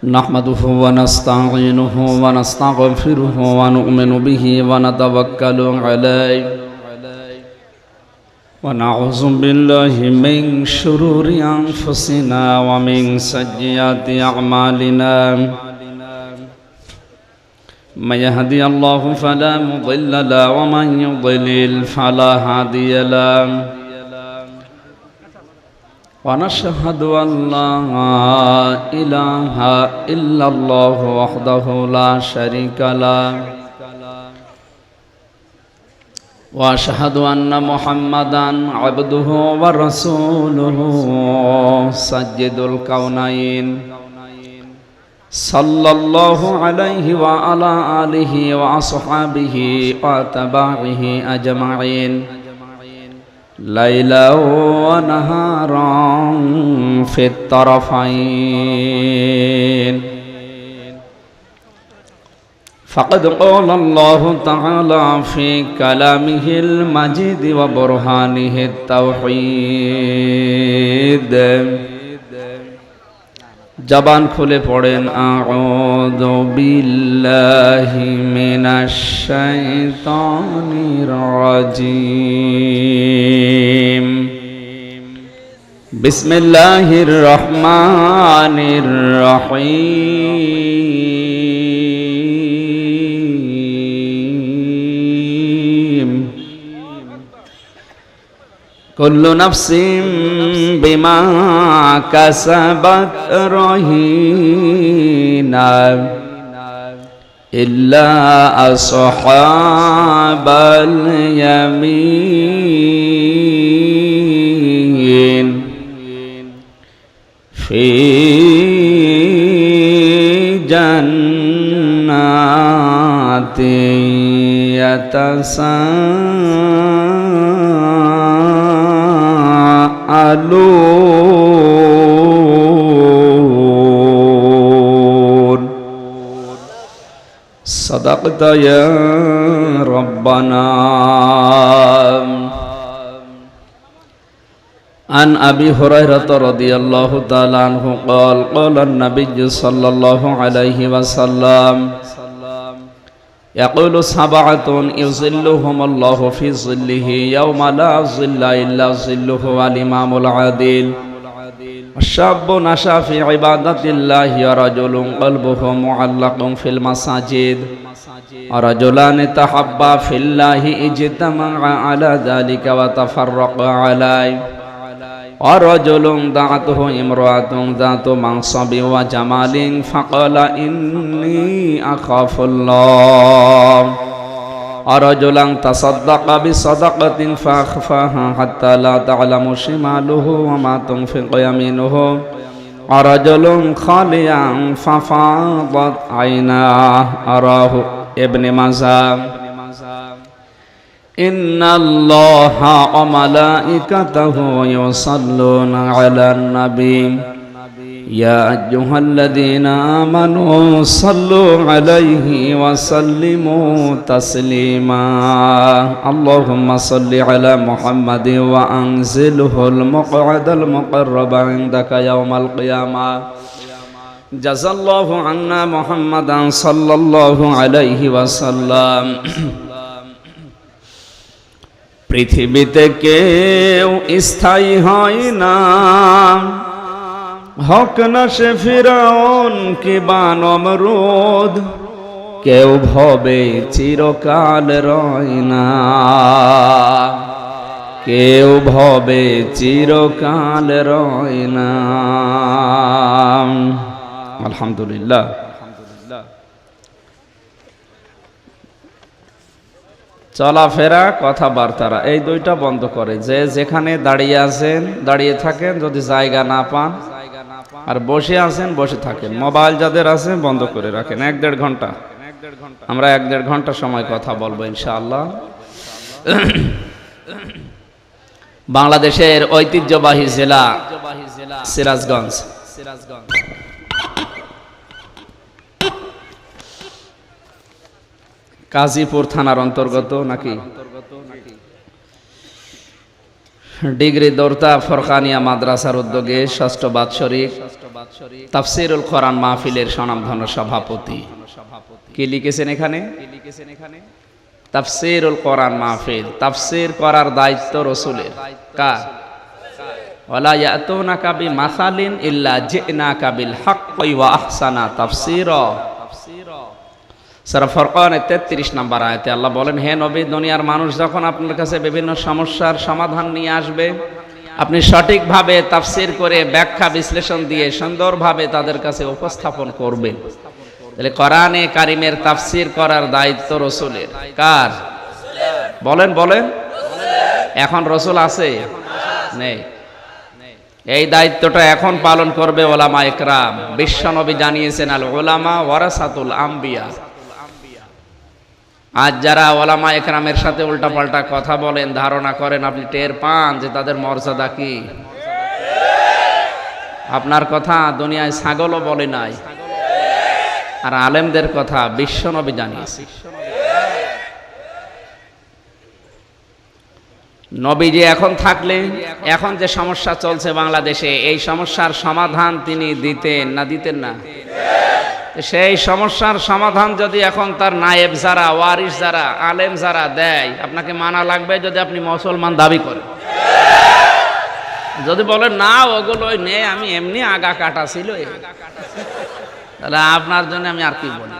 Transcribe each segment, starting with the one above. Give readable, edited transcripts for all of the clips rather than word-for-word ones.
نحمده ونستعينه ونستغفره ونؤمن به ونتوكل عليه ونعوذ بالله من شرور أنفسنا ومن سيئات أعمالنا من يهدي الله فلا مضل له ومن يضلل فلا هادي له ونشهد أن لا إله إلا الله وحده لا شريك له وأشهد أن محمدا عبده ورسوله سيد الكونين صلى الله عليه وعلى آله وأصحابه وأتباعه أجمعين ليلا ونهارا في الطرفين فقد قال الله تعالى في كلامه المجيد وبرهانه التوحيد জবান খুলে পড়েন আউযু বিল্লাহি মিনাশ শাইতানির রাজিম বিসমিল্লাহির রহমানির রহিম কুল্লু নাফসিন বিমা কাসাবাত রহিনা ইল্লা আসহাবাল ইয়ামিন ফি জান্নাতিন يتساءلون صدقت يا ربنا عن أبي هريرة رضي الله تعالى عنه قال قال النبي صلى الله عليه وسلم يقول سبعة يظلهم الله في ظله يوم لا ظل إلا ظله والإمام العادل الشاب نشأ في عبادة الله ورجل قلبه معلق في المساجد ورجلان تحبا في الله اجتمعا على ذلك وتفرقا عليه ورجل دعته امرأة ذات منصب وجمال فقال إني أخاف الله ورجلا تصدق بصدقة فأخفاها حتى لا تعلم شماله وما تنفق يمينه ورجل خاليا ففاضت عيناه أراه ابن ماجه إن الله وملائكته يصلون على النبي يا أيها الذين آمنوا صلوا عليه وسلموا تسليما اللهم صل على محمد وأنزله المقعد المقرب عندك يوم القيامة جزا الله عنا محمدا صلى الله عليه وسلم পৃথিবীতে কেউ স্থায়ী হয় না হক না সে ফিরাউন কিবা নমরুদ কেউ ভবে চিরকাল রয় না কেউ ভবে চিরকাল রয় না আলহামদুলিল্লাহ চলাফেরা কথাবার্তারা এই দুইটা বন্ধ করে যে যেখানে দাঁড়িয়ে আছেন দাঁড়িয়ে থাকেন যদি জায়গা না পান আর বসে আছেন বসে থাকেন মোবাইল যাদের আছে বন্ধ করে রাখেন 1-1.5 ঘন্টা আমরা 1-1.5 ঘন্টা সময় কথা বলবো ইনশাআল্লাহ বাংলাদেশের ঐতিহ্যবাহী জেলা সিরাজগঞ্জ কাজীপুর থানার অন্তর্গত নাকি ডিগ্রি দৌড়তা ফরকানিয়া মাদ্রাসার উদ্যোগে ষষ্ঠ বাৎসরিক তাফসিরুল কোরআন মাহফিলের স্বনামধন্য সভাপতি কি লিখেছেন এখানে? তাফসিরুল কোরআন মাহফিল, তাফসির করার দায়িত্ব রাসূলের। কার? ওয়ালা ইয়াতুনাকা বিমাসালিন ইল্লা জিনাকা বিল হাক্কি ওয়া আহসানা তাফসীরা। সূরা ফুরকানের 33 নম্বর আয়াতে আল্লাহ বলেন, হে নবী, দুনিয়ার মানুষ যখন আপনার কাছে বিভিন্ন সমস্যার সমাধান নিয়ে আসবে, আপনি সঠিকভাবে তাফসীর করে ব্যাখ্যা বিশ্লেষণ দিয়ে সুন্দরভাবে তাদের কাছে উপস্থাপন করবেন। তাহলে কোরআনে কারিমের তাফসীর করার দায়িত্ব রাসূলের। কার? বলেন বলেন। এখন রাসূল আছে? নেই। এই দায়িত্বটা এখন পালন করবে ওলামা ইকরাম। বিশ্বনবী জানিয়েছেন, আল উলামা ওয়ারাসাতুল আম্বিয়া। আজ যারা ওলামা ইকরামের সাথে উল্টাপাল্টা কথা বলেন, ধারণা করেন আপনি টের পান যে তাদের মর্যাদা কি। আপনার কথা দুনিয়ায় ছাগলও বলে নাই, আর আলেমদের কথা বিশ্বনবী জানিয়েছে। নবীজি এখন থাকলে এখন যে সমস্যা চলছে বাংলাদেশে, এই সমস্যার সমাধান তিনি দিতেন না দিতেন না? সেই সমস্যার সমাধান যদি এখন তার নায়েব যারা, ওয়ারিস যারা, আলেম যারা দেয়, আপনাকে মানা লাগবে যদি আপনি মুসলমান দাবি করেন। যদি বলেন না ওগুলোই নেই, আমি এমনি আগা কাটা ছিল, তাহলে আপনার জন্য আমি আর কি বলি?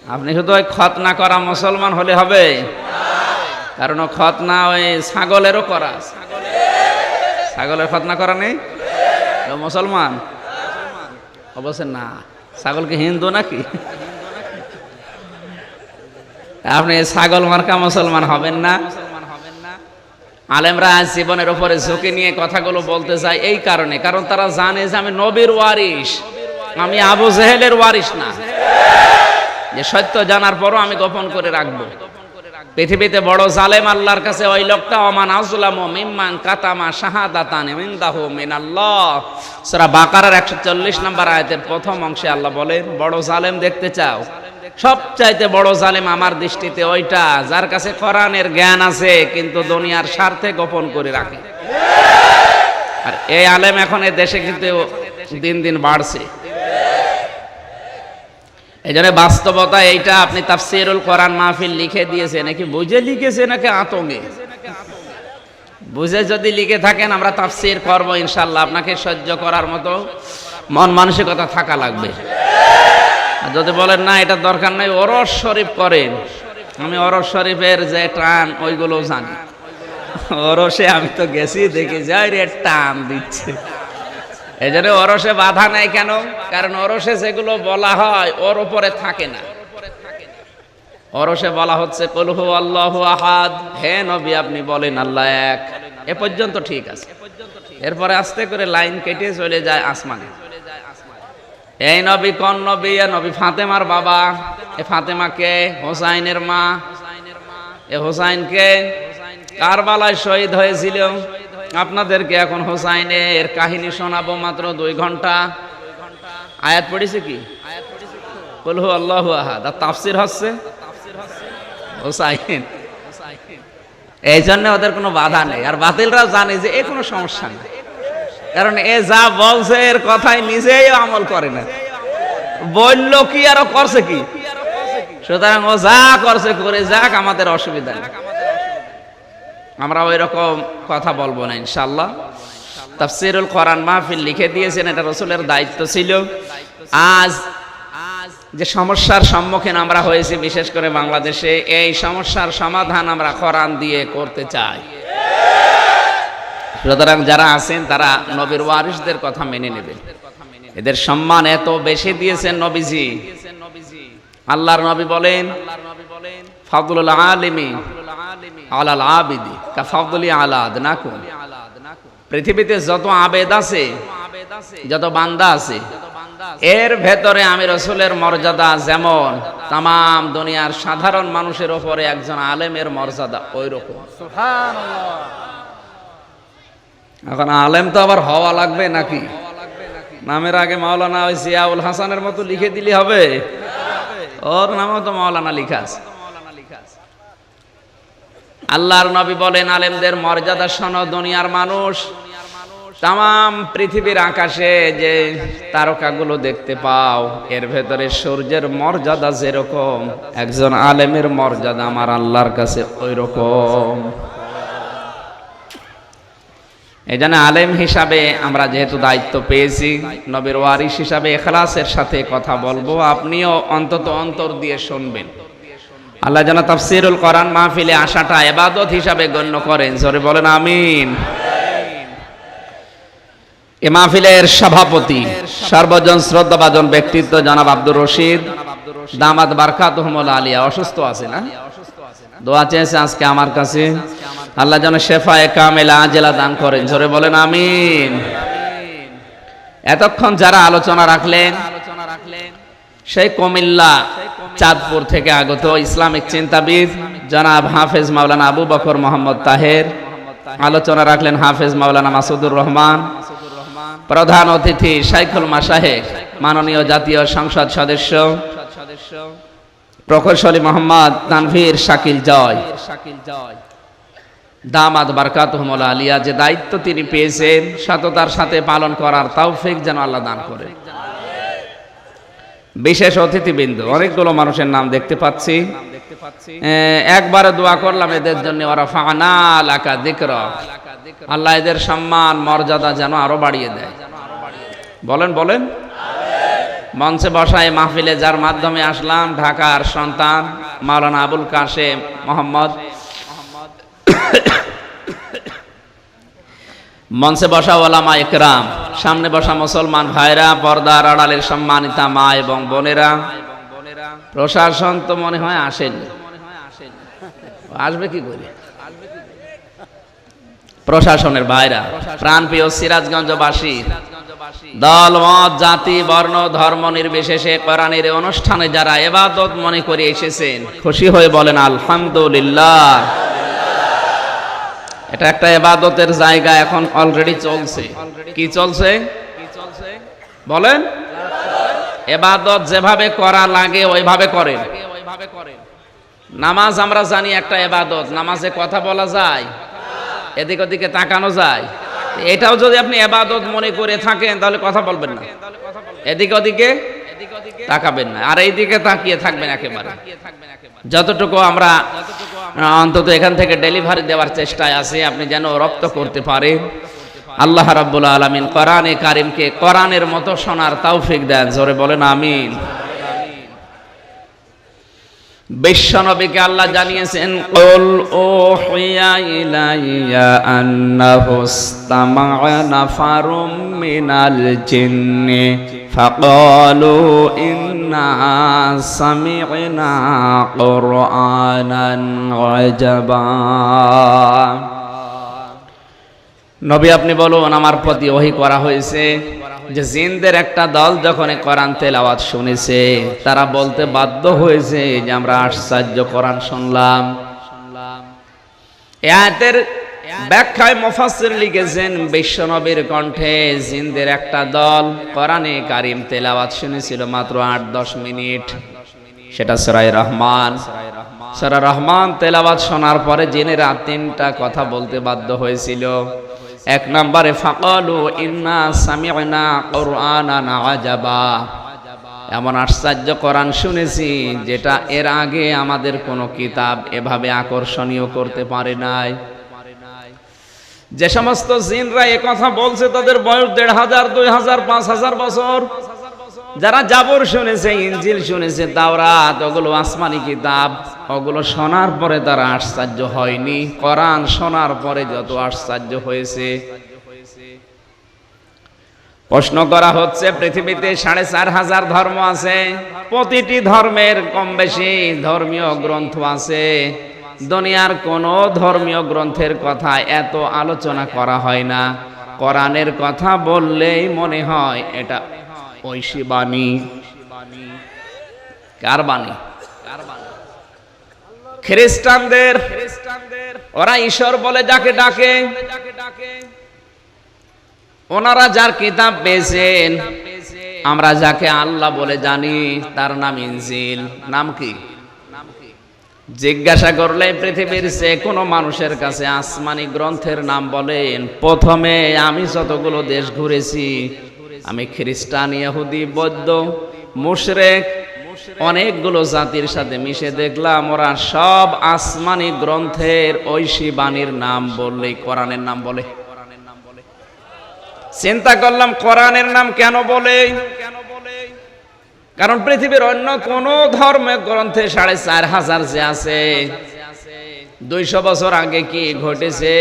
আপনি শুধু ওই খতনা করা মুসলমান হলে হবে? কারণ খতনা ওই ছাগলেরও করা। ছাগলের খতনা করা নেই? মুসলমান অবশ্য না। ছাগল কি হিন্দু নাকি? আপনি ছাগল মার্কা মুসলমান হবেন না। আলেমরা আজ জীবনের উপরে ঝুঁকি নিয়ে কথাগুলো বলতে চায় এই কারণে, কারণ তারা জানে যে আমি নবীর ওয়ারিস, আমি আবু জেহেলের ওয়ারিস না। যে সত্য জানার পরও আমি গোপন করে রাখবো। পৃথিবীতে বড় জালেম আল্লাহর কাছে ওই লোকটা, ওমান আযলামু মিম্মান কাতামা শাহাদাতান ইনদাহু মিনাল্লাহ। সূরা বাকারার 140 নম্বর আয়াতের প্রথম অংশে আল্লাহ বলেন, বড় জালেম দেখতে চাও? সবচাইতে বড় জালেম আমার দৃষ্টিতে ওইটা যার কাছে কোরআনের জ্ঞান আছে কিন্তু দুনিয়ার স্বার্থে গোপন করে রাখে। আর এই আলেম এখন এই দেশে কিন্তু দিন দিন বাড়ছে। এই জন্য বাস্তবতা এইটা। আপনি তাফসীরুল কোরআন মাহফিল লিখে দিয়েছে, নাকি বুঝে লিখেছে নাকি আতঙ্কে? বুঝে যদি লিখে থাকেন আমরা তাফসীর করব ইনশাআল্লাহ। আপনাকে সহ্য করার মতো মন মানসিকতা থাকা লাগবে। আর যদি বলেন না এটা দরকার নাই, ওরস শরীফ করেন। আমি ওরস শরীফের যে টান ওইগুলো জানি। ওরসে আমি তো গেছি, দেখি যাই রে টান দিচ্ছে। এই জন্য ওরসে বাধা নাই কেন? কারণ ওরসে যেগুলো বলা হয় ওর উপরে থাকে না। ওরসে বলা হচ্ছে কুল হু আল্লাহু আহাদ, হে নবী আপনি বলেন আল্লাহ এক। এ পর্যন্ত ঠিক আছে। এরপরে আস্তে করে লাইন কেটে চলে যায় আসমানে। এই নবী কোন নবী? এ নবী ফাতেমার বাবা। এ ফাতেমা কে? হোসাইনের মা। এ হোসাইন কে? কারবালায় শহীদ হয়েছিল। আপনাদেরকে এখন হোসাইনের কাহিনী শোনাবো মাত্র 2 ঘন্টা। আয়াত পড়েছে কি? কুল হু আল্লাহু আহাদ। আর তাফসীর হচ্ছে হোসাইন। এই জন্য ওদের কোনো বাধা নেই। আর বাতিলরা জানে যে এ কোনো সমস্যা নেই, কারণ এ যা বলছে এর কথায় নিজেই আমল করে না। বললো কি আর করছে কি? সুতরাং ও যা করছে করে যাক, আমাদের অসুবিধা নেই। আমরা ওই রকম কথা বলবো না ইনশাআল্লাহ। তাফসীরুল কোরআন মাহফিল লিখে দিয়েছেন, এটা রাসূলের দায়িত্ব ছিল। আজ যে সমস্যার সম্মুখীন আমরা হয়েছি বিশেষ করে বাংলাদেশে, এই সমস্যার সমাধান আমরা কোরআন দিয়ে করতে চাই। সুতরাং যারা আছেন তারা নবীর ওয়ারিসদের কথা মেনে নেবেন। এদের সম্মান এত বেশি দিয়েছেন নবীজি। আল্লাহর নবী বলেন, ফাদলুল আলিমি আলাল আবিদি কা ফাদলি আলা আদনাকুম। পৃথিবীতে যত আবেদ আছে, যত বান্দা আছে, এর ভেতরে আমি রাসূলের মর্যাদা যেমন তামাম দুনিয়ার সাধারণ মানুষের উপরে একজন আলেমের মর্যাদা ওই রকম। সুবহানাল্লাহ। এখন আলেম তো আবার হওয়া লাগবে নাকি? নামের আগে মাওলানা ওই জিয়াউল হাসানের মতো লিখে দিলে হবে? ওর নামেও তো মাওলানা লেখা আছে। আল্লাহর নবী বলেন, আলেমদের মর্যাদা শোনো দুনিয়ার মানুষ। তাম পৃথিবীর আকাশে যে তারকাগুলো দেখতে পাও, এর ভেতরে সূর্যের মর্যাদা যেরকম, একজন আলেমের মর্যাদা আমার আল্লাহর কাছে ওই রকম। এজন্য আলেম হিসাবে আমরা যেহেতু দায়িত্ব পেয়েছি, নবীর ওয়ারিস হিসাবে ইখলাসের সাথে কথা বলবো, আপনিও অন্তত অন্তর দিয়ে শুনবেন। আল্লাহ যেন তাফসীরুল কোরআন মাহফিলে আসাটা ইবাদত হিসাবে গণ্য করেন, জোরে বলেন আমিন। এ মাহফিলের সভাপতি সর্বজন শ্রদ্ধাভাজন ব্যক্তিত্ব জনাব আব্দুর রশিদ দামাত বারকাতুহুমুল আলিয়া অসুস্থ আছে না, দোয়া চেয়েছে আজকে আমার কাছে, আল্লাহ যেন শেফায়ে কামেলা আজেলা দান করেন, জোরে বলেন আমিন। এতক্ষণ যারা আলোচনা রাখলেন সেই কুমিল্লা চাঁদপুর থেকে আগত ইসলামিক চিন্তাবিদ জনাব হাফেজ মাওলানা আবু বকর মোহাম্মদ তাহের, আলোচনা রাখলেন হাফেজ মাওলানা মাসুদুর রহমান, প্রধান অতিথি শাইখুল মাশায়েখ মাননীয় জাতীয় সংসদ সদস্য প্রকৌশলী মোহাম্মদ তানভীর শাকিল জয় দামাত বারকাতুহুমুল আলিয়া, যে দায়িত্ব তিনি পেয়েছেন সততার সাথে পালন করার তৌফিক যেন আল্লাহ দান করে। বিশেষ অতিথিবৃন্দ, অনেকগুলো মানুষের নাম দেখতে পাচ্ছি, একবারে দোয়া করলাম এদের জন্য, ওয়ারাফা'না লাকা যিকরাক, আল্লাহ এদের সম্মান মর্যাদা যেন আরো বাড়িয়ে দেয়। বলেন বলেন মঞ্চে বসায় মাহফিলে যার মাধ্যমে আসলাম, ঢাকার সন্তান মাওলানা আবুল কাশেম মোহাম্মদ, মঞ্চে বসা ওলামা ইকরাম, সামনে বসা মুসলমান ভাইরা, পর্দার আড়ালের সম্মানিতা মা এবং বোনেরা, প্রশাসন তো মনে হয় আসেনি, আসবে কি করে, প্রশাসনের ভাইরা, প্রাণপ্রিয় সিরাজগঞ্জবাসী, দল মত জাতি বর্ণ ধর্ম নির্বিশেষে কোরআনের অনুষ্ঠানে যারা ইবাদত মনে করে এসেছেন, খুশি হয়ে বলেন আলহামদুলিল্লাহ। এটা একটা ইবাদতের জায়গা, এখন অলরেডি চলছে। কি চলছে বলেন? ইবাদত যেভাবে করা লাগে ওইভাবে করেন। নামাজ আমরা জানি একটা ইবাদত, নামাজে কথা বলা যায়, এদিক ওদিকে তাকানো যায়, এটাও যদি আপনি ইবাদত মনে করে থাকেন তাহলে কথা বলবেন না, এদিকে ওদিকে তাকাবেন না, আর এইদিকে তাকিয়ে থাকবেন একেবারে। যতটুকু আমরা অন্তত এখান থেকে ডেলিভারি দেওয়ার চেষ্টায় আছি, আপনি যেন রপ্ত করতে পারেন। আল্লাহ রাব্বুল আলামিন কোরআনে কারিমকে কোরআনের মতো শোনার তৌফিক দেন, জোরে বলেন আমিন। বিশ্বনবীকে আল্লাহ জানিয়েছেন, কুল উহিয়া ইলাইয়া আন্নাহু ইসতামা'a নাফারুম মিনাল জিন্নি ফাকালু ইন্না সামি'না কুরআনান আজাবা। নবী আপনি বলুন, আমার প্রতি ওহী করা হয়েছে যে জিনদের একটা দল যখন কোরআন তেলাওয়াত শুনেছে, তারা বলতে বাধ্য হয়েছে যে আমরা আশ্চর্য কোরআন শুনলাম। এই আয়াতের ব্যাখ্যায় মুফাসসির লিখেছেন, বিশ্বনবীর কণ্ঠে জিনদের একটা দল কোরআনে কারিম তেলাওয়াত শুনেছিল মাত্র 8-10 মিনিট। সেটা সূরা রহমান। সূরা রহমান তেলাওয়াত শোনার পরে জিনেরা 3টা কথা বলতে বাধ্য হয়েছিল। এক নম্বরে ফাকালু ইন্না সামি'না কুরআনান আজাবা, এমন আশ্চর্য কোরআন শুনেছি যেটা এর আগে আমাদের কোনো কিতাব এভাবে আকর্ষণীয় করতে পারে নাই। যে সমস্ত জিনরা এ কথা বলছে তাদের বয়স 1500, 2000, 5000 বছর। যারা জাবর শুনেছে, ইনজিল শুনেছে, তাওরাত, ওগুলো আসমানি কিতাব, ওগুলো শোনার পরে তারা আশ্চর্য হয়নি। কোরআন শোনার পরে যত আশ্চর্য হয়েছে। প্রশ্ন করা হচ্ছে, পৃথিবীতে 4500 ধর্ম আছে, প্রতিটি ধর্মের কম বেশি ধর্মীয় গ্রন্থ আছে। দুনিয়ার কোন ধর্মীয় গ্রন্থের কথা এত আলোচনা করা হয় না। কোরআনের কথা বললেই মনে হয় এটা ঐশী বাণী। কার বাণী? খ্রিস্টানদের। ওরা ঈশ্বর বলে যাকে ডাকে, ওনারা যার কিতাব পেয়েছেন, আমরা যাকে আল্লাহ বলে জানি তার নাম ইনজিল। নাম কি? জিজ্ঞাসা করলে পৃথিবীর যে কোনো মানুষের কাছে আসমানি গ্রন্থের নাম বলেন, প্রথমে আমি যতগুলো দেশ ঘুরেছি, আমি খ্রিস্টান, ইহুদি, বৌদ্ধ, মুশরিক অনেকগুলো জাতির সাথে মিশে দেখলাম ওরা সব আসমানি গ্রন্থের ঐশী বাণীর নাম বললেই কোরআনের নাম বলে। চিন্তা করলাম কোরআনের নাম কেন বলে? কারণ পৃথিবীর অন্য কোন ধর্মের গ্রন্থে 4500 যে আছে, 200 বছর আগে কি ঘটেছে,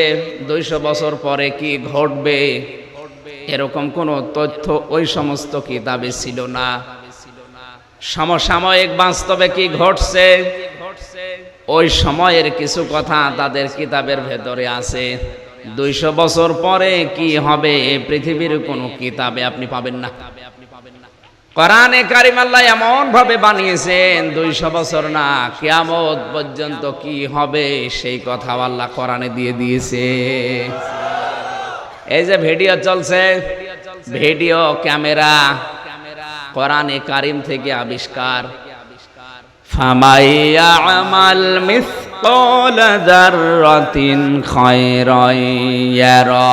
200 বছর পরে কি ঘটবে, এরকম কোন তথ্য ওই সমস্ত কিতাবে ছিল না। সমসাময়িক বাস্তবে কি ঘটছে, ওই সময়ের কিছু কথা তাদের কিতাবের ভেতরে আছে। 200 বছর পরে কি হবে পৃথিবীর কোন কিতাবে আপনি পাবেন না। কোরআনে কারিম আল্লাহ এমন ভাবে বানিয়েছেন, 200 বছর না, কিয়ামত পর্যন্ত কি হবে সেই কথা আল্লাহ কোরআনে দিয়ে দিয়েছে। এই যে ভিডিও চলছে, ভিডিও ক্যামেরা কোরআনে কারিম থেকে আবিষ্কার। ফামাইয়া আমাল মিসকালা যাররাতিন খায়রান ইয়ারা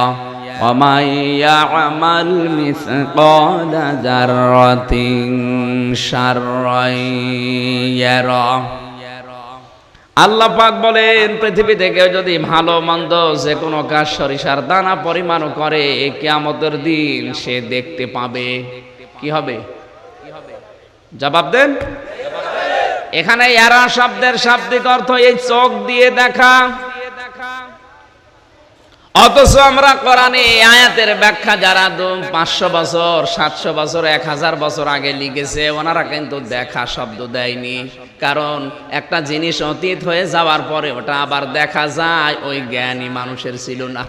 ওয়া মাইয়া আমাল মিসকালা যাররাতিন শাররান ইয়ারা। আল্লাহ পাক বলেন, পৃথিবী থেকে যদি ভালো মন্দ যে কোনো কাজ সরিষার দানা পরিমাণও করে, কিয়ামতের দিন সে দেখতে পাবে। কি হবে? জবাব দেন। এখানে ইয়ারা শব্দের শাব্দিক অর্থ এই চোখ দিয়ে দেখা। অথচ আমরা কোরআনে আয়াতের ব্যাখ্যা যারা 500 বছর, 700 বছর, 1000 বছর আগে লিখেছে, ওনারা কিন্তু দেখা শব্দ দেয়নি। কারণ একটা জিনিস অতীত হয়ে যাওয়ার পরে ওটা আবার দেখা যায়, ওই জ্ঞানী মানুষের ছিল না।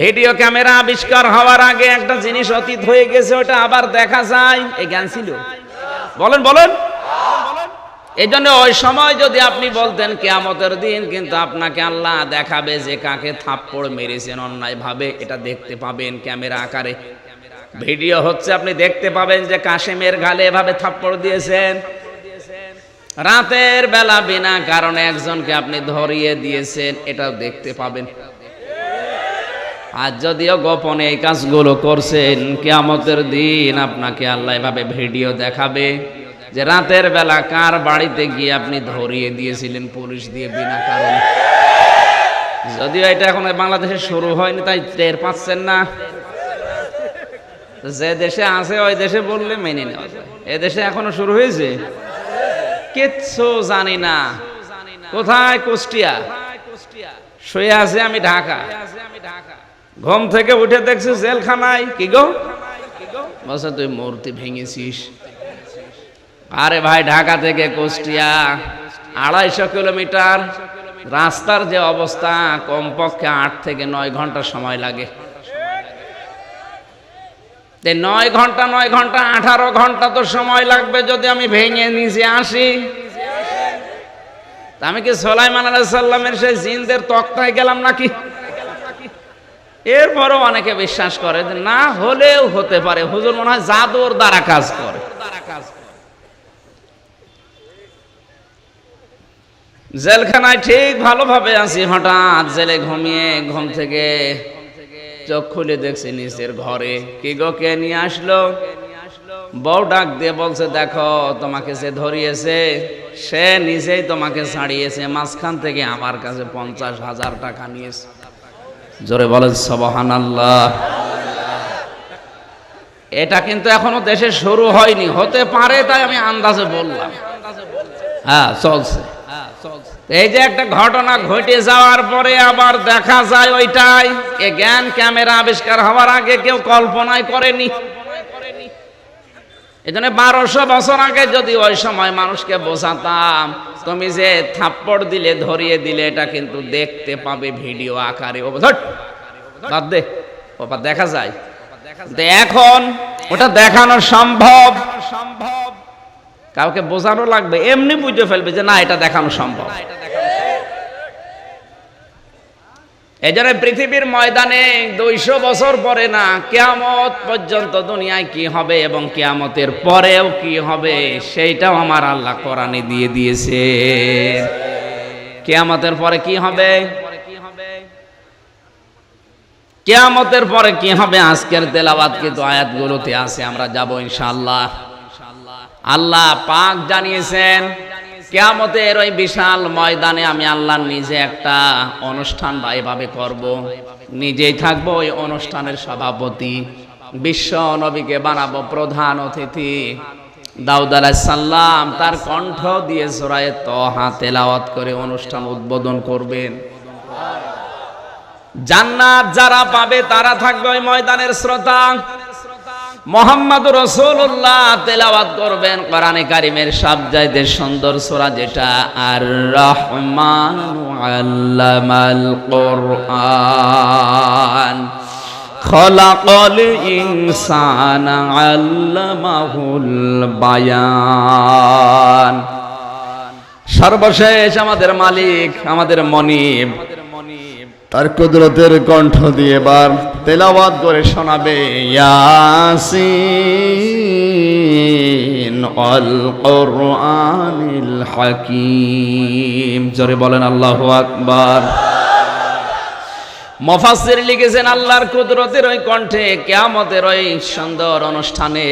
ভিডিও ক্যামেরা আবিষ্কার হওয়ার আগে একটা জিনিস অতীত হয়ে গেছে, ওটা আবার দেখা যায়, এই জ্ঞান ছিল? বলেন বলেন। এই জন্য ওই সময় যদি আপনি বলতেন কিয়ামতের দিন কিন্তু আপনাকে আল্লাহ দেখাবে যে কাকে থাপ্পড় মেরেছেন অন্যায় ভাবে, এটা দেখতে পাবেন ক্যামেরা আকারে। ভিডিও হচ্ছে, আপনি দেখতে পাবেন যে কাশেমের গালে এভাবে থাপ্পড় দিয়েছেন। রাতের বেলা বিনা কারণে একজনকে আপনি ধরিয়ে দিয়েছেন, এটাও দেখতে পাবেন। আর যদিও গোপনে এই কাজগুলো করছেন, কিয়ামতের দিন আপনাকে আল্লাহ এভাবে ভিডিও দেখাবে যে রাতের বেলা কার বাড়িতে গিয়ে আপনি ধরিয়ে দিয়েছিলেন পুলিশ দিয়ে বিনা কারণে। যদিও এটা এখন বাংলাদেশে শুরু হয়নি, তাই টের পাচ্ছেন না। যে দেশে আছে ওই দেশে বললে মেনে নেওয়া যায়, এ দেশে এখনো শুরু হয়েছে? কিচ্ছু জানি না। কোথায়? কুষ্টিয়া। শুয়ে আছে আমি ঢাকা। ঘুম থেকে উঠে দেখছি জেলখানায়। কি গো? বলছে তুই মূর্তি ভেঙেছিস। আরে ভাই, ঢাকা থেকে কুষ্টিয়া 250 কিলোমিটার রাস্তার যে অবস্থা, কমপক্ষে 8 থেকে 9 ঘন্টা সময় লাগে। 9 ঘন্টা 18 ঘন্টা তো সময় লাগবে যদি আমি ভেঙে নিচে আসি। আমি কি সুলাইমান আলাইহিস সালামের সেই জিনদের তক্তায় গেলাম নাকি? এরপরও অনেকে বিশ্বাস করে যে না হলেও হতে পারে, হুজুর মনে হয় জাদুর দ্বারা কাজ করে। জেলখানায় ঠিক ভালোভাবে আছি, হঠাৎ জেলে ঘুমিয়ে ঘুম থেকে চোখ খুলে দেখছি নিচের ঘরে। কি গো, কে নিয়ে আসলো? বউ ডাক দিয়ে বলছে, দেখো তোমাকে যে ধরিয়েছে সে নিজেই তোমাকে ছাড়িয়েছে, মাঝখান থেকে আমার কাছে 50,000 টাকা নিয়েছে। জোরে বলেন সুবহানাল্লাহ। এটা কিন্তু এখনো দেশে শুরু হয়নি, হতে পারে, তাই আমি আন্দাজে বললাম। হ্যাঁ, চলছে। এই যে একটা ঘটনা ঘটে যাওয়ার পরে আবার দেখা যায় ওইটাই। এ জ্ঞান ক্যামেরা আবিষ্কার হওয়ার আগে কেউ কল্পনাই করেনি। এজন্য 1200 বছর আগে যদি ওই সময় মানুষকে বোঝাতাম তুমি যে থাপ্পড় দিলে, ধরিয়ে দিলে, এটা কিন্তু দেখতে পাবে ভিডিও আকারে, ও বাদ দে, ওটা দেখা যায়। এখন ওটা দেখানো সম্ভব, কাউকে বোঝানো লাগবে, এমনি বুঝে ফেলবে যে না এটা দেখানো সম্ভব। এজন্য পৃথিবীর ময়দানে 200 বছর পরে না, কিয়ামত পর্যন্ত দুনিয়ায় কি হবে এবং কিয়ামতের পরেও কি হবে সেইটাও আমার আল্লাহ কোরআনে দিয়ে দিয়েছে। কিয়ামতের পরে কি হবে, কিয়ামতের পরে কি হবে আজকের তেলাওয়াত কিন্তু আয়াতগুলোতে আছে, আমরা যাব ইনশাআল্লাহ। আল্লাহ পাক জানিয়েছেন কিয়ামতের ওই বিশাল ময়দানে আমি আল্লাহ নিজে একটা অনুষ্ঠান বা এভাবে করব, নিজেই থাকবো ওই অনুষ্ঠানের সভাপতি, বিশ্ব নবীকে বানাবো প্রধান অতিথি। দাউদ আলাইহিস সালাম তার কণ্ঠ দিয়ে সূরা তাহা তেলাওয়াত করে অনুষ্ঠান উদ্বোধন করবেন। জান্নাত যারা পাবে তারা থাকবে ওই ময়দানের শ্রোতা। মুহাম্মদুর রাসূলুল্লাহ তেলাওয়াত করবেন কোরআনে কারীমের সবচাইতে সুন্দর সূরা যেটা আর রহমানু আল্লামাল কোরআন খলাকাল ইনসানা আল্লামাহুল বায়ান। সর্বশেষ আমাদের মালিক, আমাদের মনিব তার কুদরতের কণ্ঠ দিয়ে এবার তেলাওয়াত করে শোনাবে ইয়াসিন আল কোরআনিল হাকীম। জোরে বলেন আল্লাহু আকবার। মুফাসসির লিখেছেন আল্লাহর কুদরতের ওই কণ্ঠে কিয়ামতের ওই সুন্দর অনুষ্ঠানে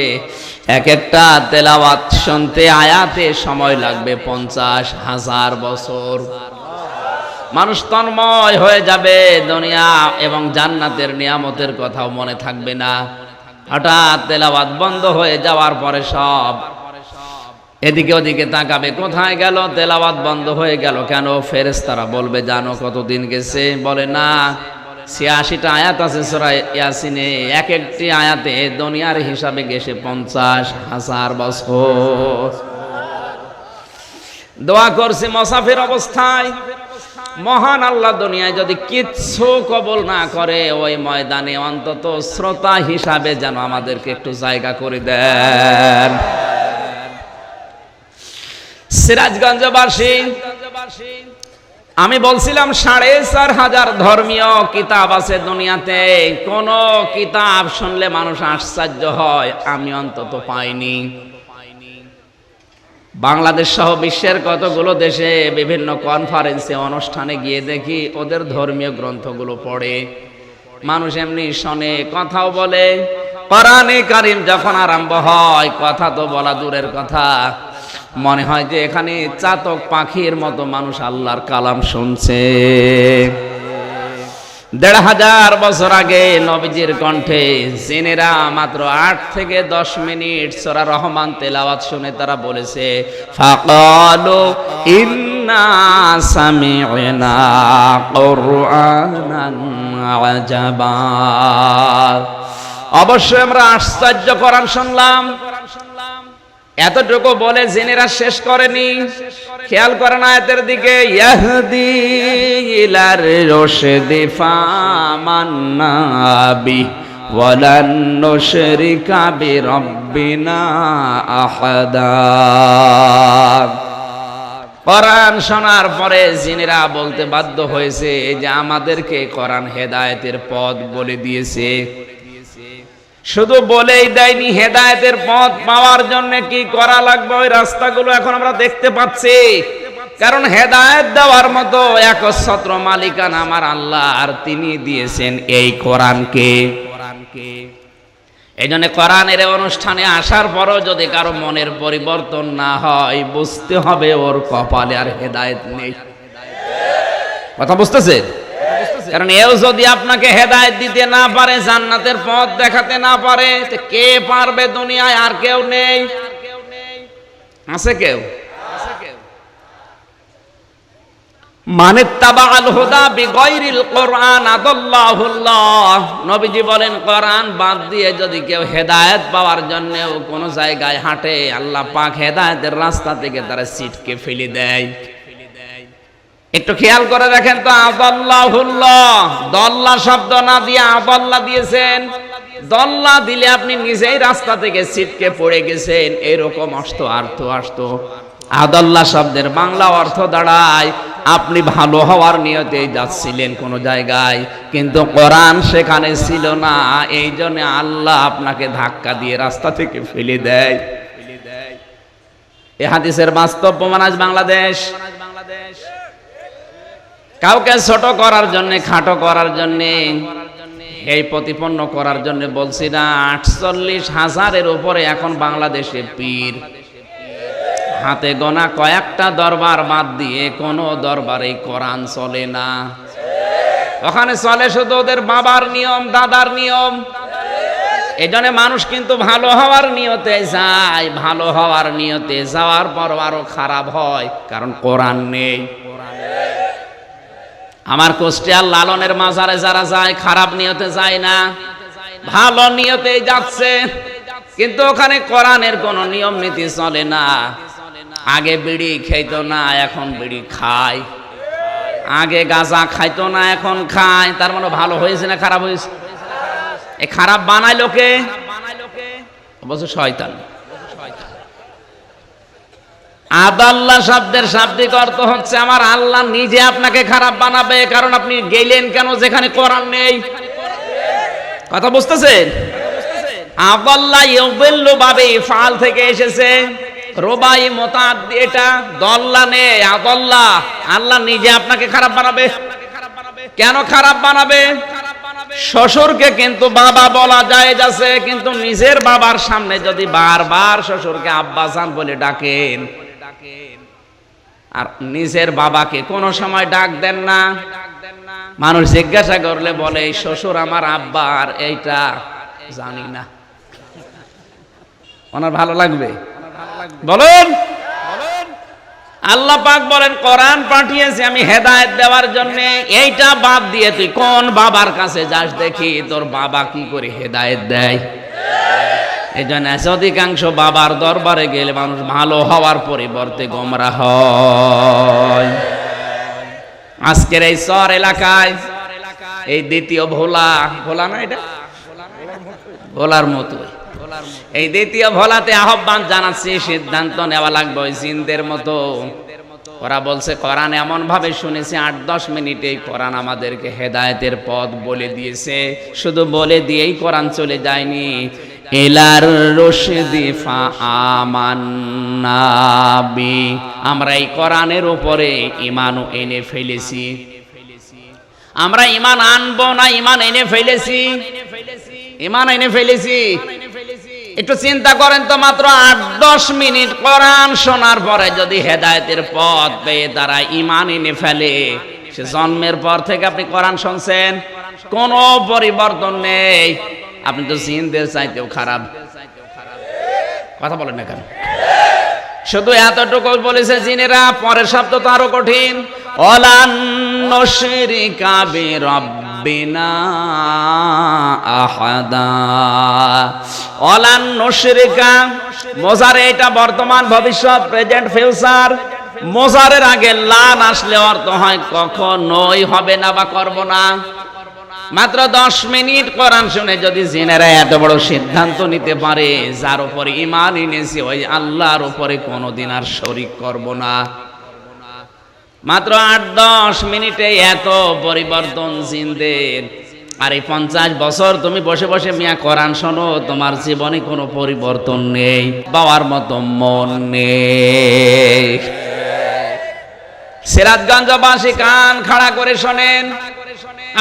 এক একটা তেলাওয়াত শুনতে আয়াতে সময় লাগবে 50,000 বছর। মানুষ তন্ময় হয়ে যাবে, দুনিয়া এবং জান্নাতের নিয়ামতের কথাও মনে থাকবে না। হঠাৎ তেলাওয়াত বন্ধ হয়ে যাওয়ার পরে সব এদিকে ওদিকে তাকাবে, কোথায় গেল, তেলাওয়াত বন্ধ হয়ে গেল কেন? ফেরেশতারা বলবে জানো কতদিন গেছে? বলে না, 86টা আয়াত আছে সূরা ইয়াসিনে, এক একটি আয়াতে দুনিয়ার হিসাবে গেছে 50,000 বছর। দোয়া করছি মুসাফির অবস্থায়, মহান আল্লাহ দুনিয়ায় যদি কিচ্ছু কবুল না করে ওই ময়দানে অন্তত শ্রোতা হিসাবে যেন আমাদেরকে একটু জায়গা করে দেন। সিরাজগঞ্জবাসী, আমি বলছিলাম 4,500 ধর্মীয় কিতাব আছে দুনিয়াতে, কোন কিতাব শুনলে মানুষ আশ্চর্য হয় আমি অন্তত পাইনি। বাংলাদেশ সহ বিশ্বের কতগুলো দেশে বিভিন্ন কনফারেন্সে অনুষ্ঠানে গিয়ে দেখি ওদের ধর্মীয় গ্রন্থগুলো পড়ে, মানুষ এমনি শোনে, কথাও বলে। কোরআনে কারীম যখন আরম্ভ হয় কথা তো বলা দূরের কথা, মনে হয় যে এখানে চাতক পাখির মতো মানুষ আল্লাহর কালাম শুনছে। 1,500 বছর আগে নবীজির কণ্ঠে জিনেরা মাত্র 8 থেকে 10 মিনিট সূরা রহমান তেলাওয়াত শুনে তারা বলেছে ফাকালু ইন্না সামি'না কুরআনান আজাবা, অবশ্যই আমরা আশ্চর্য কোরআন শুনলাম। এতটুকু বলে জিনেরা শেষ করেনি, খেয়াল করেন আয়াতের দিকে, ইয়াহদি ইলার রশদি ফামান্না বি ওয়ালান নুশরিকা বিরাব্বিনা আহাদা। কোরআন শোনার পরে জিনেরা বলতে বাধ্য হয়েছে যে আমাদেরকে কোরআন হেদায়েতের পথ বলে দিয়েছে। শুধু বলেই দেয়নি, হেদায়েতের পথ পাওয়ার জন্য কি করা লাগবে ওই রাস্তাগুলো এখন আমরা দেখতে পাচ্ছি। কারণ হেদায়েত দেওয়ার মতো একচ্ছত্র মালিকানা আমার আল্লাহ, আর তিনি দিয়েছেন এই কোরআনকে। এই জন্য কোরআনের অনুষ্ঠানে আসার পরও যদি কারো মনের পরিবর্তন না হয় বুঝতে হবে ওর কপালে আর হেদায়েত নেই। কথা বুঝতেছেন? কারণ এও যদি আপনাকে হেদায়েত দিতে না পারে, জান্নাতের পথ দেখাতে না পারে, কে পারবে দুনিয়ায়? আর কেউ নেই। আছে কেউ? মানে তাবাআল হুদা বিগাইরিল কোরআন আদাল্লাহুল্লাহ। নবীজি বলেন কোরআন বাদ দিয়ে যদি কেউ হেদায়েত পাওয়ার জন্য কোন জায়গায় হাঁটে, আল্লাহ পাক হেদায়েতের রাস্তা থেকে তারা ছিটকে ফেলে দেয়। একটু খেয়াল করে দেখেন তো, আদাল্লাহুল্লাহ, দল্লা শব্দ না দিয়ে আদাল্লা দিয়েছেন। দল্লা দিলে আপনি নিজেই রাস্তা থেকে ছিটকে পড়ে গেছেন, এরকম অর্থ আসতো। আদাল্লা শব্দের বাংলা অর্থ দাঁড়ায় আপনি ভালো হওয়ার নিয়তেই যাচ্ছিলেন কোনো জায়গায়, কিন্তু কোরআন সেখানে ছিল না, এই জন্য আল্লাহ আপনাকে ধাক্কা দিয়ে রাস্তা থেকে ফেলে দেয়। এই হাদিসের বাস্তব প্রমাণ আজ বাংলাদেশ। কাউকে ছোট করার জন্য, খাটো করার জন্য, এই প্রতিপন্ন করার জন্য বলছি না। 48,000-এর উপরে এখন বাংলাদেশে পীর। হাতে গোনা কয়েকটা দরবার বাদ দিয়ে কোনো দরবারে কোরআন চলে না। ওখানে চলে শুধু ওদের বাবার নিয়ম, দাদার নিয়ম। এই জন্য মানুষ কিন্তু ভালো হওয়ার নিয়তে যায়, ভালো হওয়ার নিয়তে যাওয়ার পর আরো খারাপ হয়, কারণ কোরআন নেই। আমার কুষ্টিয়ার লালনের মাজারে যারা যায় খারাপ নিয়তে যায় না, ভালো নিয়তে যাচ্ছে, কিন্তু ওখানে কোরআনের কোনো নিয়ম নীতি চলে না। আগে বিড়ি খাইতো না, এখন বিড়ি খায়। আগে গাঁজা খাইতো না, এখন খায়। তার মানে ভালো হয়েছে না খারাপ হয়েছে? এই খারাপ বানাইলো কে? অবশ্য শয়তান। আদাল্লাহ শব্দের শাব্দিক অর্থ হচ্ছে আমার আল্লাহ নিজে আপনাকে খারাপ বানাবে, কারণ আপনি গেলেন কেন যেখানে কোরআন নেই। কথা বুঝতেছেন? আদাল্লাহ ইউবিল্লু বাবে ফাল থেকে এসেছে, রুবাই মুতাআদ্দি, এটা দল্লা নেই, আদাল্লাহ। আল্লাহ নিজে আপনাকে খারাপ বানাবে। কেন খারাপ বানাবে? শ্বশুরকে কিন্তু বাবা বলা যায় যাচ্ছে, কিন্তু নিজের বাবার সামনে যদি বারবার শ্বশুরকে আব্বাজান বলে ডাকেন, আর নিজের বাবাকে কোনো সময় ডাক দেন না, মানুষ জিজ্ঞাসা করলে বলে এই শ্বশুর আমার আব্বা, আর এইটা জানি না। ওনার ভালো লাগবে? বলুন। আল্লাহ পাক বলেন কোরআন পাঠিয়েছি আমি হেদায়েত দেওয়ার জন্য। এইটা বাদ দিয়ে তুই কোন বাবার কাছে যাস দেখি তোর বাবা কি করে হেদায়েত দেয়। এই জন্য অধিকাংশ বাবার দরবারে গেলে মানুষ ভালো হওয়ার পরিবর্তে গোমরা হয়। আজকের এই শহর এলাকায় এই দ্বিতীয় ভোলা না, এটা ভোলার মতো, এই দ্বিতীয় ভোলাতে আহ্বান জানাচ্ছি, সিদ্ধান্ত নেওয়া লাগবে ওই জিনদের মতো। ওরা বলছে কোরআন এমন ভাবে শুনেছি 8-10 মিনিটেই কোরআন আমাদেরকে হেদায়েতের পথ বলে দিয়েছে। শুধু বলে দিয়েই কোরআন চলে যায়নি, ইলার রশদি ফাআমান্না বি, আমরা এই কোরআনের উপরে ঈমানও এনে ফেলেছি। আমরা ঈমান আনবো না, ঈমান এনে ফেলেছি। ঈমান এনে ফেলেছি। একটু চিন্তা করেন তো, মাত্র 8-10 মিনিট কোরআন শোনার পরে যদি হেদায়েতের পথ পেয়ে তারা ঈমান এনে ফেলে, সে জন্মের পর থেকে আপনি কোরআন শুনছেন, কোনো পরিবর্তন নেই। আপনি তো জিনদের চাইতেও খারাপ। কথা বলেন না কেন? শুধু এতটুকু বলেছে জিনেরা, পরের শব্দ তো আরো কঠিন। ওয়ালান নুশরিকা বিরাব্বিনা আহাদা। ওয়ালান নুশরিকা, মোজারে এটা বর্তমান, ভবিষ্যৎ, প্রেজেন্ট, ফিউচার। মোজারের আগে লান আসলে অর্থ হয় কখনোই হবে না বা করব না। মাত্র 10 মিনিট কোরআন শুনে যদি জিনেরা এত বড় সিদ্ধান্ত নিতে পারে, যার উপরে ঈমান এনেছি ওই আল্লাহর উপরে কোনোদিন আর শরীক করব না। মাত্র 8-10 মিনিটে এত পরিবর্তন জিনদের। আর এই 50 বছর তুমি বসে বসে মিয়া কোরআন শোনো, তোমার জীবনে কোনো পরিবর্তন নেই, বাবার মতো মন নেই। সিরাজগঞ্জবাসী কান খাড়া করে শোনেন,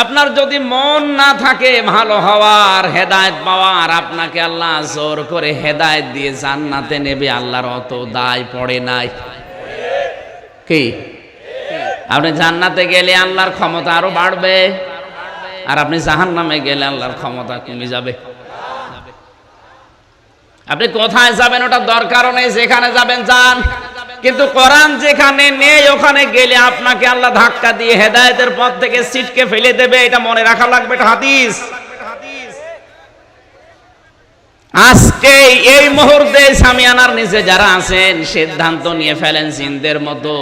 আপনার যদি মন না থাকে ভালো হওয়ার, হেদায়েত পাওয়ার, আপনাকে আল্লাহ জোর করে হেদায়েত দিয়ে জান্নাতে নেবে, আল্লাহর অত দায় পড়ে নাই। কি আপনি জান্নাতে গেলে আল্লাহর ক্ষমতা আরো বাড়বে, আর আপনি জাহান্নামে গেলে আল্লাহর ক্ষমতা কমে যাবে। আপনি কোথায় যাবেন ওটা দরকারও নেই, যেখানে যাবেন যান, কিন্তু কোরআন যেখানে নেই ওখানে গেলে আপনাকে আল্লাহ ধাক্কা দিয়ে হেদায়েতের পথ থেকে ছিটকে ফেলে দেবে। এটা মনে রাখা লাগবে, এটা হাদিস। আজকে এই মুহূর্তে সামিয়ানার নিচে যারা আছেন, সিদ্ধান্ত নিয়ে ফেলেন জিনদের মতো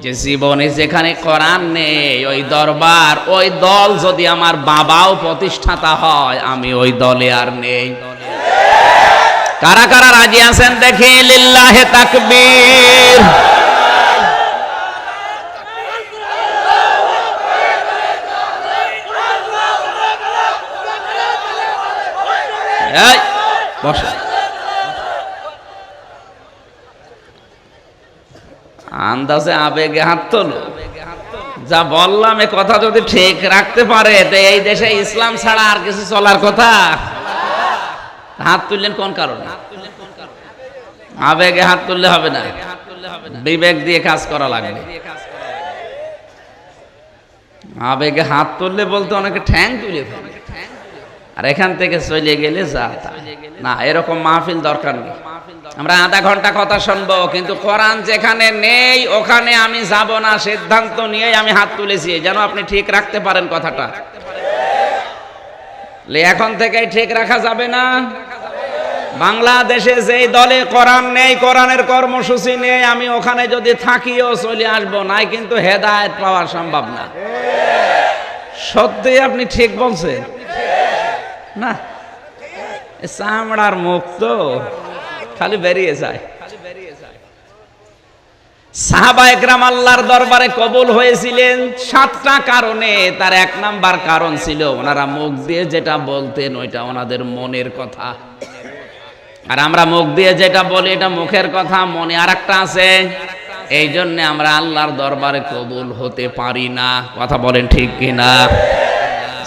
যে জীবনে যেখানে কোরআন নেই ওই দরবার, ওই দল যদি আমার বাবাও প্রতিষ্ঠাতা হয়, আমি ওই দলে আর নেই। কারা কারা রাজি আছেন দেখি, লিল্লাহে তাকবীর। বসে আন্দাজে আবেগে হাত তোলো। যা বললাম এ কথা যদি ঠিক রাখতে পারে তো এই দেশে ইসলাম ছাড়া আর কিছু চলার কথা। হাত তুললেন কোন কারণে? আবেগে হাত তুললে হবে না, বিবেক দিয়ে কাজ করা লাগবে। আবেগে হাত তুললে বলতে অনেকে ঠ্যাং তুলে ফেলে, আর এখান থেকে চলে গেলে যা না, এরকম মাহফিল দরকার নেই। আমরা আধা ঘন্টা কথা শুনবো, কিন্তু কোরআন যেখানে নেই ওখানে আমি যাব না, সিদ্ধান্ত নিয়ে আমি হাত তুলেছি যেন আপনি ঠিক রাখতে পারেন কথাটা। এখন থেকেই ঠিক রাখা যাবে না। বাংলাদেশে যেই দলে কোরআন নেই, কোরআনের কর্মসূচি নেই, আমি ওখানে যদি থাকিও চলে আসবো, নাই কিন্তু হেদায়েত পাওয়া সম্ভব না। সত্যি আপনি ঠিক বলছেন না, চামড়ার মুখ তো খালি বেরিয়ে যায়। সাহাবায়ে কেরাম আল্লাহর দরবারে কবুল হয়েছিলেন 7টা কারণে। তার 1 নাম্বার কারণ ছিল ওনারা মুখ দিয়ে যেটা বলতেন ওইটা ওনাদের মনের কথা। আর আমরা মুখ দিয়ে যেটা বলি এটা মুখের কথা, মনে আরেকটা আছে। এই জন্য আমরা আল্লাহর দরবারে কবুল হতে পারি না। কথা বলেন ঠিক কিনা?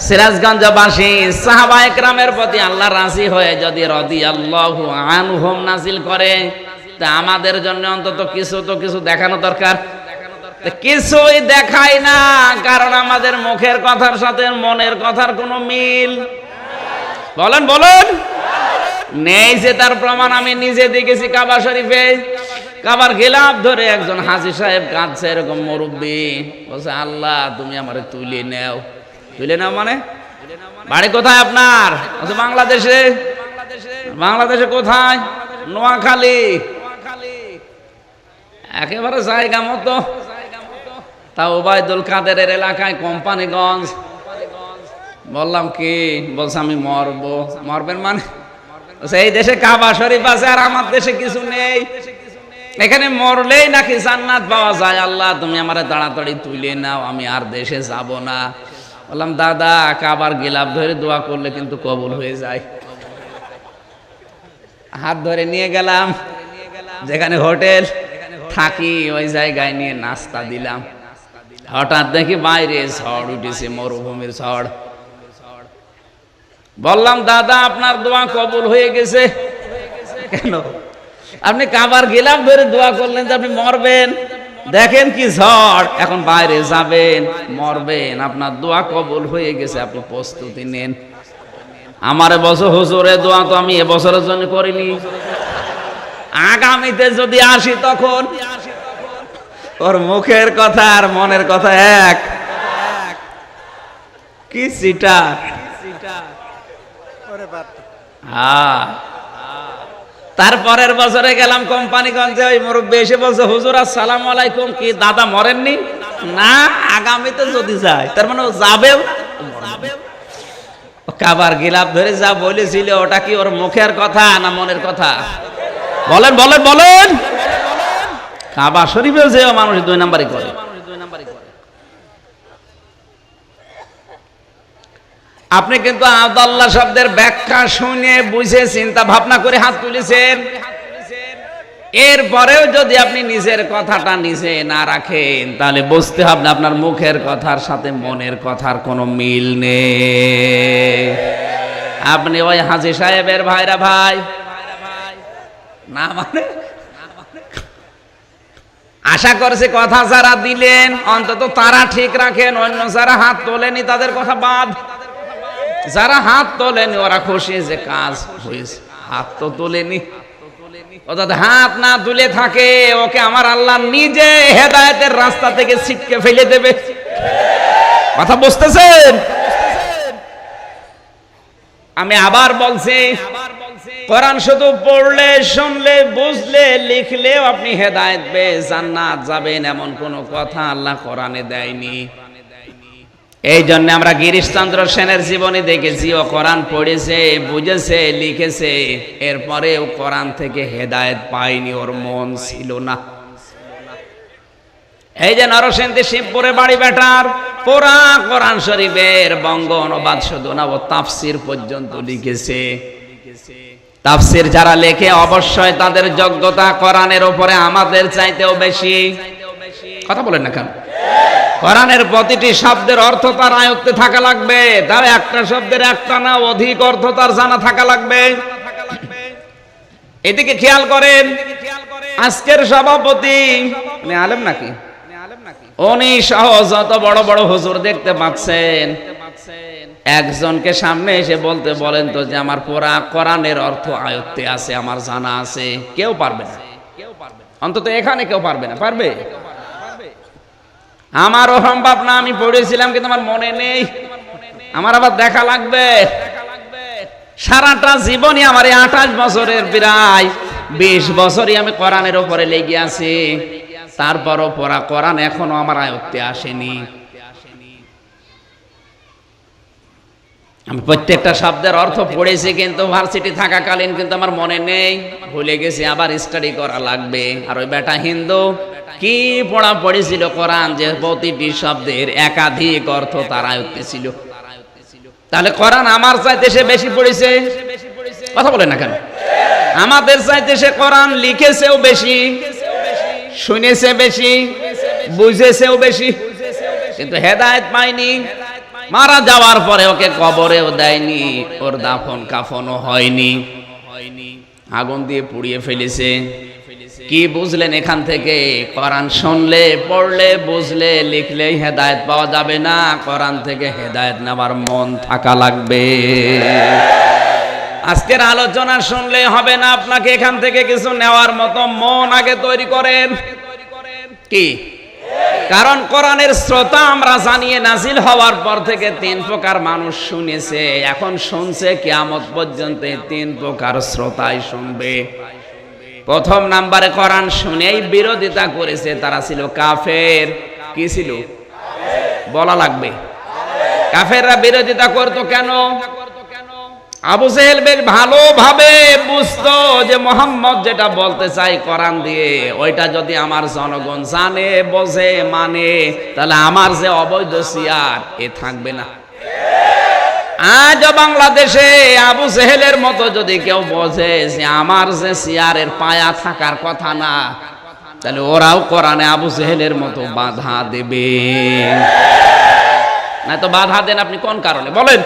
সিরাজগঞ্জবাসী সাহাবায়ে কেরামের প্রতি আল্লাহ রাজি হয়ে যদি রাদিয়াল্লাহু আনহুম নাজিল করে, তা আমাদের জন্য অন্তত কিছু দেখানো দরকার। কিছুই দেখাই না, কারণ আমাদের মুখের কথার সাথে মনের কথার কোনো মিল বলেন নেই। যে তার প্রমাণ আমি নিজে দেখেছি কাবা শরীফে। কাবার গিলাফ ধরে একজন হাজী সাহেব কাঁদছে, এরকম মুরব্বী, বলছে আল্লাহ তুমি আমারে তুলে নাও। তুলে নাও মানে? বাড়ি কোথায় আপনার? বাংলাদেশে। বাংলাদেশে কোথায়? নোয়াখালী। একেবারে জায়গা মতো। তা ওবায়দুল কাদেরের এলাকায় কোম্পানিগঞ্জ। বললাম কি? বলছে আমি মরবো। মরবেন মানে? এই দেশে কাবা শরীফ আছে আর আমার দেশে কিছু নেই, এখানে মরলেই নাকি জান্নাত পাওয়া যায়। আল্লাহ তুমি আমারে তাড়াতাড়ি তুলে নাও, আমি আর দেশে যাব না। বললাম দাদা কাবার গিলাফ ধরে দোয়া করলে কিন্তু কবুল হয়ে যায়। হাত ধরে নিয়ে গেলাম যেখানে হোটেল থাকি ওই জায়গায়, নিয়ে নাস্তা দিলাম। হঠাৎ দেখি বাইরে ঝড় উঠেছে, মরুভূমির ঝড়। বললাম দাদা আপনার দোয়া কবুল হয়ে গেছে। কেন? আপনি কাবার গিলাফ ধরে দোয়া করলেন যে আপনি মরবেন, দেখেন কি ঝড়, এখন বাইরে যাবেন, মরবেন, আপনার দোয়া কবুল হয়ে গেছে, আপনি প্রস্তুতি নেন। আমারে বছর হুজুরের দোয়া তো আমি এবছরের জন্য করিনি, আগামীতে যদি আসি তখন। ওর মুখের কথা আর মনের কথা এক। কি সিটার! হ্যাঁ, তারপরের বছরে গেলাম কোম্পানিগঞ্জে, ওই মুরব্বী এসে বলছে হুজুর আসসালামু আলাইকুম। কি দাদা মরেননি? না, আগামীতে যদি যায়, তার মানে ও যাবেও। কাবার গিলাফ ধরে যা বলেছিল ওটা কি ওর মুখের কথা না মনের কথা? বলেন বলেন বলেন। কাবা শরীফেও যে মানুষ 2 নাম্বারই করে। আপনি কিন্তু আল্লাহ শব্দের ব্যাখ্যা শুনে বুঝে চিন্তা ভাবনা করে হাত তুলেছেন। এরপরেও যদি আপনি নিজের কথাটা নিজে না রাখেন, তাহলে বুঝতে হবে আপনার মুখের কথার সাথে মনের কথার কোনো মিল নেই। আপনি ওই হাজী সাহেবের ভাইরা ভাই না মানে আশা করছে কথা যারা দিলেন অন্তত তারা ঠিক রাখেন, অন্য যারা হাত তোলেনি তাদের কথা বাদ। যারা হাত তোলেনি ওরা খুশি যে কাজ হয়েছে, হাত তো তোলেনি। অর্থাৎ হাত না তুলে থাকে ওকে আমার আল্লাহ নিজে হেদায়েতের রাস্তা থেকে ছিটকে ফেলে দেবে। কথা বুঝতেছেন? আমি আবার বলছি, কোরআন শুধু পড়লে শুনলে বুঝলে লিখলেও আপনি হেদায়েত পেয়ে জান্নাত যাবেন এমন কোনো কথা আল্লাহ কোরআনে দেয়নি। এই জন্য আমরা গিরিশচন্দ্র সেনের জীবনী দেখেছি, ও কোরআন পড়েছে, বুঝেছে, লিখেছে, এরপরেও কোরআন থেকে হেদায়েত পায়নি, ওর মন ছিল না। এই যে নরসিংদী শিবপুরে বাড়ি বেটার পুরা কোরআন শরীফের বঙ্গ অনুবাদ শুধু না, ও তাফসির পর্যন্ত লিখেছে। তাফসীর যারা লেখে অবশ্যই তাদের যোগ্যতা কোরআনের উপরে আমাদের চাইতেও বেশি। কথা বলেন না কেন? কোরআনের প্রতিটি শব্দের অর্থ তার আয়ত্তে থাকা লাগবে, তার একটা শব্দের একটা না অধিক অর্থ তার জানা থাকা লাগবে। এদিকে খেয়াল করেন, আজকের সভাপতি উনি আলেম নাকি? উনি সহ যত বড় বড় হুজুর দেখতে পাচ্ছেন, একজনকে সামনে এসে বলতে বলেন তো যে আমার পুরা কোরআনের অর্থ আয়ত্তে আছে, আমার জানা আছে। কেউ পারবে না, অন্তত এখানে কেউ পারবে না। পারবে? আমারও সম্ভব না, আমি পড়েছিলাম কিন্তু আমার মনে নেই, আমার আবার দেখা লাগবে। সারাটা জীবনই আমার 28 বছরের প্রায় 20 বছরই আমি কোরআনের উপরে লেগে আছি, তারপরও পড়া কোরআন এখনো আমার আয়ত্তে আসেনি। আমি প্রত্যেকটা শব্দের অর্থ পড়েছি কিন্তু ভার্সিটি থাকাকালীন কিন্তু আমার মনে নেই, ভুলে গেছি, আবার স্টাডি করা লাগবে। আর ওই বেটা হিন্দু কি পড়া পড়েছিল কোরআন, যে প্রতিটি শব্দের একাধিক অর্থ তার আয়ত্তে ছিল। তাহলে কোরআন আমার চাইতে সে বেশি পড়েছে। কথা বলেন না কেন? আমাদের চাইতে সে কোরআন লিখেছেও বেশি, শুনেছে বেশি, বুঝেছেও বেশি, কিন্তু হেদায়েত পায়নি। মারা যাওয়ার পরে ওকে কবরেও দেয়নি, ওর দাফন কাফনও হয়নি, আগুন দিয়ে পুড়িয়ে ফেলেছে। কি বুঝলেন এখান থেকে? কোরআন শুনলে, পড়লে, বুঝলে, লিখলে হেদায়েত পাওয়া যাবে না, কোরআন থেকে হেদায়েত নেবার মন থাকা লাগবে। আজকের আলোচনা শুনলে হবে না, আপনাকে এখান থেকে কিছু নেওয়ার মতো মন আগে তৈরি করেন। কি? কারণ কোরআনের শ্রোতা আমরা জানিয়ে নাজিল হওয়ার পর থেকে 3 প্রকার মানুষ শুনেছে, এখন শুনছে, কিয়ামত পর্যন্ত 3 প্রকার শ্রোতাই শুনবে। প্রথম নাম্বারে কোরআন শুনেই বিরোধিতা করেছে তারা ছিল কাফের। কি ছিল? বলা লাগবে। কাফেররা বিরোধিতা করতো কেন? আবু জেহেল বেশ ভালোভাবে বুঝতো যে মোহাম্মদ যেটা বলতে চাই কোরআন দিয়ে, ওইটা যদি আমার জনগণ জানে, বোঝে, মানে, তাহলে আমার যে অবৈধ সিয়ার এ থাকবে না। আজ বাংলাদেশে আবু জেহেলের মতো যদি কেউ বোঝে যে আমার যে সিয়ারের পায়া থাকার কথা না, তাহলে ওরাও কোরআনে আবু জেহেলের মতো বাধা দেবে। না তো বাধা দেন আপনি কোন কারণে বলেন?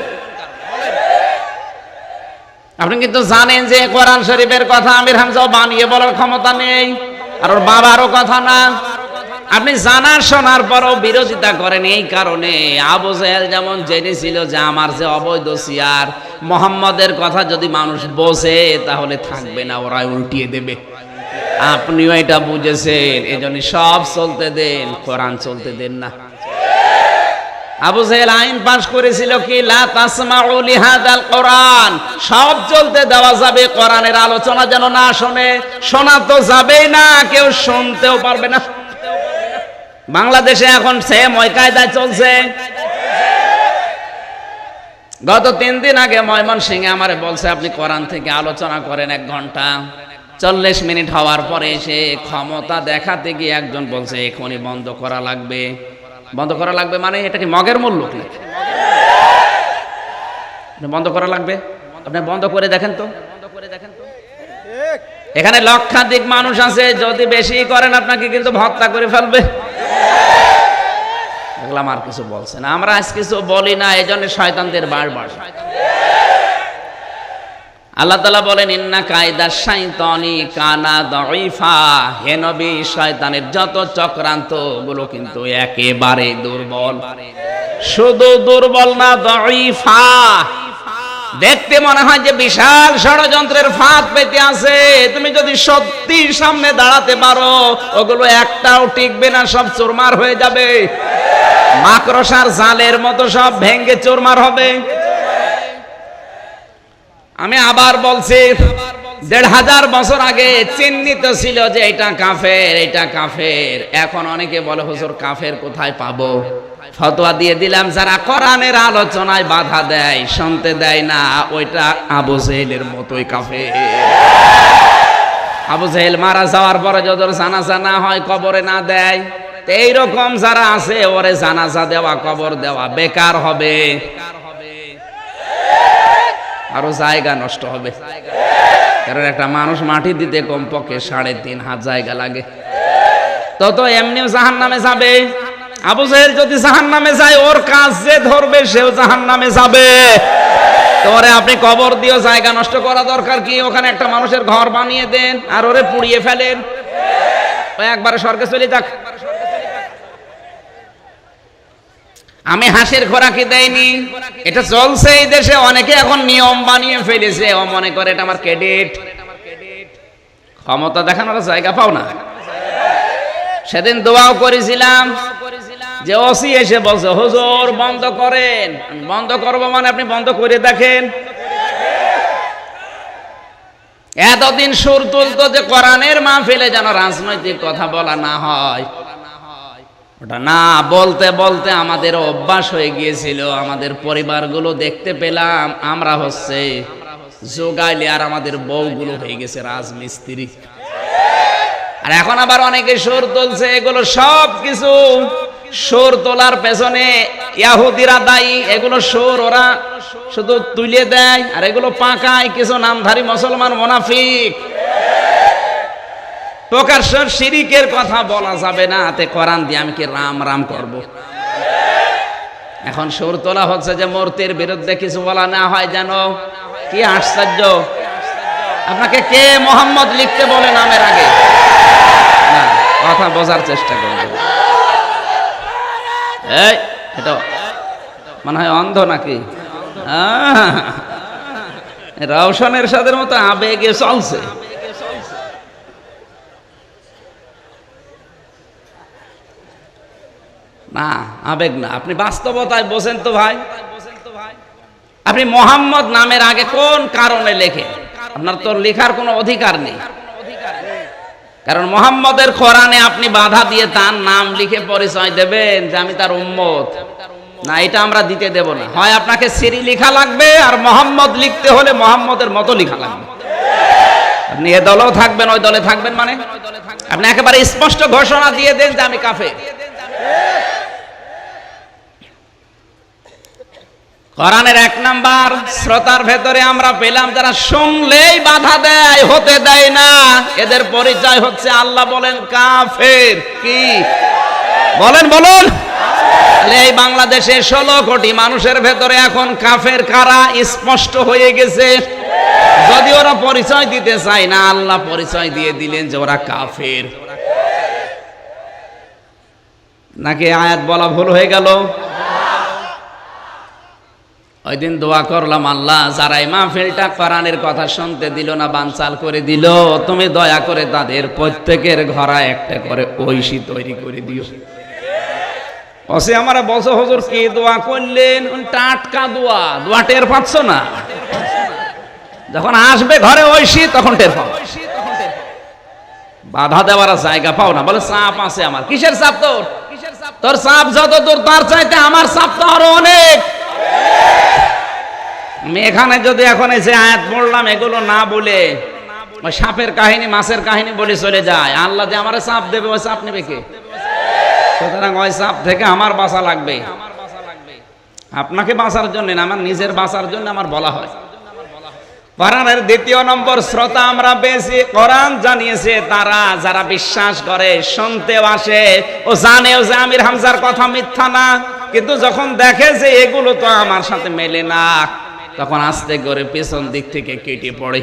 আপনি কিন্তু জানেন যে কোরআন শরীফের কথা আমির হামজাও বানিয়ে বলার ক্ষমতা নেই, আর ওর বাবারও কথা না। আপনি জানার শোনার পরও বিরোধিতা করেন এই কারণে, আবু জেহেল যেমন জেনেছিল যে আমার যে অবৈধ সিয়ার, মোহাম্মদের কথা যদি মানুষ বোঝে তাহলে থাকবে না, ওরাই উল্টিয়ে দেবে। আপনিও এটা বুঝেছেন, এজন্য সব চলতে দেন, কোরআন চলতে দেন না। আবু জেহেল আইন পাশ করেছিল কি, লা তাসমাউ লিহাদাল কোরআন, সব চলতে দেওয়া যাবে, কোরআনের আলোচনা যেন না শোনে। শোনা তো যাবেই না, কেউ শুনতেও পারবে না। বাংলাদেশে এখন সেম ওই কায়দায় চলছে। গত 3 দিন আগে ময়মনসিংহে আমারে বলছে আপনি কোরআন থেকে আলোচনা করেন 1 ঘন্টা। 40 মিনিট হওয়ার পরে এসে ক্ষমতা দেখাতে গিয়ে একজন বলছে এখনই বন্ধ করা লাগবে। বন্ধ করা লাগবে মানে এটা কি মগের মূল্য নাকি? বন্ধ করা লাগবে, আপনি বন্ধ করে দেখেন তো। এখানে লক্ষাধিক মানুষ আছে, যদি বেশি করেন আপনাকে কিন্তু হত্যা করে ফেলবে। দেখলাম আর কিছু বলছে না, আমরা আজ কিছু বলি না, এই জন্য শয়তানদের বারবার। আল্লাহ তাআলা বলেন ইন্না কায়দা শাইতানি কানা দাঈফা, হে নবী শয়তানের যত চক্রান্ত গুলো কিন্তু একেবারে দুর্বল। শুধু দুর্বল না, দাঈফা। দেখতে মনে হয় যে বিশাল ষড়যন্ত্রের ফাঁদ পেতে আছে, তুমি যদি সত্যি সামনে দাঁড়াতে পারো ওগুলো একটাও টিকবে না, সব চুরমার হয়ে যাবে। মাকড়সার জালের মতো সব ভেঙে চুরমার হবে। আমি আবার বলছি, 1500 বছর আগে চিহ্নিত ছিল যে এটা কাফের, এটা কাফের। এখন অনেকে বলে হুজুর কাফের কোথায় পাবো? ফতোয়া দিয়ে দিলাম, যারা কোরআনের আলোচনায় বাধা দেয়, শুনতে দেয় না, ওইটা আবু জেহেলের মতোই কাফের। আবু জেহেল মারা যাওয়ার পরে যদি জানাজা না হয়, কবরে না দেয়, এইরকম যারা আছে ওরে জানাজা দেওয়া, কবর দেওয়া বেকার হবে, আরো জায়গা নষ্ট হবে। কারণ একটা মানুষ মাটি দিতে কমপক্ষে 3.5 হাত জায়গা লাগে। তো এমনিও জাহান্নামে যাবে। আবু জাহেল যদি জাহান্নামে যায়, ওর কাজ যে ধরবে সেও জাহান্নামে যাবে। তোরে আপনি কবর দিও, জায়গা নষ্ট করা দরকার কি? ওখানে একটা মানুষের ঘর বানিয়ে দেন আর ওরে পুড়িয়ে ফেলেন, ওই একবারে স্বর্গে চলে যাক। আমি হাসির খোরাকি দেয়নি, এটা চলছে এই দেশে। অনেকে এখন নিয়ম বানিয়ে ফেলেছে, ও মনে করে এটা আমার ক্রেডিট। ক্ষমতা দেখানোর জায়গা পাও না। সেদিন দোয়াও করেছিলাম যে ওসি এসে বলছে, হুজুর বন্ধ করেন। বন্ধ করবো মানে আপনি বন্ধ করে দেখেন। এতদিন সুর তুলতো যে কোরআনের মাহফিলে যেন রাজনৈতিক কথা বলা না হয়, ওটা না বলতে বলতে আমাদের অভ্যাস হয়ে গিয়েছিল। আমাদের পরিবারগুলো দেখতে পেলাম আমরা হচ্ছে জোগাইলে, আর আমাদের বউগুলো হয়ে গেছে রাজমিস্ত্রি। আর এখন আবার অনেকে সুর তুলছে। এগুলো সব কিছু সুর তোলার পেছনে ইহুদিরা দায়ী। এগুলো সুর ওরা শুধু তুলে দেয়, আর এগুলো পাকায় কিছু নামধারী মুসলমান মুনাফিক। প্রকাশ্য শিরিকের কথা বলা যাবে না, তে কোরআন দিয়ে আমি কি রাম রাম করব? এখন সুর তোলা হচ্ছে যে মূর্তির বিরুদ্ধে কিছু বলা না হয় যেন। কি আশ্চর্য! আপনাকে কে মোহাম্মদ লিখতে বলে নামের আগে? না, কথা বোঝার চেষ্টা করবেন। এই এটা মনে হয় অন্ধ নাকি? রওশনের সাথে মতো আবেগে চলছে। না, আবেগ না, আপনি বাস্তবতায় বোঝেন তো ভাই। আপনি মোহাম্মদ নামের আগে কোন কারণে লেখেন? আপনার তো লেখার কোনো অধিকার নেই। কারণ মোহাম্মদের কোরআনে আপনি বাধা দিয়ে তার নাম লিখে পরিচয় দেবেন যে আমি তার উম্মত, না, এটা আমরা দিতে দেব না। হয় আপনাকে সিরি লেখা লাগবে, আর মোহাম্মদ লিখতে হলে মোহাম্মদের মতো লেখা লাগবে। আপনি এ দলেও থাকবেন, ওই দলে থাকবেন, মানে আপনি একেবারে স্পষ্ট ঘোষণা দিয়ে দেন যে আমি কাফের। কোরআনের 1 নাম্বার শ্রোতার ভেতরে আমরা পেলাম যারা শুনলেই বাধা দেয়, হতে দেয় না, এদের পরিচয় হচ্ছে আল্লাহ বলেন কাফের। কি বলেন বলুন? এই বাংলাদেশে 16 কোটি মানুষের ভেতরে এখন কাফের কারা স্পষ্ট হয়ে গেছে। যদি ওরা পরিচয় দিতে চায় না, আল্লাহ পরিচয় দিয়ে দিলেন যে ওরা কাফের। নাকি আয়াত বলা ভুল হয়ে গেল? ওই দিন দোয়া করলাম, আল্লাহ যারা এই মাহফিলটা কোরআনের কথা শুনতে দিল না, বানচাল করে দিল, তুমি দয়া করে তাদের প্রত্যেকের ঘরে একটা করে ঐশী তৈরি করে দিও। ওসে আমারা বলছো, হুজুর কি দোয়া করলেন? টাটকা দোয়া, দোয়া টের পাচ্ছ না? যখন আসবে ঘরে ঐশী তখন টের পাও। বাধা দেওয়ার জায়গা পাও না। বলে চাপ আছে আমার। কিসের চাপ তোর? তোর চাপ যত তোর, তার চাইতে আমার চাপ তো আরো অনেক। আমি এখানে যদি এখন এসে আয়াত পড়লাম, এগুলো না বলে ওই সাপের কাহিনী, মাছের কাহিনী বলে চলে যায়, আল্লাহ যে আমার চাপ দেবে, ওই চাপ নেবে কে? সুতরাং ওই চাপ থেকে আমার বাঁচা লাগবে। আপনাকে বাঁচার জন্য না, আমার নিজের বাঁচার জন্য আমার বলা হয়। কোরআনের 2 নম্বর শ্রোতা আমরা পেয়েছি। কোরআন জানিয়েছে তারা যারা বিশ্বাস করে, শুনতেও আসে, ও জানেও যে আমির হামজার কথা মিথ্যা না, কিন্তু যখন দেখে যে এগুলো তো আমার সাথে মেলে না, তখন আস্তে করে পেছন দিক থেকে কেটে পড়ে।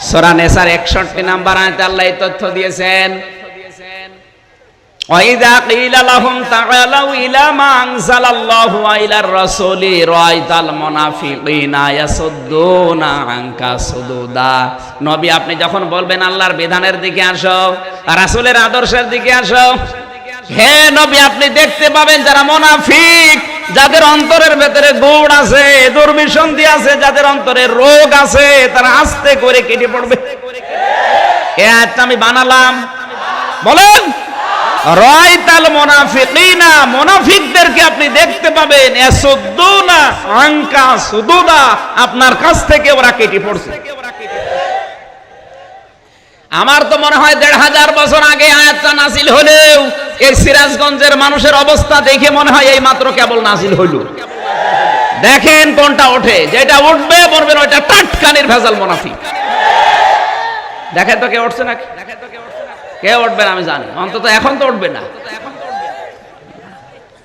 সূরা নিসার 61 নম্বর আয়াতে আল্লাহ এই তথ্য দিয়েছেন, ওয়াইদা কিলা লাহুম তাআলাউ ইলা মা আনজালাল্লাহু ওয়া ইলার রাসূলি রাআইতাল মুনাফিকিনা ইয়াসুদ্দুনা আনকা সুদুদা। নবী আপনি যখন বলবেন আল্লাহর বিধানের দিকে আসো, রাসূলের আদর্শের দিকে আসো, হে নবী আপনি দেখতে পাবেন যারা মুনাফিক, যাদের অন্তরের ভেতরে গুণ আছে, দুর্বিসন্ধি আছে, যাদের অন্তরে রোগ আছে, তারা আস্তে করে কেটে পড়বে। এই আয়াতটা আমি বানালাম। বলেন রাআইতাল মুনাফিকিনা, মুনাফিকদেরকে আপনি দেখতে পাবেন, ইয়াসুদ্দুনা আনকা সুদুদা, আপনার কাছ থেকে ওরা কেটে পড়ছে। আমার তো মনে হয় 1500 বছর আগে আয়াতটা নাযিল হলেও এই সিরাজগঞ্জের মানুষের অবস্থা দেখে মনে হয় এই মাত্র কেবল নাযিল হইল। দেখেন কোনটা ওঠে, যেটা উঠবে বলবেন ওইটা টাটকানির ভেজাল মুনাফিক। দেখেন তো কে উঠছে নাকি? কে উঠবেন আমি জানি, অন্তত এখন তো উঠবে না।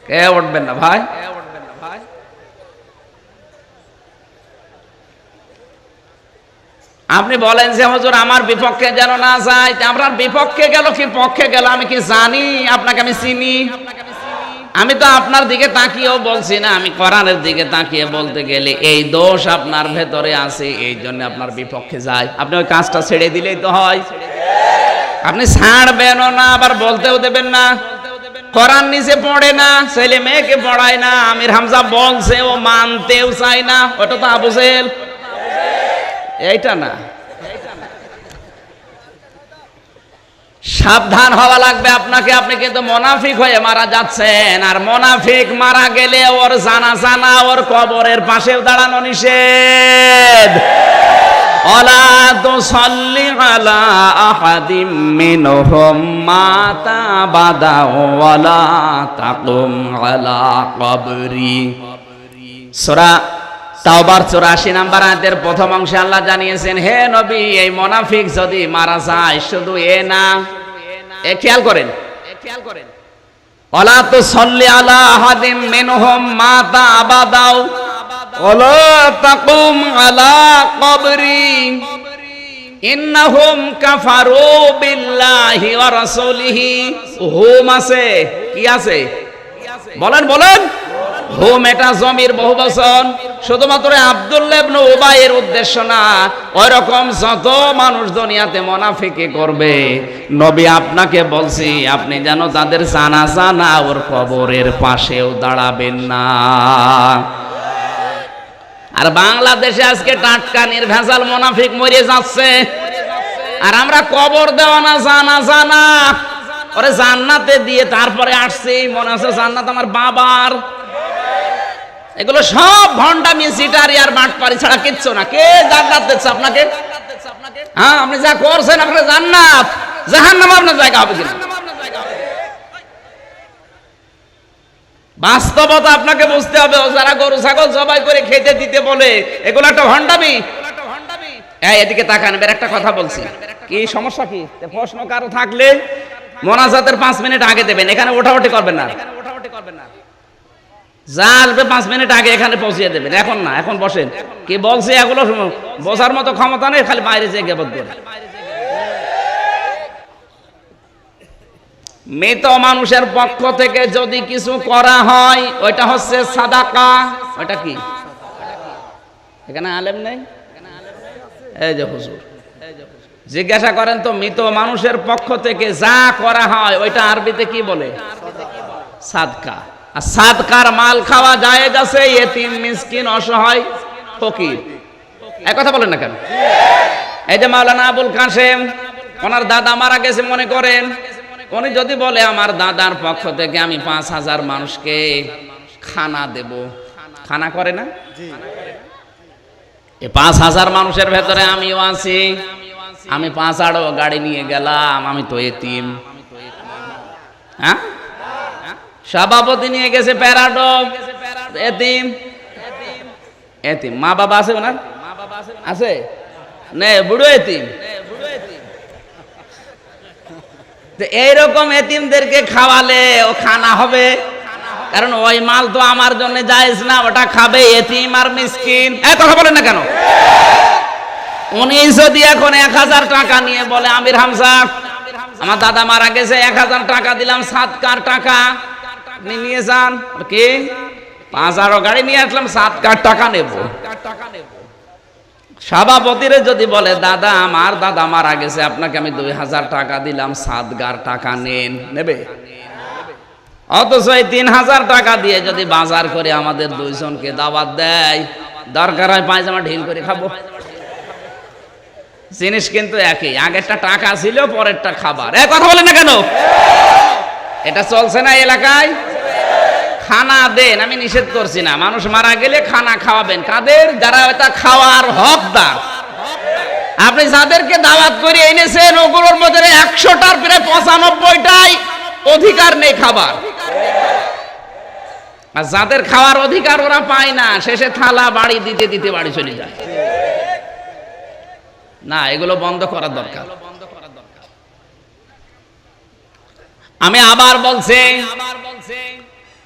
কে উঠবেন না ভাই? আপনি বলেন যে হুজুর আমার বিপক্ষে যেন না যায়, আপনার বিপক্ষে গেল কি পক্ষে গেল আমি কি জানি? আপনাকে আমি চিনি? আমি তো আপনার দিকে তাকিয়েও বলছি না, আমি কোরআনের দিকে তাকিয়ে বলতে গেলে এই দোষ আপনার ভেতরে আছে, এই জন্য আপনার বিপক্ষে যায়। আপনি ওই কাজটা ছেড়ে দিলেই তো হয়। আপনি ছাড়বেনও না, আবার বলতেও দেবেন না। কোরআন নিচে পড়ে না, ছেলে মেয়েকে পড়ায় না, আমির হামজা বলছে ও মানতেও চায় না, ওটা তো আবু জেহেল। এইটা না, সাবধান হওয়া লাগবে আপনাকে। আপনি কিন্তু মুনাফিক হয়ে মারা যাচ্ছেন, আর মুনাফিক মারা গেলে ওর জানাজা না, ওর কবরের পাশেও দাঁড়ানো নিষেধ। ওয়ালা তুসাল্লি আলা আহাদিম মিনহুম মাতা আবাদা ওয়ালা তাকুম আলা কবরি। সূরা তাওবার 84 নম্বর আয়াতের প্রথম অংশে আল্লাহ জানিয়েছেন, হে নবী, এই মুনাফিক যদি মারা যায়, শুধু এ না, এ খেয়াল করেন, ওয়ালা তুসাল্লি আলা আহাদিম মিনহুম মাতা আবাদা ওয়ালা তাকুম আলা কবরি ইন্নাহুম কাফারু বিল্লাহি ওয়া রাসূলিহি। হুম আছে, কি আছে বলেন বলেন? হুম এটা জমির বহুবচন, শুধুমাত্র আব্দুল্লাহ ইবনে উবাইয়ের উদ্দেশ্য না। ওই রকম যত মানুষ দুনিয়াতে মুনাফিকি করবে, নবী আপনাকে বলছি আপনি যেন তাদের জানাজা না, ওর কবরের পাশেও দাঁড়াবেন না। আর বাংলাদেশে আজকে টাটকা নির্ভেজাল মুনাফিক মরে যাচ্ছে, আর আমরা কবর দেওয়া না, জানাজা না, ওরে জান্নাতে দিয়ে তারপরে আসছি, মনে আছে জান্নাত আমার বাবার। এগুলো সব ভণ্ডামি, সিটারি আর বাটপারি ছাড়া কিচ্ছু না। কে জান্নাত দিচ্ছে আপনাকে? হ্যাঁ, আপনি যা করছেন আপনার জান্নাত, জাহান্নাম আপনার জায়গা হবে কিনা? বাস্তবতা আপনাকে বুঝতে হবে। ও যারা গরু ছাগল জবাই করে খেতে দিতে বলে, এগুলো একটা ভণ্ডামি। এই এদিকে তাকান, এবার একটা কথা বলছি, কি সমস্যা কি? প্রশ্ন কারো থাকলে মোনাজাতের 5 মিনিট আগে দেবেন, এখানে ওঠাউঠি করবেন না। যা আসবে 5 মিনিট আগে এখানে পৌঁছিয়ে দেবেন, এখন না। এখন বসেন, কি বলছে এগুলো বোঝার মতো ক্ষমতা নেই, খালি বাইরে যেয়ে গেবত করে। মৃত মানুষের পক্ষ থেকে যদি কিছু করা হয়, ওইটা হচ্ছে সাদাকা। ওইটা কি? এখানে আলেম নেই? এই যে হুজুর, জিজ্ঞাসা করেন তো, মৃত মানুষের পক্ষ থেকে যা করা হয় ওইটা আরবিতে কি বলে? সাদকা। আর সাদকার মাল খাওয়া জায়েজ আছে এতিম, মিসকিন, অসহায়, ফকির। এই কথা বলেন না কেন? এই যে মাওলানা আবুল কাসেম, ওনার দাদা মারা গেছে মনে করেন, উনি যদি বলে আমার দাদার পক্ষ থেকে আমি 5000 মানুষকে খানা দেব, খানা করে না? এই 5000 মানুষের ভেতরে আমিও আছি, আমি 5 আড়ো গাড়ি নিয়ে গেলাম, আমি তো এতিম। হ্যাঁ, সভাপতি নিয়ে গেছে প্যারাডো, এতিম। এতিম মা বাবা আছে ওনার? আছে নে, বুড়ো এতিম। এইরকম এতিমদেরকে খাওয়ালে ও খানা হবে, কারণ ওই মাল তো আমার জন্য জায়েজ না, ওটা খাবে এতিম আর মিসকিন। এই কথা বলেন না কেন? উনি যদি এখন 1000 টাকা নিয়ে বলে, আমির হামজা আমার দাদা মারা গেছে, 1000 টাকা দিলাম সাদকার টাকা, আপনি নিয়ে যান। কি 5 গাড়ি নিয়ে আসলাম, সাদকার টাকা নেব। সভাপতিরে যদি বলে দাদা আমার দাদা মারা গেছে, আপনাকে আমি 2000 টাকা দিলাম, সাদগার টাকা নেন, নেবে? অথচ এই 3000 টাকা দিয়ে যদি বাজার করে আমাদের 2 জনকে দাওয়াত দেয়, দরকার হয় পায়জামা ঢিল করে খাবো। জিনিস কিন্তু একই, আগেরটা টাকা ছিল, পরেরটা খাবার। এই কথা বলেন না কেন? এটা চলছে না এলাকায়? খানা দেন, আমি নিষেধ করছি না, মানুষ মারা গেলে খানা খাওয়াবেন। কাদের? যারা এটা খাওয়ার হকদার। আপনি যাদেরকে দাওয়াত করে এনেছেন, ওগুলোর মধ্যে 100টার প্রায় 95টাই অধিকার নেই খাবার। আর যাদের খাওয়ার অধিকার ওরা পায় না, শেষে থালা বাড়ি দিতে দিতে বাড়ি চলে যায়। না, এগুলো বন্ধ করা দরকার। আমি আবার বলছি,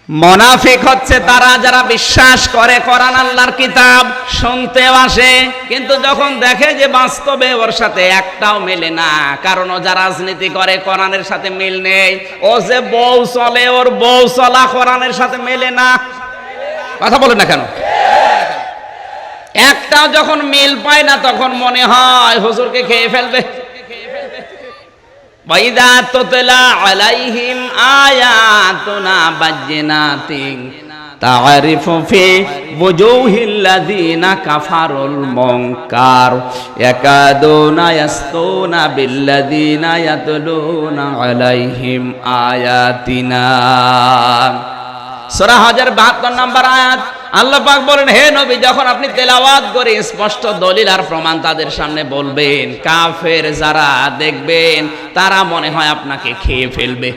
মুনাফিক হচ্ছে তারা যারা বিশ্বাস করে কোরআন আল্লাহর কিতাব, শুনতেও আসে, কিন্তু যখন দেখে যে বাস্তবে ওর সাথে একটাও মেলে না, কারণ ও যা রাজনীতি করে কোরআনের সাথে মিল নেই, ও যে বউ চলে ওর বউ চলা কোরআনের সাথে মেলে না। কথা বলে না কেন? একটাও যখন মিল পায় না তখন মনে হয় হুজুরকে খেয়ে ফেলবে। ওয়াইদা তুতলা আলাইহিম আয়াতুনা বাজ্জিনাতিন তা'রিফু ফি ওয়ুজুহিল লাযিনা কাফারুল মুনকার ইয়াকাদুনা ইয়াসতুনা বিল্লাযিনা ইয়াতলুনা আলাইহিম আয়াতিনা। সূরা হজের 72 নম্বর আয়াত। আল্লাহ পাক বলেন, হে নবী, যখন আপনি তেলাওয়াত করে স্পষ্ট দলিল আর প্রমাণ তাদের সামনে বলবেন, কাফের যারা দেখবেন তারা মনে হয় আপনাকে খেয়ে ফেলবে।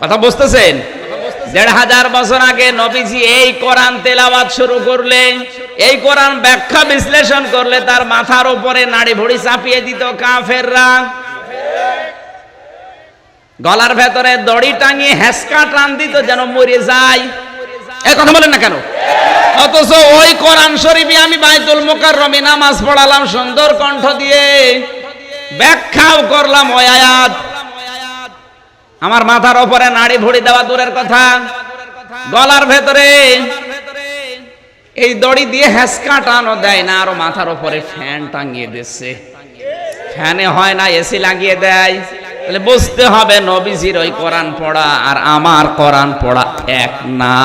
কথা বুঝতেছেন? ১৫০০ বছর আগে নবীজি এই কোরআন তেলাওয়াত শুরু করলে, এই কোরআন ব্যাখ্যা বিশ্লেষণ করলে তার মাথার উপরে নাড়ি ভুড়ি চাপিয়ে দিত কাফেররা। গলার ভেতরে দড়ি টাঙিয়ে হেসকা টান দিত যেন মরে যায়। এই কথা বলেন না কেন? অথচ ওই কোরআন শরীফে আমি বাইতুল মুকাররমে নামাজ পড়ালাম সুন্দর কণ্ঠ দিয়ে, ব্যাখ্যাও করলাম ওই আয়াত। আমার মাথার উপরে নাড়ি ভুড়ি দেওয়া দূরের কথা, গলার ভেতরে এই দড়ি দিয়ে হেসকা টানও দেয় না, আরো মাথার উপরে ফ্যান টাঙিয়ে দিচ্ছে। ফ্যানে হয় না, এসি লাগিয়ে দেয়। তাহলে বুঝতে হবে নবীজির ওই কোরআন পড়া আর আমার কোরআন পড়া এক না।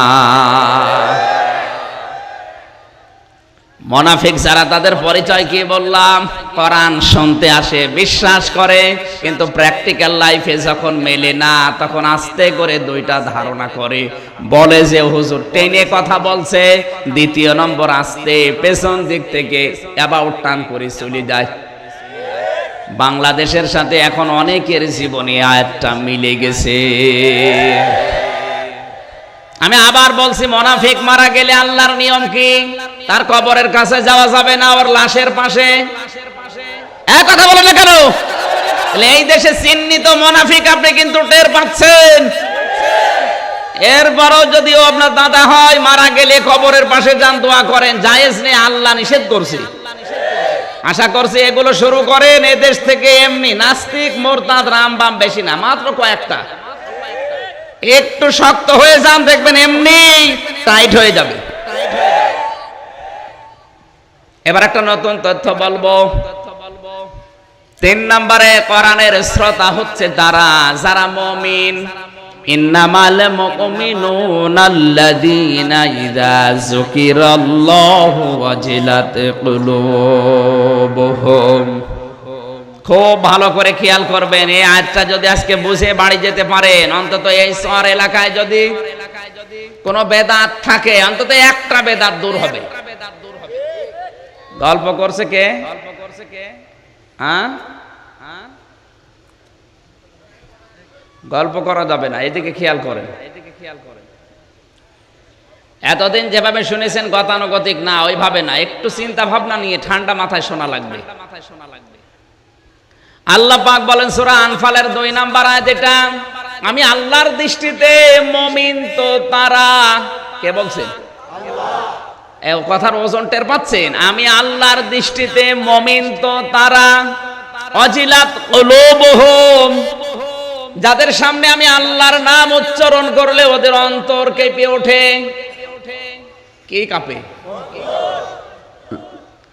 মুনাফিক যারা, তাদের পরিচয় কি বললাম? কোরআন শুনতে আসে, বিশ্বাস করে, কিন্তু প্র্যাকটিক্যাল লাইফে যখন মেলে না তখন আস্তে করে দুইটা ধারণা করে, বলে যে হুজুর টেনে কথা বলছে, দ্বিতীয় নম্বর আস্তে পেছন দিক থেকে অ্যাবাউট টান করে চলে যায়। বাংলাদেশের সাথে এখন অনেকের জীবনে আয়াতটা মিলে গেছে। আমি আবার বলছি, মুনাফিক মারা গেলে আল্লাহর নিয়ম কি? তার কবরের কাছে যাওয়া যাবে না, ওর লাশের পাশে। এক কথা বলেন না কেন? এই দেশে চিহ্নিত মুনাফিক আপনি কিন্তু টের পাচ্ছেন। এরপরও যদিও আপনার দাদা হয়, মারা গেলে কবরের পাশে যান, দোয়া করেন, জায়েজ নেই, আল্লাহ নিষেধ করছে। আশা করছি এগুলো শুরু করেন এদেশ থেকে। এমনি নাস্তিক মোরতাদ রামবাম বেশি না, মাত্র কয়েকটা। একটু শক্ত হয়ে যান, দেখবেন এমনি টাইট হয়ে যাবে। এবার একটা নতুন তথ্য বলবো। 3 নম্বরে কোরআনের শ্রোতা হচ্ছে তারা যারা মুমিন। ইন্নামাল মুমিনুনা আল্লাযীনা ইযা যুকিরাল্লাহু ওয়াজিলাত কুলুবুহুম। খুব ভালো করে খেয়াল করবেন, এই আয়াতটা যদি আজকে বুঝে বাড়ি যেতে পারেন, অন্তত এই শহর এলাকায় যদি কোনো বেদাত থাকে, অন্তত একটা বেদাত দূর হবে। গল্প করছে কে? হ্যাঁ, গল্প করা যাবে না, এদিকে খেয়াল করেন। এতদিন যেভাবে শুনেছেন গতানুগতিক না, ওইভাবে না, একটু চিন্তা ভাবনা নিয়ে ঠান্ডা মাথায় শোনা লাগবে। আল্লাহ পাক বলেন সূরা আনফালের 2 নম্বর আয়াত, এটা আমি আল্লাহর দৃষ্টিতে মুমিন তো তারা। কে বলছেন? আল্লাহ। এই কথার ওজন টের পাচ্ছেন? আমি আল্লাহর দৃষ্টিতে মুমিন তো তারা, ওয়াজিলাত কুলুবুহুম, যাদের সামনে আমি আল্লাহর নাম উচ্চারণ করলে ওদের অন্তর কেঁপে ওঠে। কি কাঁপে?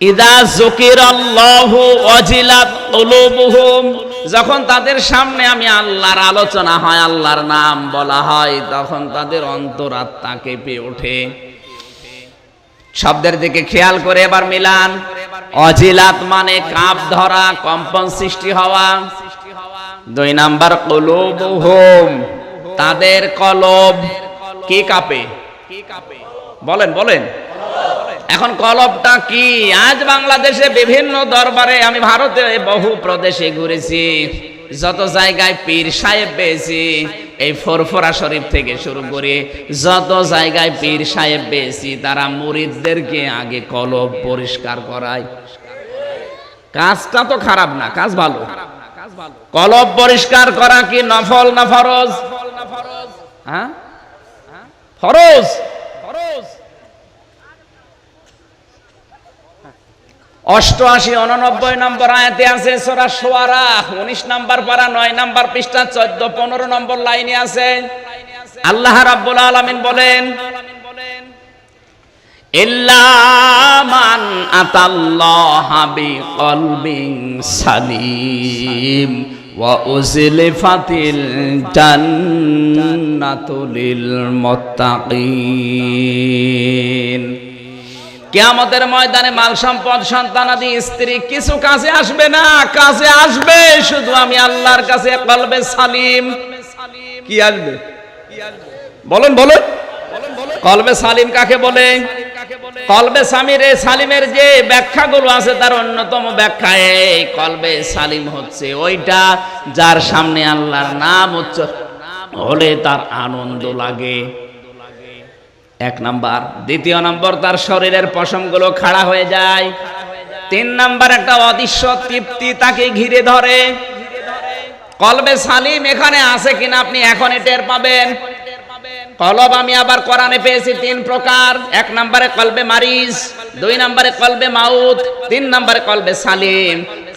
ইযা যুকিরাল্লাহু ওয়াজিলাত কুলুবুহুম, যখন তাদের সামনে আমি আল্লাহর আলোচনা হয়, আল্লাহর নাম বলা হয়, তখন তাদের অন্তরাত্মা কেঁপে ওঠে। শব্দের দিকে খেয়াল করে এবার মিলান। ওয়াজিলাত মানে কাঁপ ধরা, কম্পন সৃষ্টি হওয়া। 2 নাম্বার কুলুবুহুম, তাদের কলব কি কাঁপে? বলেন বলেন। এখন কলবটা কি? আজ বাংলাদেশে বিভিন্ন দরবারে, আমি ভারতে বহু প্রদেশে ঘুরেছি, যত জায়গায় পীর সাহেব পেয়েছি, এই ফুরফুরা শরীফ থেকে শুরু করে যত জায়গায় পীর সাহেব পেয়েছি, তারা মুরিদদেরকে আগে কলব পরিষ্কার করায়। কাজটা তো খারাপ না, কাজ ভালো। কলব পরিষ্কার করা কি নফল না ফরজ? হ্যাঁ, ফরজ। 88 89 নম্বর আয়াতে আছে সূরা শুআরা 19 নম্বর পারা 9 নম্বর পৃষ্ঠা 14 15 নম্বর লাইনে আছে আল্লাহ রাব্বুল আলামিন বলেন, ইল্লা মান আতাল্লাহা বিকলবিন সালিম ওয়া উজলিফাতিল জান্নাতু লিল মুত্তাকিন। কিয়ামতের ময়দানে মাল সম্পদ সন্তানাদি স্ত্রী কিছু কাজে আসবে না, কাজে আসবে শুধু আমি আল্লাহর কাছে কলবে সালিম। কি আসবে বলেন বলেন? কলবে সালিম কাকে বলে? কলবে সালিমের যে ব্যাখ্যাগুলো আছে তার অন্যতম ব্যাখ্যা এই কলবে সালিম হচ্ছে ওইটা যার সামনে আল্লাহর নাম উচ্চারণ হলে তার আনন্দ লাগে, এক নাম্বার। দ্বিতীয় নাম্বার, তার শরীরের পশমগুলো খাড়া হয়ে যায়। 3 নাম্বার, একটা অদৃশ্য তৃপ্তি তাকে ঘিরে ধরে। কলবে সালিম এখানে আছে কিনা আপনি এখনই টের পাবেন। কলব আমি আবার কোরআনে পেয়েছি 3 প্রকার। 1 নম্বরে কলবে মারিজ, 2 নম্বরে কলবে মাউত, 3 নম্বরে কলবে সালিম।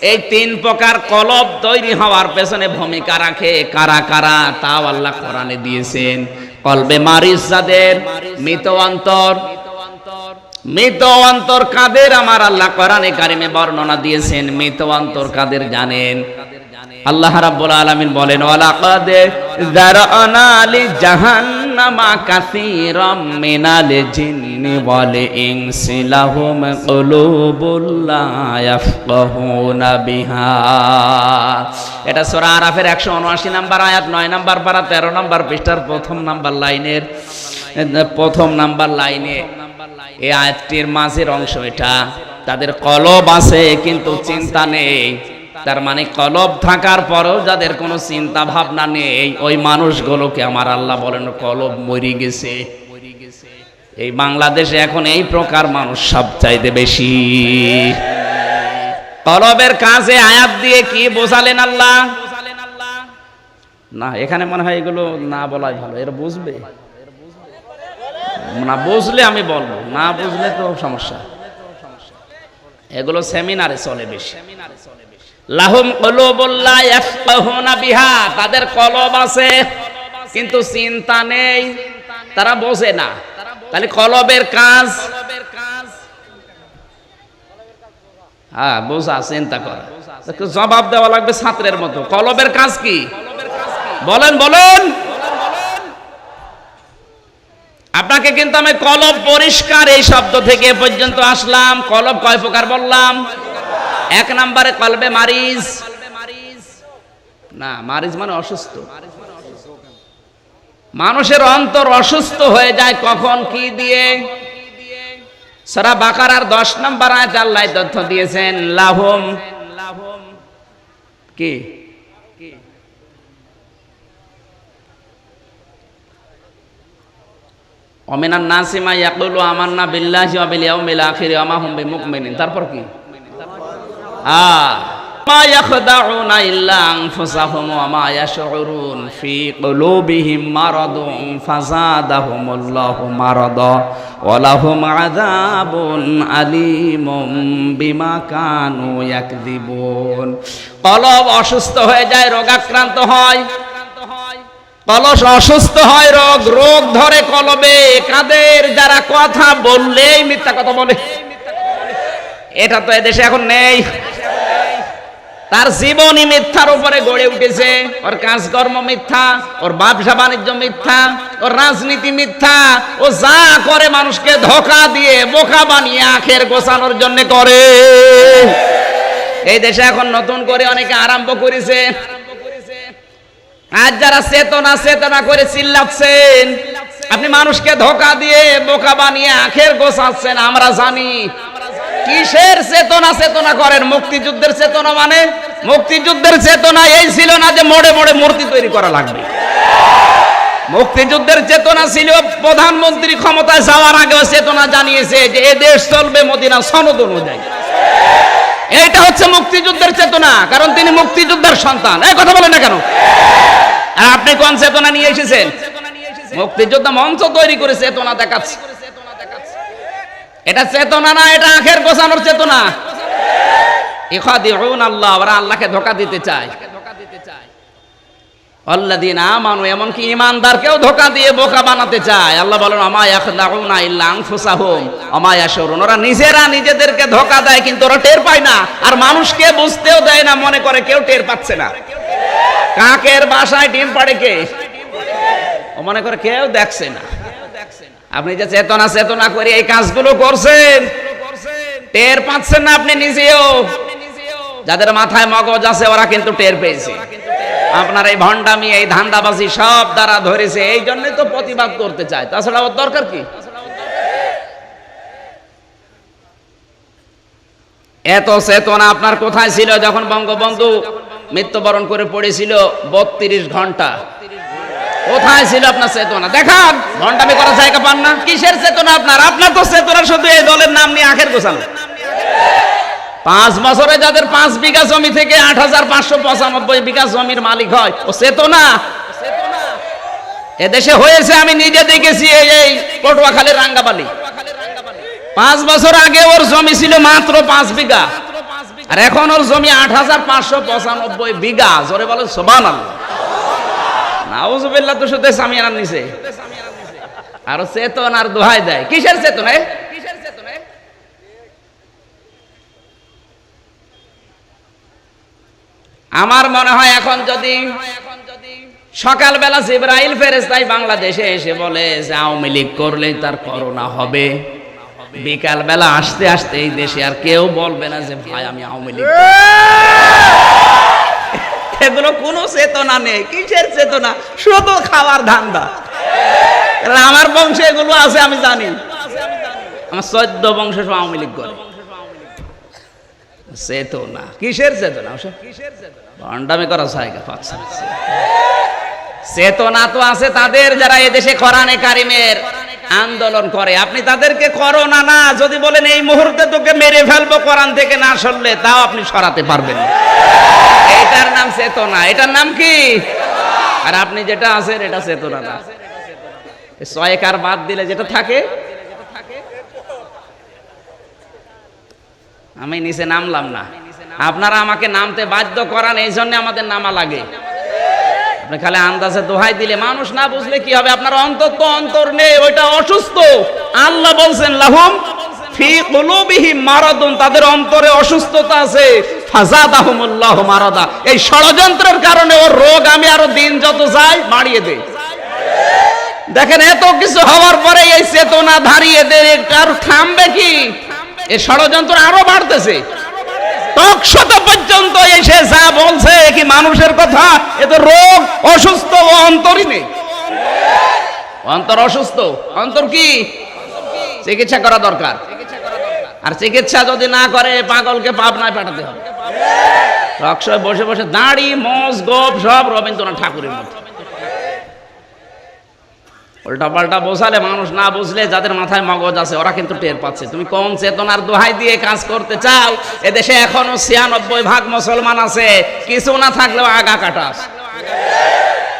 এই 3 প্রকার কলব তৈরি হওয়ার পেছনে ভূমিকা রাখে কারা কারা তাও আল্লাহ কোরআনে দিয়েছেন। কলবে মারিজ যাদের, মৃত অন্তর। মৃত অন্তর কাদের আমার আল্লাহ কোরআনে কারিমে বর্ণনা দিয়েছেন। মৃত অন্তর কাদের জানেন? আল্লাহ রাব্বুল আলামিন বলেন, ওয়ালাকাদ যারানা লি জাহান্নামা কাসীরাম মিনাল জিন্নি ওয়াল ইনসি লাহুম কুলুবুল লা ইয়াফকাহুনা বিহা। এটা সূরা আরাফের 179 নম্বর আয়াত, 9 নম্বর পারা 13 নম্বর পৃষ্ঠার প্রথম নাম্বার লাইনে এই আয়াতটির মাঝের অংশ এটা। তাদের কলব আছে কিন্তু চিন্তা নেই। তার মানে কলব থাকার পরেও যাদের কোনো চিন্তা ভাবনা নেই ওই মানুষগুলোকে আমার আল্লাহ বলেন কলব মরে গেছে। এই বাংলাদেশে এখন এই প্রকার মানুষ সবচাইতে বেশি। কলবের কাজে আয়াত দিয়ে কি বোঝালেন আল্লাহ? না, এখানে মনে হয় এগুলো না বলাই ভালো, এরা বুঝবে না। বুঝলে আমি বলবো, না বুঝলে তো সমস্যা। এগুলো সেমিনারে চলে বেশি। লাহুম কুলুবুল লা ইয়াফকাহুনা বিহা, তাদের কলব আছে কিন্তু চিন্তা নেই, তারা বোঝে না। তাহলে কলবের কাজ, হ্যাঁ বোঝা, চিন্তা করা, জবাব দেওয়া লাগবে ছাত্রের মতো। কলবের কাজ কি বলেন বলেন? আপনাকে কিন্তু আমি কলব পরিষ্কার এই শব্দ থেকে পর্যন্ত আসলাম। কলব কয় প্রকার বললাম? 1 নম্বরে কলবে মারিজ। না, মারিজ মানে অসুস্থ। মানুষের অন্তর অসুস্থ হয়ে যায় কখন, কি দিয়ে? সূরা বাকারার 10 নম্বর আয়াতে আল্লাহ তথ্য দিয়েছেন, লাহুম কি ওমিনান নাসি মা ইয়াকুলু আমান্না বিল্লাহি ওয়া বিল ইয়াউমিল আখির ওয়া মা হুম বিমুমিনিন। তারপর কি? মা ইয়াখদাউনা ইল্লা আনফুসাহুম ওয়া মা ইয়াশউরুন ফি কুলুবিহিম মারাদুন ফাযাদাহুমুল্লাহু মারাদা ওয়া লাহুম আযাবুন আলীমুম বিমা কানু ইয়াকযিবুন। কলব অসুস্থ হয়ে যায়, রোগাক্রান্ত হয়। কলস অসুস্থ হয়, রোগ ধরে কলবে। কাদের? যারা কথা বললেই মিথ্যা কথা বলে। এটা তো এদেশে এখন নেই। তার জীবনই মিথ্যার উপরে গড়ে উঠেছে। ওর কাজকর্ম মিথ্যা, ওর ব্যবসা বাণিজ্য মিথ্যা, ওর রাজনীতি মিথ্যা। ও যা করে মানুষকে ধোঁকা দিয়ে বোকা বানিয়ে আখের গোছানোর জন্য করে। এই দেশে এখন নতুন করে অনেকে আরম্ভ করেছে। আজ যারা চেতনা করে চিল্লাচ্ছেন, আপনি মানুষকে ধোঁকা দিয়ে বোকা বানিয়ে আখের গোছাচ্ছেন। আমরা জানি কিসের চেতনা করেন। মুক্তিযুদ্ধের চেতনা মানে? মুক্তিযুদ্ধের চেতনা এই ছিল না যে মোড়ে মোড়ে মূর্তি তৈরি করা লাগবে। মুক্তিযুদ্ধের চেতনা ছিল প্রধানমন্ত্রী ক্ষমতায় যাওয়ার আগে চেতনা জানিয়েছে যে এ দেশ চলবে মদিনা সনদ অনুযায়ী। এইটা হচ্ছে মুক্তিযুদ্ধের চেতনা, কারণ তিনি মুক্তিযোদ্ধার সন্তান। এই কথা বলেন না কেন? আর আপনি কোন চেতনা নিয়ে এসেছেন? মুক্তিযোদ্ধা মঞ্চ তৈরি করে চেতনা দেখাচ্ছে। এটা চেতনা না, এটা আখের গোছানোর চেতনা। ইখাদিউন আল্লাহ, ওরা আল্লাহকে ধোঁকা দিতে চায়। আল্লাযীনা আমানু, এমনকি ঈমানদারকেও ধোঁকা দিয়ে বোকা বানাতে চায়। আল্লাহ বলেন আমা ইয়াখদাউনা ইল্লা আনফুসাহুম আমা ইয়াশউরুন, ওরা নিজেরা নিজেদেরকে ধোঁকা দেয় কিন্তু ওরা টের পায় না, আর মানুষকে বুঝতেও দেয় না, মনে করে কেউ টের পাচ্ছে না। কাকের বাসায় ডিম পাড়ে কে? ও মনে করে কেউ দেখছে না। আপনি যে চেতনা চেতনা করে এই কাজগুলো করছেন, টের পাচ্ছেন না আপনি নিজেও। যাদের মাথায় মগজ আছে ওরা কিন্তু টের পেয়েছে। আপনার এই ভণ্ডামি, এই ধান্দাবাজি সব দ্বারা ধরেছে, এই জন্যই তো প্রতিবাদ করতে চায়। তাছাড়া ওর দরকার কি? এত চেতনা আপনার কোথায় ছিল যখন বঙ্গবন্ধু মৃত্যুবরণ করে পড়েছিল 32 ঘন্টা? কোথায় ছিল আপনার চেতনা? দেখান, ভণ্ডামি করার জায়গা পান না। কিসের চেতনা আপনার? আপনার তো চেতনা শুধু এই দলের নাম নিয়ে আখের গোছানো। 5 বছরে যাদের 5 বিঘা জমি থেকে 8595 বিঘা জমির মালিক হয়, ও চেতনা? এদেশে হয়েছে, আমি নিজে দেখেছি। এই পটুয়াখালীর রাঙ্গাবালি, 5 বছর আগে ওর জমি ছিল মাত্র 5 বিঘা, আর এখন ওর জমি 8595 বিঘা। জোরে বলেন সুবহানাল্লাহ। নাউজুবিল্লাহ, তো শুধু সামিয়ানার নিচে। আর চেতনার দোহাই দেয়। কিসের চেতনা? আমার মনে হয় এখন যদি সকালবেলা জিবরাইল ফেরেশতাই বাংলাদেশে এসে বলে যে আওয়ামী লীগ করলে তার করোনা হবে, বিকাল বেলা আসতে আসতে এই দেশে আর কেউ বলবে না যে ভাই আমি আওয়ামী লীগ। এগুলো কোনো চেতনা নেই। কিসের চেতনা? শুধু খাওয়ার ধান্দা। আমার বংশে এগুলো আছে, আমি জানি। আমার 14 বংশ সব আওয়ামী লীগ করে। চেতনা কিসের? চেতনা ভণ্ডামি করা জায়গা পাচ্ছে। চেতনা তো আছে তাদের যারা এদেশে কোরআনে কারিমের আন্দোলন করে। আপনি তাদেরকে করোনা না যদি বলেন এই মুহূর্তে তোকে মেরে ফেলবো কোরআন থেকে না সরলে, তাও আপনি সরাতে পারবেন না। এটার নাম চেতনা। এটার নাম কি? আর আপনি যেটা আছেন এটা চেতনা না। 6 আর বাদ দিলে যেটা থাকে। আমি নিচে নামলাম না, আপনারা আমাকে নামতে বাধ্য করান, এই জন্য আমাদের নামা লাগে। আপনি খালি আন্দাজে দোহাই দিলে মানুষ না বুঝলে কি হবে? আপনার অন্তর তো অন্তর নেই, ওইটা অসুস্থ। আল্লাহ বলছেন লাহুম ফি কুলুবিহিম মারাদুন, তাদের অন্তরে অসুস্থতা আছে। ফাযাদাহুমুল্লাহু মারাদা, এই ষড়যন্ত্রের কারণে ওর রোগ আমি আরো দিন যত যায় বাড়িয়ে দেই। দেখেন এত কিছু হওয়ার পরে এই চেতনা ধারিয়ে দেয়, আর থামবে কি? এই ষড়যন্ত্র আরো বাড়তেছে। টকশত পর্যন্ত এসে যা বলছে কি মানুষের কথা, এ তো রোগ, অসুস্থ, ও অন্তরই নেই। অন্তর অসুস্থ। অন্তর কি? চিকিৎসা করা দরকার। আর চিকিৎসা যদি না করে পাগলকে পাবনায় পাঠাতে হবে। টকশোয় বসে বসে দাড়ি মোজ গোপ সব রবীন্দ্রনাথ ঠাকুরের মতো। উল্টা পাল্টা বোঝালে মানুষ না বুঝলে, যাদের মাথায় মগজ আছে ওরা কিন্তু টের পাচ্ছে। তুমি কোন চেতনার দোহাই দিয়ে কাজ করতে চাও? এদেশে এখনো 96% মুসলমান আছে, কিছু না থাকলেও আগা কাটা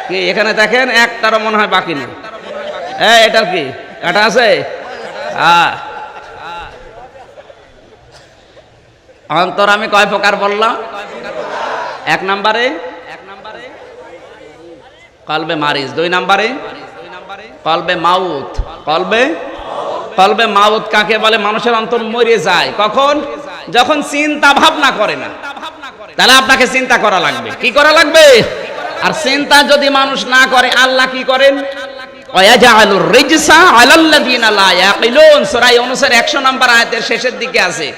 কি? এখানে দেখেন একটারও মনে হয় বাকি নেই। এটার কি কাটা আছে? অন্তর আমি কয় প্রকার বললাম? 1 নম্বরে কলবে মারিজ, 2 নম্বরে কলবে মাউত। কলবে মাউত কাকে বলে? মানুষের অন্তর মরে যায় কখন? যখন চিন্তা ভাবনা করে না। তাহলে আপনাকে চিন্তা করা লাগবে। কি করা লাগবে? আর চিন্তা যদি মানুষ না করে, আল্লাহ কি করেন? ওয়ায়াজআলুর রিজসা আলাল্লাযিনা লা ইয়াকিলুন, সূরা ইউনূসের 100 নম্বর আয়াতের শেষের দিকে আছে।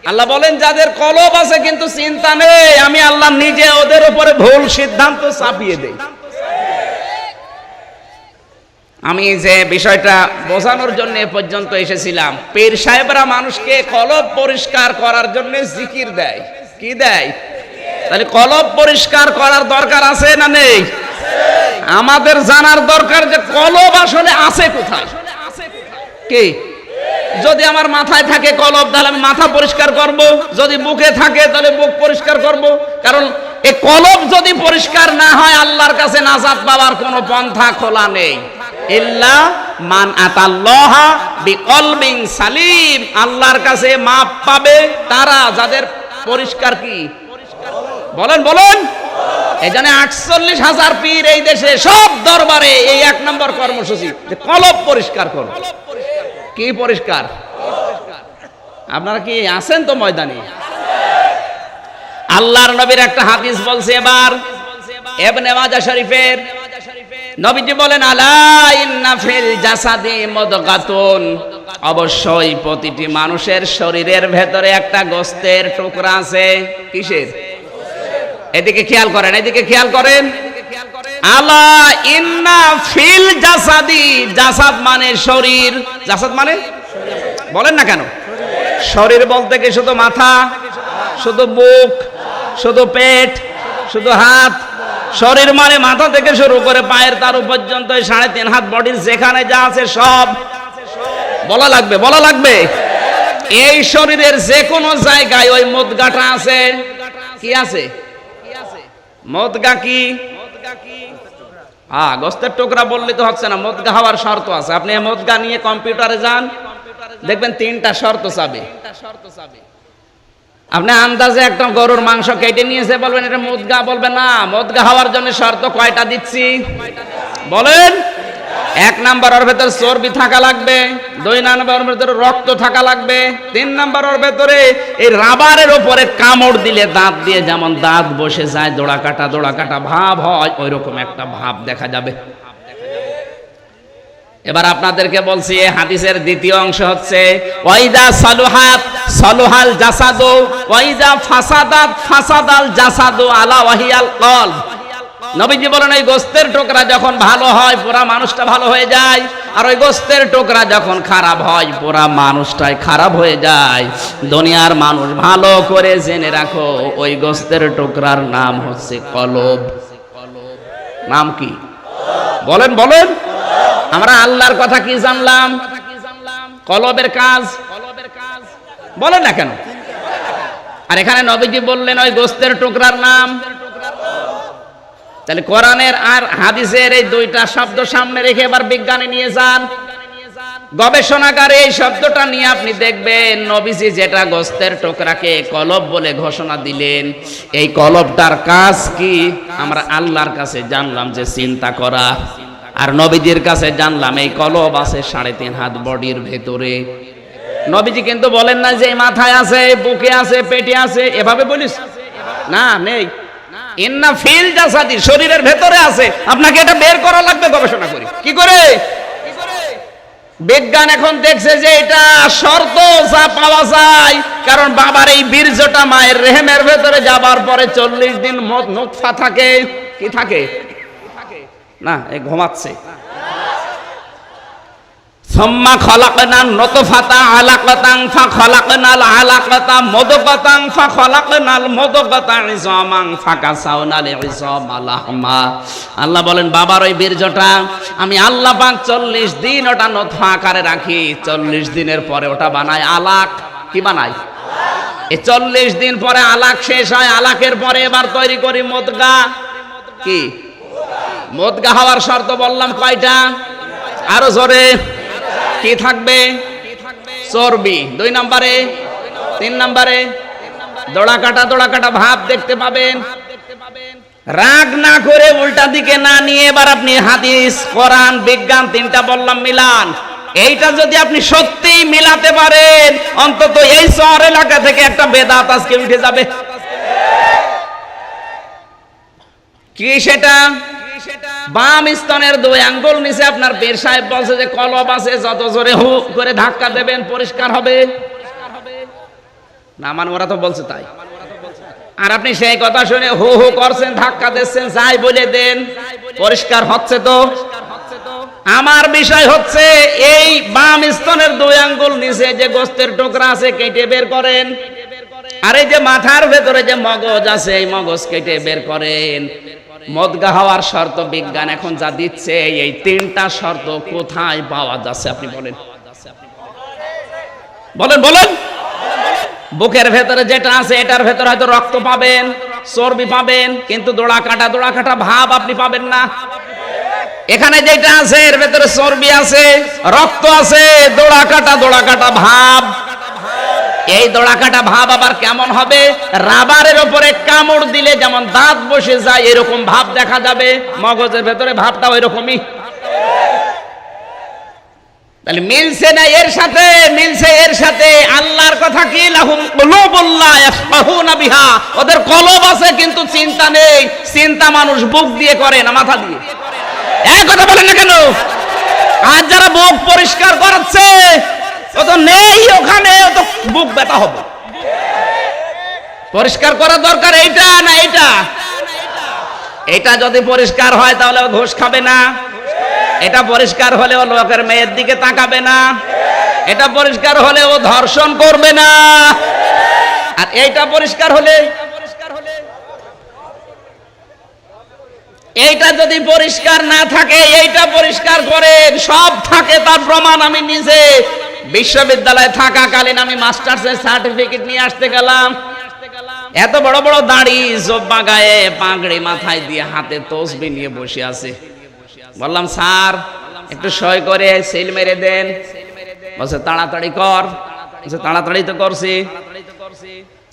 আল্লাহ বলেন যাদের কলব আছে কিন্তু চিন্তা নেই, আমি আল্লাহ নিজে ওদের উপরে ভুল সিদ্ধান্ত চাপিয়ে দেই। আমি যে বিষয়টা বোঝানোর জন্য এ পর্যন্ত এসেছিলাম, পীর সাহেবরা মানুষকে কলব পরিষ্কার করার জন্য জিকির দেয়। কি দেয়? তাহলে কলব পরিষ্কার করার দরকার আছে না নেই? আমাদের জানার দরকার যে কলব আসলে আছে কোথায়। কি যদি আমার মাথায় থাকে কলব তাহলে আমি মাথা পরিষ্কার করব, যদি বুকে থাকে তাহলে বুক পরিষ্কার করব। কারণ এই কলব যদি পরিষ্কার না হয় আল্লাহর কাছে নাজাত পাওয়ার কোনো পন্থা খোলা নেই। ইল্লা মান আতাল্লাহা বিকলবিন সালিম, আল্লাহর কাছে মাপ পাবে তারা যাদের পরিষ্কার কি বলেন বলেন। এই জন্য 48,000 পীর এই দেশে সব দরবারে এই 1 নম্বর কর্মসূচি যে কলব পরিষ্কার করো। কি পরিষ্কার? আপনারা কি আছেন তো ময়দানে? আল্লাহর নবীর একটা হাদিস বলছে এবার ইবনে মাজাহ শরীফের, নবীজি বলেন আলা ইন্না ফিল জাসাদি মুদগাতুন, অবশ্যই প্রতিটি মানুষের শরীরের ভেতরে একটা গোশতের টুকরা আছে। কিসের? এদিকে খেয়াল করেন, এদিকে খেয়াল করেন। আলা ইন্না ফিল জাসাদি, জাসাদ মানে শরীর, জাসাদ মানে বলেন না কেন? শরীর বলতে কি শুধু মাথা, শুধু বুক, শুধু পেট, শুধু হাত? শরীর মানে মাথা থেকে শুরু করে পায়ের তালু পর্যন্ত 3.5 হাত বডির যেখানে যা আছে সব বলা লাগবে, বলা লাগবে। এই শরীরের যে কোনো জায়গায় ওই মুদগাটা আছে। কি আছে? মুদগা কি? গোশতের টুকরা বললে তো হচ্ছে না, মুদগা হওয়ার শর্ত আছে। আপনি মুদগা নিয়ে কম্পিউটারে যান, দেখবেন 3টা শর্ত চাবে। আপনি আন্দাজে একটা গরুর মাংস কেটে নিয়েছে, বলবেন এটা মুদগা, বলবেন না। মুদগা হওয়ার জন্য শর্ত কয়টা দিচ্ছি বলেন? 1 নাম্বার ওর ভেতরে চর্বি থাকা লাগবে, 2 নাম্বার ওর ভেতরে রক্ত থাকা লাগবে, 3 নাম্বার ওর ভেতরে এই রাবারের উপরে কামড় দিলে দাঁত দিয়ে যেমন দাঁত বসে যায়, দোড়া কাটা ভাব হয়, ওই রকম একটা ভাব দেখা যাবে। এবার আপনাদেরকে বলছি এই হাদিসের দ্বিতীয় অংশ হচ্ছে ওয়াইদা সালুহাত সালুহাল জাসাদু ওয়াইদা ফাসাদাত ফাসাদাল জাসাদু আলা ওয়াহিয়াল কলব। নবীজি বলেন এই গোশতের টুকরা যখন ভালো হয় পুরা মানুষটা ভালো হয়ে যায়, আর ওই গোশতের টুকরা যখন খারাপ হয় পুরা মানুষটাই খারাপ হয়ে যায়। দুনিয়ার মানুষ ভালো করে জেনে রাখো, ওই গোশতের টুকরার নাম হচ্ছে কলব। নাম কি বলেন বলেন? আমরা আল্লাহর কথা কি জানলাম? কলবের কাজ বলেন না কেন? আর এখানে নবীজি বললেন ওই গোশতের টুকরার নাম। তাহলে কোরআনের আর হাদিসের এই 2টা শব্দ সামনে রেখে এবার বিজ্ঞানে নিয়ে যান, গবেষণাগারে এই শব্দটা নিয়ে আপনি দেখবেন নবীজি যেটা গোশতের টুকরাকে কলব বলে ঘোষণা দিলেন, এই কলবটার কাজ কি আমরা আল্লাহর কাছে জানলাম যে চিন্তা করা, আর নবীজির কাছে জানলাম এই কলব আছে 3.5 হাত বডির ভেতরে। নবীজি কিন্তু বলেন না যে মাথায় আছে, বুকে আছে, পেটে আছে, এভাবে বলিস না, নেই। ইন্না ফিল জাসাদি, শরীরের ভেতরে আছে। আপনাকে এটা বের করা লাগবে গবেষণা করে। কি করে? বিজ্ঞান এখন দেখছে যে এটা শর্ত যা পাওয়া যায়, কারণ বাবার এই বীর্যটা মায়ের রেহেমের ভেতরে যাবার পরে 40 দিন নুতফা থাকে। কি থাকে না, এই ঘুমাচ্ছে। সুম্মা খলাকনান নুতফাতা আলাকাতান ফাখলাকনাল আলাকাতা মুদগাতান ফাখলাকনাল মুদগাতা ইযামান ফাকাসাউনাল ইযামা লাহমা। আল্লাহ বলেন বাবার ওই বীর্যটা আমি আল্লাহ পাক 40 দিন ওটা নুতফা আকারে রাখি, 40 দিনের পরে ওটা বানায় আলাক। কি বানায়? এই 40 দিন পরে আলাক শেষ হয়, আলাকের পরে এবার তৈরি করি মুদগা। কি মুদগা হওয়ার শর্ত বললাম কয়টা? আরো জোরে। কি থাকবে? চর্বি 2 নম্বরে, 3 নম্বরে দোড়া কাটা ভাব দেখতে পাবেন। রাগ না করে উল্টা দিকে না নিয়ে এবার আপনি হাদিস, কোরআন, বিজ্ঞান 3টা বললাম মিলান। এইটা যদি আপনি সত্যিই মিলাতে পারেন, অন্তত এই শহর এলাকা থেকে একটা বেদাত আজকে উঠে যাবে। কি সেটা? বাম স্তনের 2 আঙ্গুল নিচে আপনার পীর সাহেব বলছে যে কলব আছে, যত জোরে হু করে ধাক্কা দেবেন পরিষ্কার হবে না। মানে ওরা তো বলছে তাই, আর আপনি সেই কথা শুনে হু হু করছেন, ধাক্কা দিচ্ছেন, যাই বলে দেন, পরিষ্কার হচ্ছে তো? আমার বিষয় হচ্ছে এই বাম স্তনের 2 আঙ্গুল নিচে যে গোশতের টুকরা আছে কেটে বের করেন, আর এই যে মাথার ভেতরে যে মগজ আছে এই মগজ কেটে বের করেন। মুদগা হওয়ার শর্ত বিজ্ঞান এখন যা দিচ্ছে, এই 3টা শর্ত কোথায় পাওয়া যাচ্ছে আপনি বলেন? বলেন বলেন। বুকের ভেতরে যেটা আছে এটার ভেতরে হয়তো রক্ত পাবেন, চর্বি পাবেন, কিন্তু দোড়া কাটা ভাব আপনি পাবেন না। এখানে যেটা আছে এর ভেতরে চর্বি আছে, রক্ত আছে, দোড়া কাটা ভাব। এই দোড়া কাটা ভাব আবার কেমন হবে? রাবারের উপরে কামড় দিলে যেমন দাঁত বসে যায় এরকম ভাব দেখা যাবে, মগজের ভেতরে ভাবটা ওইরকমই। তাহলে মিলছে না এর সাথে? মিলছে এর সাথে। আল্লাহর কথা কি? লাহুম কুলুবুল্লাহ ইয়াফকাহুনা বিহা, ওদের কলব আছে কিন্তু চিন্তা নেই। চিন্তা মানুষ বুক দিয়ে করে না মাথা দিয়ে। এই কথা বলেন না কেন? আজ যারা বুক পরিষ্কার করাচ্ছে ও তো নেই ওখানে, ও তো বুক ব্যথা হবে। পরিষ্কার করা দরকার এইটা না এইটা? এটা যদি পরিষ্কার হয় তাহলে ও ঘুষ খাবে না। এটা পরিষ্কার হলে ও লোকের মেয়ের দিকে তাকাবে না। এটা পরিষ্কার হলে ও ধর্ষণ করবে না। আর এইটা পরিষ্কার হলে, এইটা যদি পরিষ্কার না থাকে, এইটা পরিষ্কার করে সব থাকে, তার প্রমাণ আমি নিজে বিশ্ববিদ্যালয়ে থাকাকালীন আমি মাস্টার্সের সার্টিফিকেট নিয়ে আসতে গেলাম। এত বড় বড় দাড়ি, জব্বা গায়ে, পাগড়ি মাথায় দিয়ে, হাতে তসবিহ নিয়ে বসে আছে। বললাম স্যার একটু সই করে সিল মেরে দেন। বলছে তাড়াতাড়ি কর। বলছে তাড়াতাড়ি তো করছি।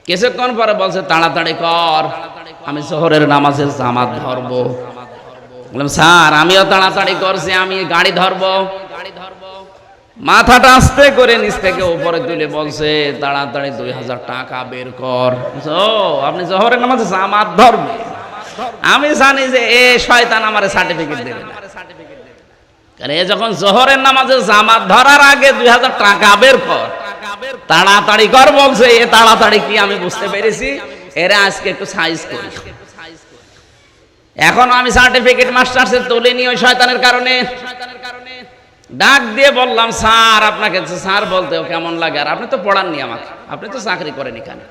কিছুক্ষণ পরে বলছে তাড়াতাড়ি কর, আমি জোহরের নামাজের জামাত ধরবো। বললাম স্যার আমিও তাড়াতাড়ি করছি, আমি গাড়ি ধরবো। মাথাটা আস্তে করে নিচ থেকে উপরে তুলে বলছে তাড়াতাড়ি 2000 টাকা বের কর। ও আপনি জোহরের নামাজে জামাত ধরবেন? আমি জানি যে এ শয়তান আমারে সার্টিফিকেট দেবে না। কারণ এ যখন জোহরের নামাজে জামাত ধরার আগে 2000 টাকা বের কর, তাড়াতাড়ি কর বলছে, এ তাড়াতাড়ি কি আমি বুঝতে পেরেছি। এরা আজকে একটু সাইজ করি। এখন আমি সার্টিফিকেট মাস্টার্সে তুলিনি ওই শয়তানের কারণে। ডাক দিয়ে বললাম স্যার আপনাকে স্যার বলতেও কেমন লাগে, আর আপনি তো পড়াননি আমাকে, আপনি তো চাকরি করেন এখানে।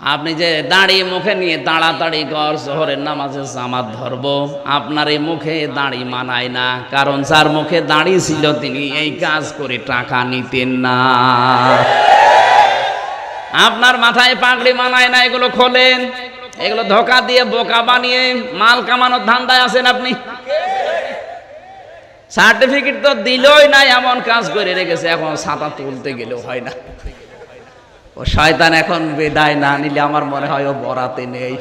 আপনি যে দাড়ি মুখে নিয়ে তাড়াতাড়ি কর জোহরের নামাজে জামাত ধরবো, আপনার এই মুখে দাড়ি মানায় না। কারণ যার মুখে দাড়ি ছিল তিনি এই কাজ করে টাকা নিতেন না। আপনার মাথায় পাগড়ি মানায় না, এগুলো খোলেন। এগুলো ধোকা দিয়ে বোকা বানিয়ে মাল কামানোর ধান্দায় আছেন আপনি। সার্টিফিকেট তো দিলই না, এমন কাজ করে রেখেছে, এখন ছাতা তুলতে গেলেও হয় না। ও শয়তান এখন বিদায় না নিলে আমার মনে হয় ও বরাতে নেই।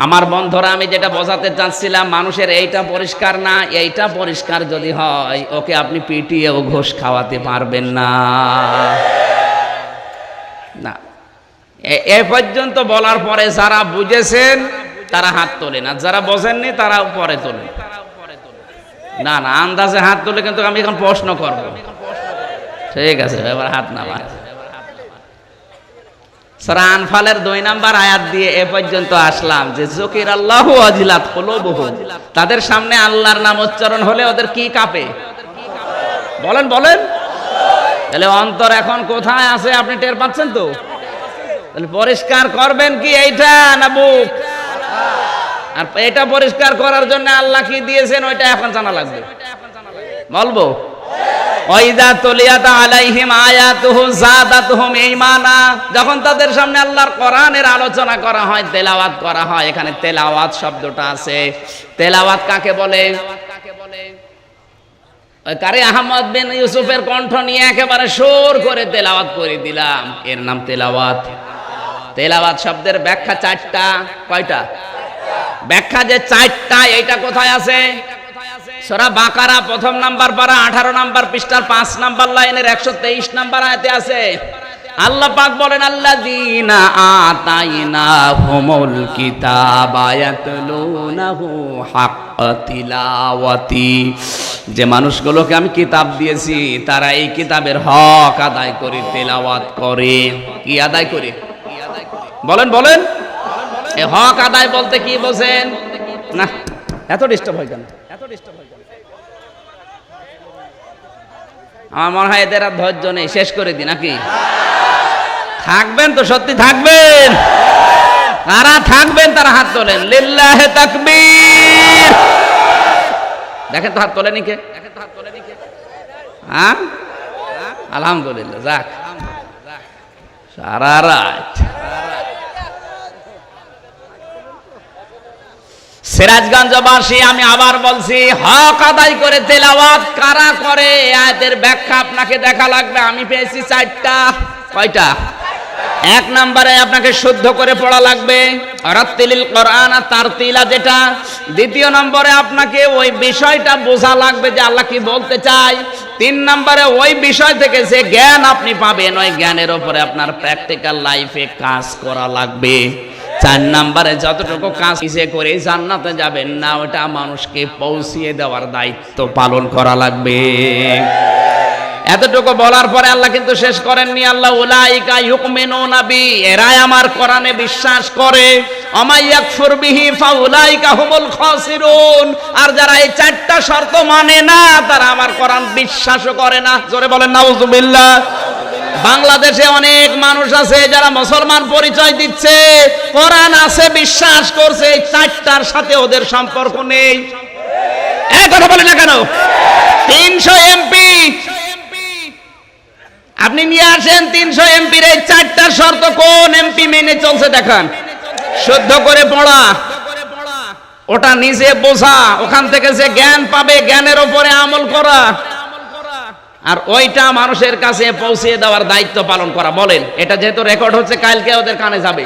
আমার বন্ধুরা, আমি যেটা বোঝাতে চাচ্ছিলাম, মানুষের এইটা পরিষ্কার না, এইটা পরিষ্কার যদি হয় ওকে আপনি পিটিয়ে ও ঘুষ খাওয়াতে পারবেন না। না, এ পর্যন্ত বলার পরে যারা বুঝেছেন তারা হাত তোলেন, আর যারা বোঝেননি তারা পরে তোলেন। না না, আন্দাজে হাত তুলে কিন্তু আমি এখন প্রশ্ন করব। ঠিক আছে, এবার হাত নামা। সূরা আনফালের 2 নম্বর আয়াত দিয়ে এ পর্যন্ত আসলাম যে যুকিরাল্লাহু ওয়াজিলাত কুলুবুহুম, তাদের সামনে আল্লাহর নাম উচ্চারণ হলে ওদের কি কাঁপে? বলেন বলেন। তাহলে অন্তর এখন কোথায় আছে আপনি টের পাচ্ছেন তো? তাহলে পরিষ্কার করবেন কি এইটা না বুক? আর এটা পরিষ্কার করার জন্য আল্লাহ কি দিয়েছেন ওইটা এখন জানা লাগবে। বলবো ওয়াইদা তুলিয়াত আলাইহিম আয়াতুহু যাদাতুহুম ঈমানা, যখন তাদের সামনে আল্লাহর কোরআনের আলোচনা করা হয়, তেলাওয়াত করা হয়, এখানে তেলাওয়াত শব্দটা আছে। তেলাওয়াত কাকে বলে? ওই কারি আহমদ বিন ইউসুফের কণ্ঠ নিয়ে একেবারে সুর করে তেলাওয়াত করে দিলাম, এর নাম তেলাওয়াত। তেলাওয়াত শব্দের ব্যাখ্যা 4টা। কয়টা ব্যাখ্যা? যে 4টা। এইটা কোথায় আছে? সূরা বাকারা 1 নাম্বার পারা 18 নাম্বার পৃষ্ঠার 5 নাম্বার লাইনের 123 নাম্বার আয়াতে আছে। আল্লাহ পাক বলেন আল্লাযীনা আতাইনাহুমুল কিতাবা ইয়াতলুনাহু হাক্কা তিলাওয়াতি, যে মানুষগুলোকে আমি কিতাব দিয়েছি তারা এই কিতাবের হক আদায় করে তেলাওয়াত করে। কি আদায় করে? বলেন বলেন। এই হক আদায় বলতে কি বোঝেন? না, এত ডিস্টার্ব হয় কেন? আমার মনে হয় এদের আর ধৈর্য নেই, শেষ করে দি নাকি? থাকবেন তো? সত্যি থাকবেন? কারা থাকবেন তারা হাত তোলেন। লিল্লাহি তাকবীর। দেখেন তো হাত তোলেনি কে? হ্যাঁ, আলহামদুলিল্লাহ, যাক সারা রাত। সিরাজগঞ্জবাসী, আমি আবার বলছি, হক আদায় করে তেলাওয়াত কারা করে আয়াতের ব্যাখ্যা আপনাকে দেখা লাগবে। আমি পেয়েছি 4টা। কয়টা? 1 নম্বরে আপনাকে শুদ্ধ করে পড়া লাগবে, রাত্তিলিল কোরআন তারতিলা যেটা। 2 নম্বরে আপনাকে ওই বিষয়টা বোঝা লাগবে যে আল্লাহ কি বলতে চায়। 3 নম্বরে ওই বিষয় থেকে যে জ্ঞান আপনি পাবেন, ওই জ্ঞানের উপরে আপনার প্র্যাকটিক্যাল লাইফে কাজ করা লাগবে। 4 নম্বরে যতটুকু কাজ করে জান্নাতে যাবেন না, ওটা মানুষকে পৌঁছিয়ে দেওয়ার দায়িত্ব পালন করা লাগবে। এতটুকু বলার পরে আল্লাহ কিন্তু শেষ করেননি। আল্লাহ উলাইকা ইউমিনুনা বি, এরাই আমার কোরআনে বিশ্বাস করে। আমা ইয়াকফুর বিহি ফাউলাইকা হুমুল খাসিরুন, আর যারা এই 4টা শর্ত মানে না, তারা আমার কোরআন বিশ্বাসও করে না। জোরে বলেন নাউজুবিল্লাহ। বাংলাদেশে অনেক মানুষ আছে যারা মুসলমান পরিচয় দিচ্ছে, কোরআন আছে বিশ্বাস করছে, এই 4টার সাথে ওদের সম্পর্ক নেই। এই কথা বলে না কেন? 300 এমপি আপনি নিয়ে আসেন, 300 এমপির এই 4টা শর্ত কোন এমপি মেনে চলছে দেখান। শুদ্ধ করে পড়া, ওটা নিজে বোঝা, ওখান থেকে যে জ্ঞান পাবে জ্ঞানের উপরে আমল করা, আর ওইটা মানুষের কাছে পৌঁছে দেওয়ার দায়িত্ব পালন করা। বলেন, এটা যেহেতু রেকর্ড হচ্ছে, কালকে ওদের কানে যাবে।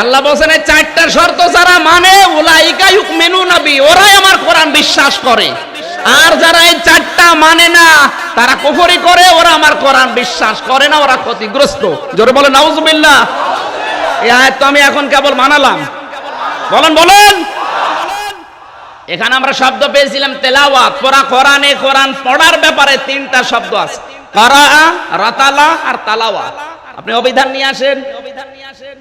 আল্লাহ বলেন এই 4টা শর্ত যারা মানে, উলাইকা ইউমিনুনা বি, ওরাই আমার কোরআন বিশ্বাস করে। আর যারা এই 4টা মানে না, তারা কুফরি করে, ওরা আমার কোরআন বিশ্বাস করে না, ওরা ক্ষতিগ্রস্ত। জোরে বলেন নাউজুবিল্লাহ। এই আয়াত তো আমি এখন কেবল মানালাম। বলেন বলেন। এখানে আমরা শব্দ পেয়েছিলাম তেলাওয়াত, পড়া। কোরআনে কোরআন পড়ার ব্যাপারে 3টা শব্দ আছে, কারা, রাতালা আর তালাওয়াত। আপনি অভিধান নিয়ে আসেন,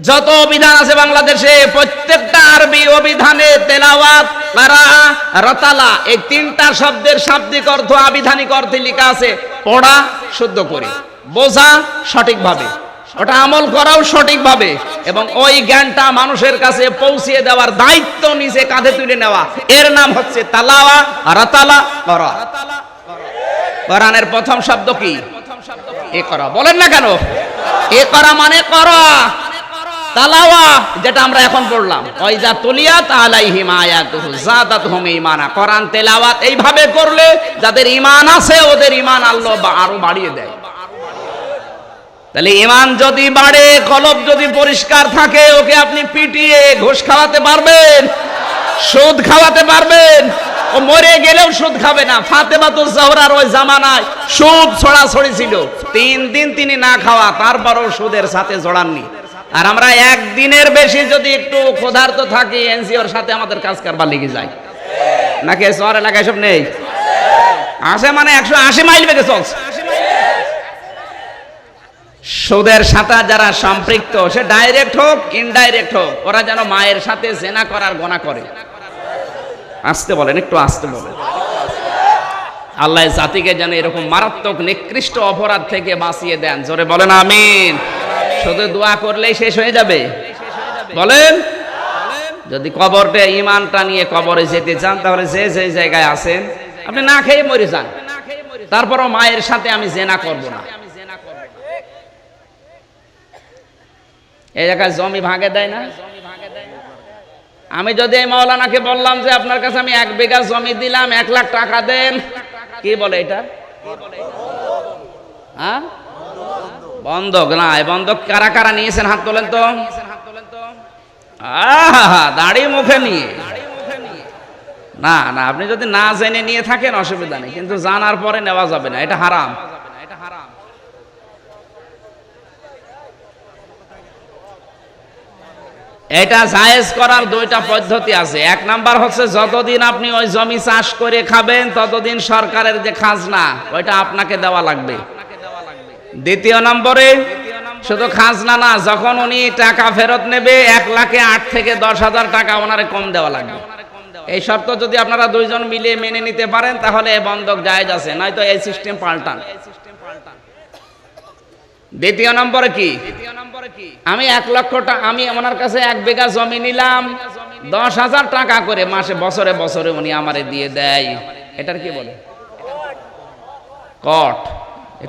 যত অভিধান আছে বাংলাদেশে প্রত্যেকটা আরবি অভিধানে তেলাওয়াত, কারা, রাতালা এই 3টা শব্দের শাব্দিক অর্থ, আবিধানিক অর্থে লেখা আছে পড়া শুদ্ধ করে, বোঝা সঠিকভাবে, ওটা আমল করাও সঠিকভাবে, এবং ওই জ্ঞানটা মানুষের কাছে পৌঁছিয়ে দেওয়ার দায়িত্ব নিজে কাঁধে তুলে নেওয়া। এর নাম হচ্ছে তালাওয়া, রাতালা, করা। কোরআনের প্রথম শব্দ কি? এ করা। বলেন না কেন? এ করা মানে করা। তালাওয়া যেটা আমরা এখন পড়লাম, ওয়াইজা তুলিয়াত আলাইহিম আয়াতুহু যাদাতহুম ঈমানা। কোরআন তেলাওয়াত এইভাবে করলে যাদের ঈমান আছে, ওদের ঈমান আল্লাহ আরো বাড়িয়ে দেয়। তাহলে ঈমান যদি বাড়ে, কলব যদি পরিষ্কার থাকে, ওকে আপনি পিটিয়ে ঘুষ খাওয়াতে পারবেন, সুদ খাওয়াতে পারবেন। ও মরে গেলেও সুদ খাবে না। ফাতেমাতুজ জোহরার ওই জামানায় সুদ ছড়াছড়ি ছিল, 3 দিন তিনি না খাওয়া, তারপরও সুদের সাথে জড়াননি। আর আমরা একদিনের বেশি যদি একটু ক্ষুধার্ত থাকি, এনজিওর সাথে আমাদের কাজ কারবার লেগে যায়। নাকি শহর এলাকায় সব নেই? আসে মানে 180 মাইল বেগে চলছে। সুদের সাথে যারা সম্পৃক্ত, সে ডাইরেক্ট হোক ইনডাইরেক্ট হোক, ওরা যেন মায়ের সাথে জেনা করার গোনা করে। আসতে বলেন, একটু আসতে বলেন। আল্লাহ জাতিকে যেন এরকম মারাত্মক নিকৃষ্ট অপরাধ থেকে বাঁচিয়ে দেন। জোরে বলেন আমিন। শুধু দোয়া করলেই শেষ হয়ে যাবে? বলেন। যদি কবরটা ঈমানটা নিয়ে কবরে যেতে চান, তাহলে যে যে জায়গায় আছেন আপনি না খেয়ে মরে যান, তারপরও মায়ের সাথে আমি জেনা করব না। এই জায়গায় জমি ভাগে দেয় না? আমি যদি এই মাওলানাকে বললাম যে আপনার কাছে আমি 1 বিঘা জমি দিলাম, 1 লাখ টাকা দেন, কি বলে এটা? হ্যাঁ, বন্ধক। না, এই বন্ধক কারা কারা নিয়েছেন হাত তোলেন তো। আহা, দাড়ি মুখে নিয়ে। না না, আপনি যদি না জেনে নিয়ে থাকেন অসুবিধা নেই, কিন্তু জানার পরে নেওয়া যাবে না, এটা হারাম। এটা জায়েজ করার 2টা পদ্ধতি আছে। 1 নাম্বার হচ্ছে, যতদিন আপনি ওই জমি চাষ করে খাবেন, ততদিন সরকারের যে খাজনা, ওইটা আপনাকে দেওয়া লাগবে। 2 নম্বরে শুধু খাজনা না, যখন উনি টাকা ফেরত নেবে, 1 লাখে 8 থেকে 10,000 টাকা ওনারে কম দেওয়া লাগবে। এই শর্ত যদি আপনারা 2 জন মিলে মেনে নিতে পারেন, তাহলে এই বন্ধক জায়েজ আছে, নয়তো এই সিস্টেম পাল্টান। 2 নম্বরে কি? আমি 1 লক্ষ টাকা, আমি ওনার কাছে 1 বিঘা জমি নিলাম, 10,000 টাকা করে মাসে বছরে বছরে উনি আমারে দিয়ে দেয়, এটার কি বলে? কট।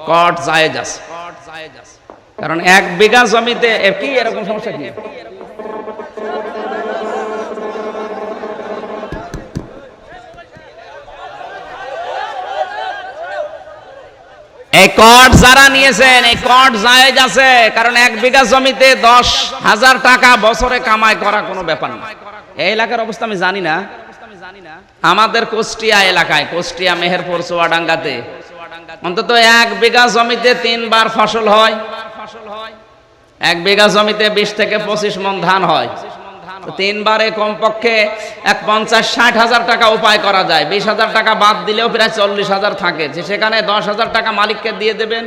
কট জায়েজ আছে, কারণ 1 বিঘা জমিতে কি এরকম সমস্যা কি? এই কট যারা নিয়েছেন এই কট জায়েজ আছে, কারণ 1 বিঘা জমিতে 10,000 টাকা বছরে কামাই করা কোনো ব্যাপার না। এই এলাকার অবস্থা আমি জানি না, আমাদের কুষ্টিয়া এলাকায়, কুষ্টিয়া মেহেরপুর চুয়াডাঙ্গাতে অন্তত 1 বিঘা জমিতে 3 বার ফসল হয়। 1 বিঘা জমিতে 20 থেকে 25 মণ ধান হয়, 3 বারে কমপক্ষে 50-60 হাজার টাকা উপায় করা যায়। 20,000 টাকা বাদ দিলেও প্রায় 40,000 থাকে, সেখানে 10,000 টাকা মালিককে দিয়ে দেবেন,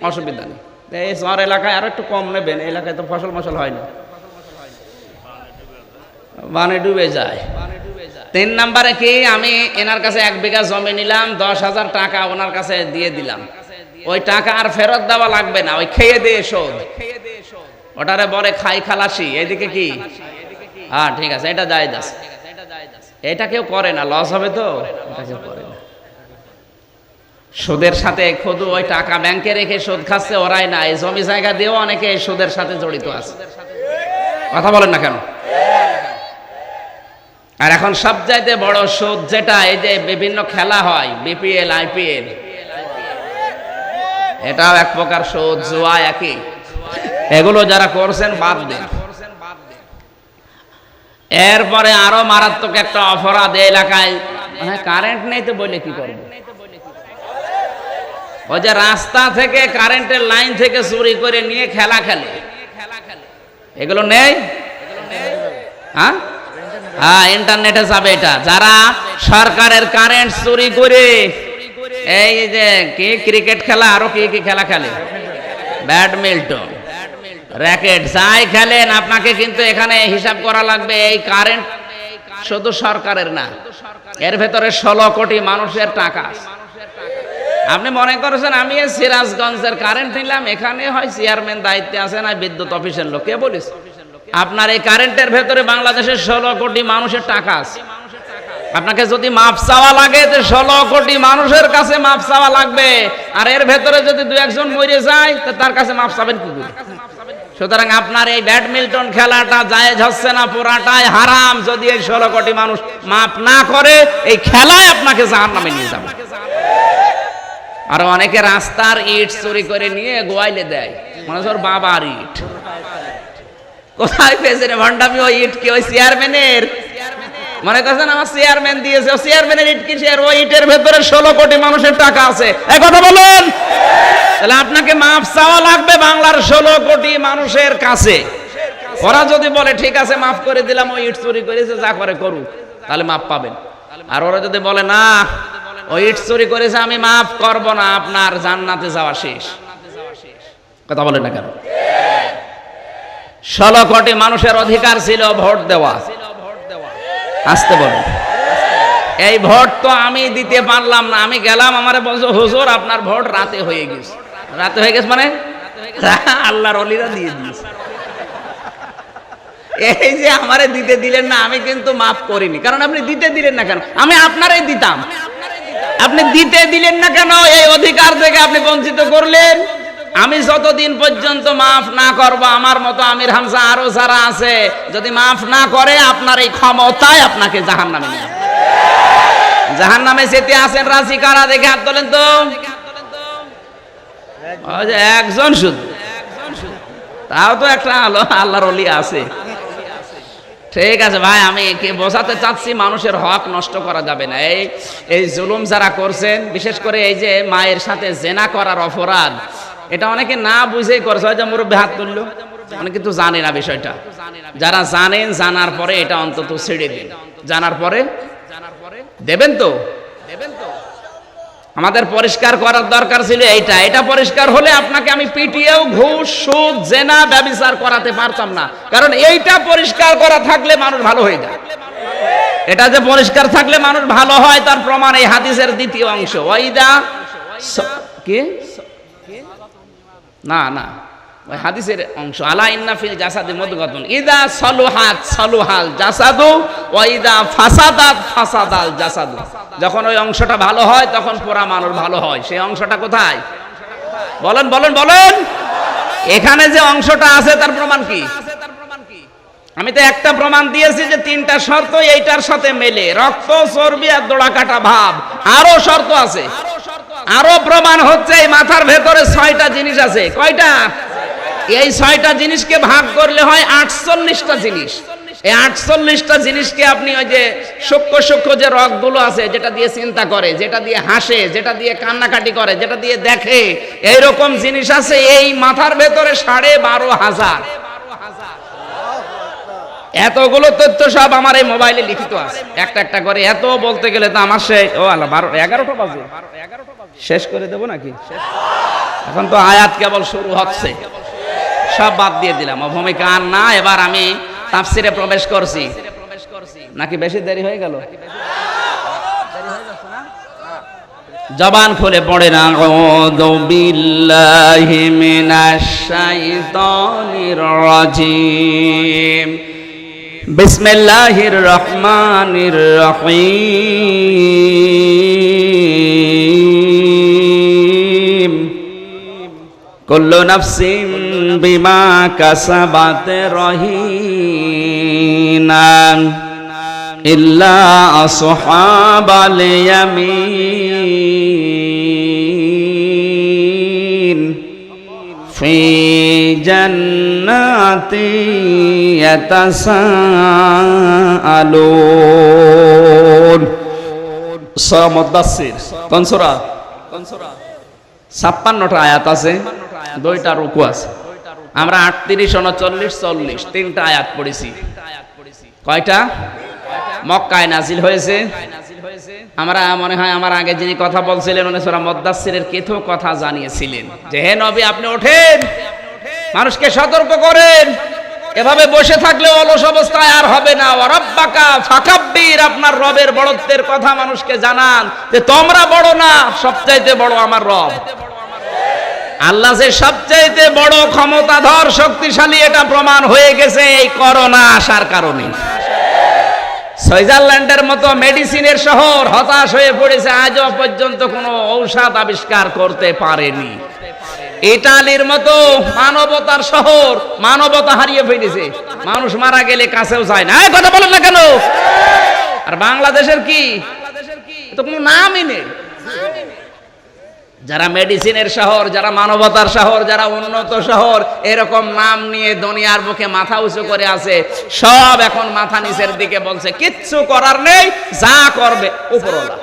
অসুবিধা নেই। এই শহর এলাকায় আরো একটু কম নেবেন, এই এলাকায় তো ফসল মশল হয় না, বানে ডুবে যায়। 3 নম্বরে কি, আমি এনার কাছে 1 বিঘা জমি নিলাম, 10,000 টাকা ওনার কাছে দিয়ে দিলাম, ওই টাকা আর ফেরত দেওয়া লাগবে না, ওই খেয়ে দিয়ে শোধ, ওটারে বলে খাই খালাসি। এইদিকে কি? হ্যাঁ ঠিক আছে, এটা জায়েজ আছে। এটা কেউ করে না, লস হবে তো, এটা কেউ করে না। সুদের সাথে শুধু ওই টাকা ব্যাংকে রেখে সুদ খাচ্ছে ওরাই না, এই জমি জায়গা দিয়েও অনেকে এই সুদের সাথে জড়িত আছে। কথা বলেন না কেন? আর এখন সবচাইতে বড় সুদ যেটা, এই যে বিভিন্ন খেলা হয়, বিপিএল আইপিএল, এটাও এক প্রকার সুদ, জুয়া একই। এগুলো যারা করছেন বাদ দেন। এরপরে আরো মারাত্মক একটা অপরাধ এলাকায়, কারেন্ট নেই তো বলে কি করবো, ওই যে রাস্তা থেকে কারেন্টের লাইন থেকে চুরি করে নিয়ে খেলা খেলে, এগুলো নেই? হ্যাঁ হ্যাঁ, ইন্টারনেটে যাবে এটা। যারা সরকারের কারেন্ট চুরি করে এই যে কি ক্রিকেট খেলা, আরো কি কি খেলা খেলে, ব্যাডমিন্টন, র্যাকেট, যাই খেলেন, আপনাকে কিন্তু এখানে হিসাব করা লাগবে। এই কারেন্ট শুধু সরকারের না, এর ভেতরে 16 কোটি মানুষের টাকা। আপনি মনে করেছেন আমি সিরাজগঞ্জের কারেন্ট নিলাম, এখানে হয় চেয়ারম্যান দায়িত্বে আছে না বিদ্যুৎ অফিসের লোক, কে বলিস? আপনার এই কারেন্টের ভেতরে বাংলাদেশের 16 কোটি মানুষের টাকা আছে। আপনাকে যদি মাপ চাওয়া লাগে, তো 16 কোটি মানুষের কাছে মাপ চাওয়া লাগবে, আর এর ভেতরে যদি 2-1 মরে যায়, তো তার কাছে মাপ চাবেন কি করে? সুতরাং আপনার এই ব্যাডমিন্টন খেলাটা জায়েজ হচ্ছে না, পুরাটাই হারাম। যদি এই 16 কোটি মানুষ মাপ না করে, এই খেলায় আপনাকে জাহান্নামে নিয়ে যাবে। আর অনেকে রাস্তার ইট চুরি করে নিয়ে গোয়াইলে দেয়, মনে হচ্ছে ওর বাবার ইট। কোথায় পেয়েছে রে ভণ্ডামি? ওই ইট কি ওই চেয়ারম্যানের? মনে করছেন আমার চেয়ারম্যান দিয়েছে, ও চেয়ারম্যানের ইট কিসের? ওই ইটের ভেতরে 16 কোটি মানুষের টাকা আছে। এই কথা বলুন, তাহলে আপনাকে মাপ চাওয়া লাগবে বাংলার 16 কোটি মানুষের কাছে। ওরা যদি বলে ঠিক আছে মাফ করে দিলাম, ওই ইট চুরি করেছে, যা করে করুক, তাহলে মাপ পাবেন। আর ওরা যদি বলে না, ওই ইট চুরি করেছে, আমি মাফ করব না, আপনার জান্নাতে যাওয়া শেষ। কথা বলেন না কেন? 16 কোটি মানুষের অধিকার ছিল ভোট দেওয়া। আসতে বলুন, এই ভোট তো আমি দিতে পারলাম না, আমি গেলাম, আমারে বলছো হুজুর আপনার ভোট রাতে হয়ে গেছে। রাতে হয়ে গেছে মানে আল্লাহর ওলিরা দিয়ে দিয়েছে। এই যে আমারে দিতে দিলেন না, আমি কিন্তু মাফ করিনি, কারণ আপনি দিতে দিলেন না কেন? আমি আপনারই দিতাম, আপনি দিতে দিলেন না কেন? এই অধিকার থেকে আপনি বঞ্চিত করলেন। আমি যতদিন পর্যন্ত মাফ না করব, আমার মতো আমির হামজা আরো যারা আছে, যদি মাফ না করে, আপনার এই ক্ষমতায় আপনাকে জাহান্নামে নিয়ে যাবে। জাহান্নামে যেতে আছেন রাজি কারা? দেখে হাত তোলেন তো। একজন শুধু, তাও তো একটা আল্লাহর ওলি আছে। ঠিক আছে ভাই, আমি কি বোঝাতে চাচ্ছি, মানুষের হক নষ্ট করা যাবে না। এই জুলুম যারা করছেন, বিশেষ করে এই যে মায়ের সাথে জেনা করার অপরাধ, এটা অনেকে না বুঝেই করছে। হয়তো মুরব্বী হাত তুললো, অনেকে কিন্তু জানে না বিষয়টা। যারা জানেন, জানার পরে এটা অন্তত ছেড়ে দিন, জানার পরে দেবেন তো। আমাদের পরিষ্কার করার দরকার ছিল এইটা। এটা পরিষ্কার হলে আপনাকে আমি পিটিয়েও ঘুষ, সুদ, জেনা, ব্যভিচার করাতে পারতাম না, কারণ এইটা পরিষ্কার করা থাকলে মানুষ ভালো হয়ে যায়। এটা যে পরিষ্কার থাকলে মানুষ ভালো হয়, তার প্রমাণ এই হাদিসের 2য় অংশ। ওয়াইদা কি না না ওই হাদিসের অংশ, আলা ইন্না ফিল জাসাদি মুদগাতুন ইদা সালুহাত সালুহাল জাসাদু ওয়া ইদা ফাসাদাত ফাসাদাল জাসাদু। যখন ওই অংশটা ভালো হয় তখন পুরা মানুষ ভালো হয়। সেই অংশটা কোথায়? বলেন বলেন বলেন। এখানে যে অংশটা আছে তার প্রমাণ কি? আমি তো একটা প্রমাণ দিয়েছি যে তিনটা শর্ত এইটার সাথে মেলে, রক্ত, চর্বি আর দোড়া কাটা ভাব। আরো শর্ত আছে, আরো প্রমাণ হচ্ছে এই মাথার ভেতরে 6টা জিনিস আছে। কয়টা? এই 6টা জিনিসকে ভাগ করলে হয় 48টা জিনিস। এই 48টা জিনিসকে আপনি ওই যে সূক্ষ্ম সূক্ষ্ম যে রগগুলো আছে, যেটা দিয়ে চিন্তা করে, যেটা দিয়ে হাসে, যেটা দিয়ে কান্নাকাটি করে, যেটা দিয়ে দেখে, এইরকম জিনিস আছে এই মাথার ভেতরে 12,500। এতগুলো তথ্য সব আমার এই মোবাইলে লিখিত আছে, একটা একটা করে। এত বলতে গেলে তো আমার সে ও আল্লাহ 11টা বাজে, শেষ করে দেবো নাকি? এখন তো আয়াত কেবল শুরু হচ্ছে, সব বাদ দিয়ে দিলাম, ও ভূমিকা আর না। এবার আমি তাফসিরে প্রবেশ করছি। নাকি বেশি দেরি হয়ে গেল? জবান খুলে পড়ে না, আউযু বিল্লাহি মিনাশ শাইতানির রাজিম, বিসমিল্লাহির রহমানির রহিম, কুল্লু নাফসিন বিমা কাসাবাত রহিনা ইল্লা আসহাবাল ইয়ামিন ফি জান্নাতি ইয়াতাসাআলুন। সূরা মুদাসসির। কোন সূরা? 56টা আয়াত আছে, 2টা রুকু আছে। আমরা 38, 39, 40 3টা আয়াত পড়েছি। কয়টা? মক্কায় নাজিল হয়েছে। আমরা মনে হয় আমার আগে যিনি কথা বলছিলেন উনি সূরা মুদাসসিরের কিছু কথা জানিয়েছিলেন যে হে নবী আপনি ওঠেন, মানুষকে সতর্ক করেন, এভাবে বসে থাকলে অলস অবস্থায় আর হবে না। ওয়া রাব্বাকা ফাকাব্বির, আপনার রবের বড়ত্বের কথা মানুষকে জানান যে তোমরা বড় না, সবচাইতে বড় আমার রব। আল্লাহ যে সবচাইতে বড় ক্ষমতাধর শক্তিশালী, এটা প্রমাণ হয়ে গেছে এই করোনা আসার কারণে। সুইজারল্যান্ডের মতো মেডিসিনের শহর হতাশ হয়ে পড়েছে, আজও পর্যন্ত কোনো ঔষধ আবিষ্কার করতে পারেনি। ইটালির মতো মানবতার শহর মানবতা হারিয়ে ফেলেছে, মানুষ মারা গেলে কাছেও যায় না। কথা বলেন না কেন? আর বাংলাদেশের কি? তো কোনো নামই নেই। যারা মেডিসিনের শহর, যারা মানবতার শহর, যারা উন্নত শহর, এরকম নাম নিয়ে দুনিয়ার বুকে মাথা উঁচু করে আছে, সব এখন মাথা নিচের দিকে বলছে কিচ্ছু করার নেই, যা করবে উপরওয়ালা।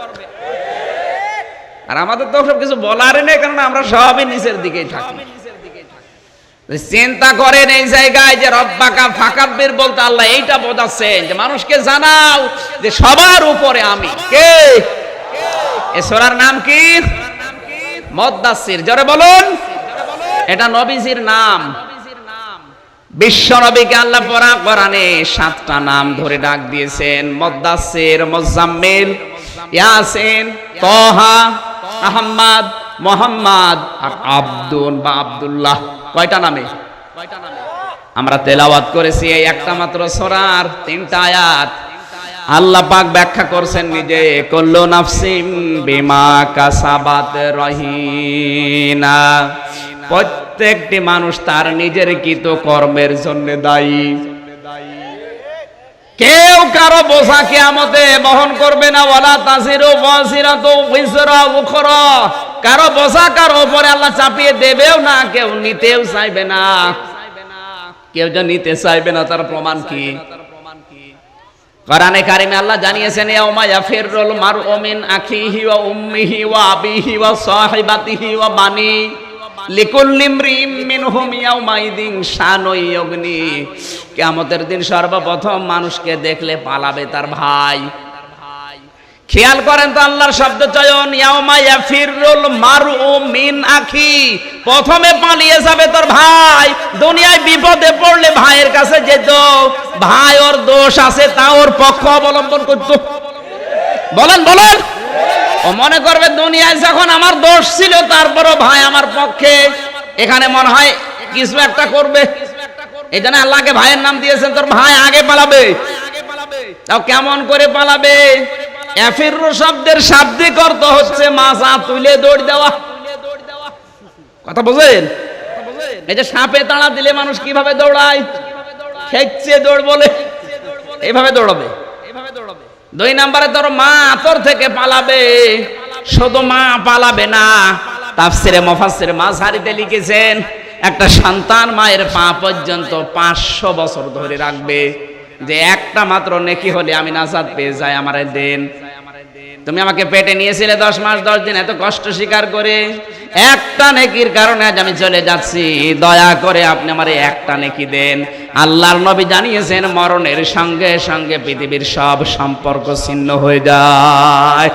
আর আমাদের তো সব কিছু বলারই নেই, কারণ আমরা সবই নিচের দিকেই থাকি। চিন্তা করেন এই জায়গায় যে রব্বাকা ফাকাব্বির বলতে আল্লাহ এইটা বোঝাচ্ছেন যে মানুষকে জানাও যে সবার উপরে আমি কে। এই সূরার নাম কি? মুদাসসির। জোরে বলুন। এটা নবীজির নাম। বিশ্ব নবীকে আল্লাহ কোরআনে 7টা নাম ধরে ডাক দিয়েছেন: মুদাসসির, মুজাম্মিল, ইয়াসিন, তাহা, আহমদ, মুহাম্মদ আর আব্দুল বা আব্দুল্লাহ। কয়টা নামে? আমরা তেলাওয়াত করেছি এই একটা মাত্র সূরার 3টা আয়াত। আল্লাহ পাক ব্যাখ্যা করছেন নিজে, কুল্লু নাফসিন বিমা কাসাবাত রহিনা, প্রত্যেকটি মানুষ তার নিজের কৃত কর্মের জন্য দায়ী। কেউ কারো বোঝা কিয়ামতে বহন করবে না। ওয়ালা তাসিরু ওয়াসিরাতু উযরা উখরা, কারো বোঝা কারো উপরে আল্লাহ চাপিয়ে দেবেও না, কেউ নিতেও চাইবে না। কেউ যে নিতে চাইবে না তার প্রমাণ কি? কোরআনে কারিমে আল্লাহ জানিয়েছেন, ইয়াউমা ইয়াফিরুল মারউ মিন আখিহি ওয়া উম্মিহি ওয়া আবিহি ওয়া সাহিবাতিহি ওয়া বানি লিকুল্লি ইমরিইম মিনহুম ইয়াউমাইদিন শানুন ইউগনি। কিয়ামতের দিন সর্বপ্রথম মানুষকে দেখলে পালাবে তার ভাই। খেয়াল করেন তো আল্লাহর শব্দ চয়ন, ইয়াউমা ইয়াফিরুল মারউ মিন আখি, প্রথমে পালিয়ে যাবে তোর ভাই। দুনিয়ায় বিপদে পড়লে ভাইয়ের কাছে যেত, ভাই ওর দোষ আছে তা ওর পক্ষ অবলম্বন করত। বলেন বলেন। ও মনে করবে দুনিয়ায় যখন আমার দোষ ছিল তারপরও ভাই আমার পক্ষে। এখানে মনে হয় কিছু একটা করবে। এই জন্য আল্লাহকে ভাইয়ের নাম দিয়েছেন, তোর ভাই আগে পালাবে। তাও কেমন করে পালাবে? এফিরু শব্দের শাব্দিক অর্থ হচ্ছে মাথা তুলে দৌড় দেওয়া। কথা বোঝেন? এই যে সাপে তাড়া দিলে মানুষ কিভাবে দৌড়ায়, খেচ্ছে দৌড় বলে, এইভাবে দৌড়াবে। 2 নম্বরে তোর মা তোর থেকে পালাবে। শুধু মা পালাবে না, তাফসিরে মুফাসসির মাযহারিতে লিখেছেন একটা সন্তান মায়ের পা পর্যন্ত 500 বছর ধরে রাখবে, যে একটা মাত্র নেকি হলে আমি নাজাত পেয়ে যাই, আমারে দেন। তুমি আমাকে পেটে নিয়েছিলে 10 মাস 10 দিন এত কষ্ট স্বীকার করে, একটা নেকির কারণে আজ আমি চলে যাচ্ছি, দয়া করে আপনি আমারে একটা নেকি দেন। আল্লাহর নবী জানিয়েছেন মরণের সঙ্গে সঙ্গে পৃথিবীর সব সম্পর্ক ছিন্ন হয়ে যায়।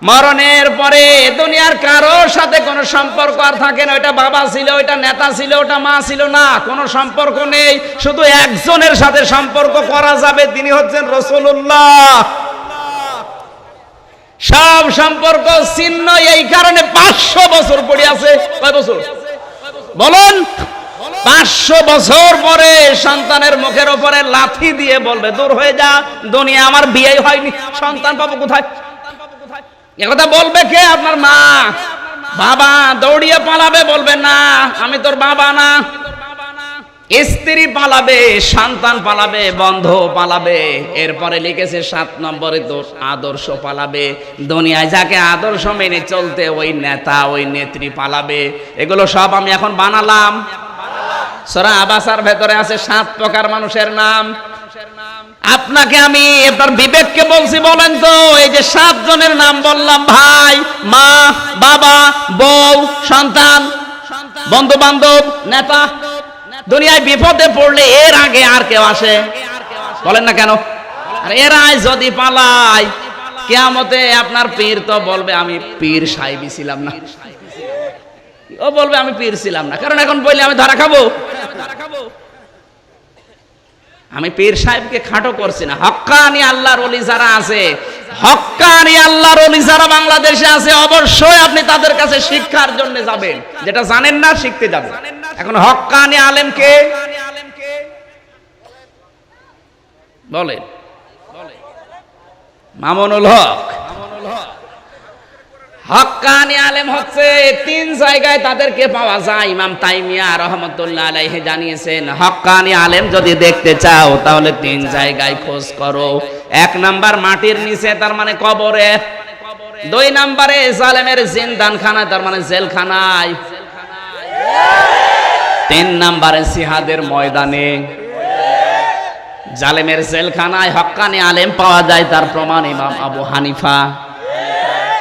মরণের পরে দুনিয়ার কারোর সাথে কোনো সম্পর্ক আর থাকে না। ওটা বাবা ছিল, ওটা নেতা ছিল, ওটা মা ছিল, না, কোনো সম্পর্ক নেই। শুধু একজনের সাথে সম্পর্ক করা যাবে, তিনি হচ্ছেন রাসূলুল্লাহ। সব সম্পর্ক ছিন্ন এই কারণে 500 বছর পড়ে আছে। কয় বছর বলুন? 500 বছর পরে সন্তানের মুখের উপরে লাথি দিয়ে বলবে দূর হয়ে যা, দুনিয়া আমার বিয়ে হয়নি, সন্তান পাবো কোথায়? একথা বলবে কে? আপনার মা। বাবা দৌড়িয়ে পালাবে, বলবে না আমি তোর বাবা না। স্ত্রী পালাবে, সন্তান পালাবে, বন্ধু পালাবে। এরপরে লিখেছে 7 নম্বরে তোর আদর্শ পালাবে। দুনিয়ায় যাকে আদর্শ মেনে চলতে, ওই নেতা ওই নেত্রী পালাবে। এগুলো সব আমি এখন বানালাম। সূরা আবাসার ভেতরে আছে 7 প্রকার মানুষের নাম। আপনাকে আমি আপনার বিবেককে বলছি, বলেন তো এই যে 7 জনের নাম বললাম, ভাই, মা, বাবা, বউ, সন্তান, বন্ধু বান্ধব, নেতা, দুনিয়ায় বিপদে পড়লে এর আগে আর কেউ আসে? বলেন না কেন? আর এরাই যদি পালায়, কিয়ামতে আপনার পীর তো বলবে আমি পীর সাহেবই ছিলাম না। ও বলবে আমি পীর ছিলাম না, কারণ এখন বললে আমি ধরা খাবো। আমি পীর সাহেবকে খাটো করছি না। হক্কানি আল্লাহর ওলি যারা আছে, হক্কানি আল্লাহর ওলি যারা বাংলাদেশে আছে, অবশ্যই আপনি তাদের কাছে শিক্ষার জন্য যাবেন। যেটা জানেন না শিখতে যাবেন। এখন হক্কানি আলেম কে? বলেন। মামুনুল হক। হক্কানি আলেম হচ্ছে 3 জায়গায় তাদেরকে পাওয়া যায়। ইমাম তাইমিয়া রাহমাতুল্লাহ আলাইহি জানিয়েছেন, হক্কানি আলেম যদি দেখতে চাও তাহলে 3 জায়গায় খোঁজ করো। 1 নাম্বার মাটির নিচে, তার মানে কবরে। 2 নম্বরে জালেমের জিন্দানখানা, তার মানে জেলখানায়। 3 নম্বরে জিহাদের ময়দানে। জালেমের জেলখানায় হক্কানি আলেম পাওয়া যায়, তার প্রমাণ ইমাম আবু হানিফা,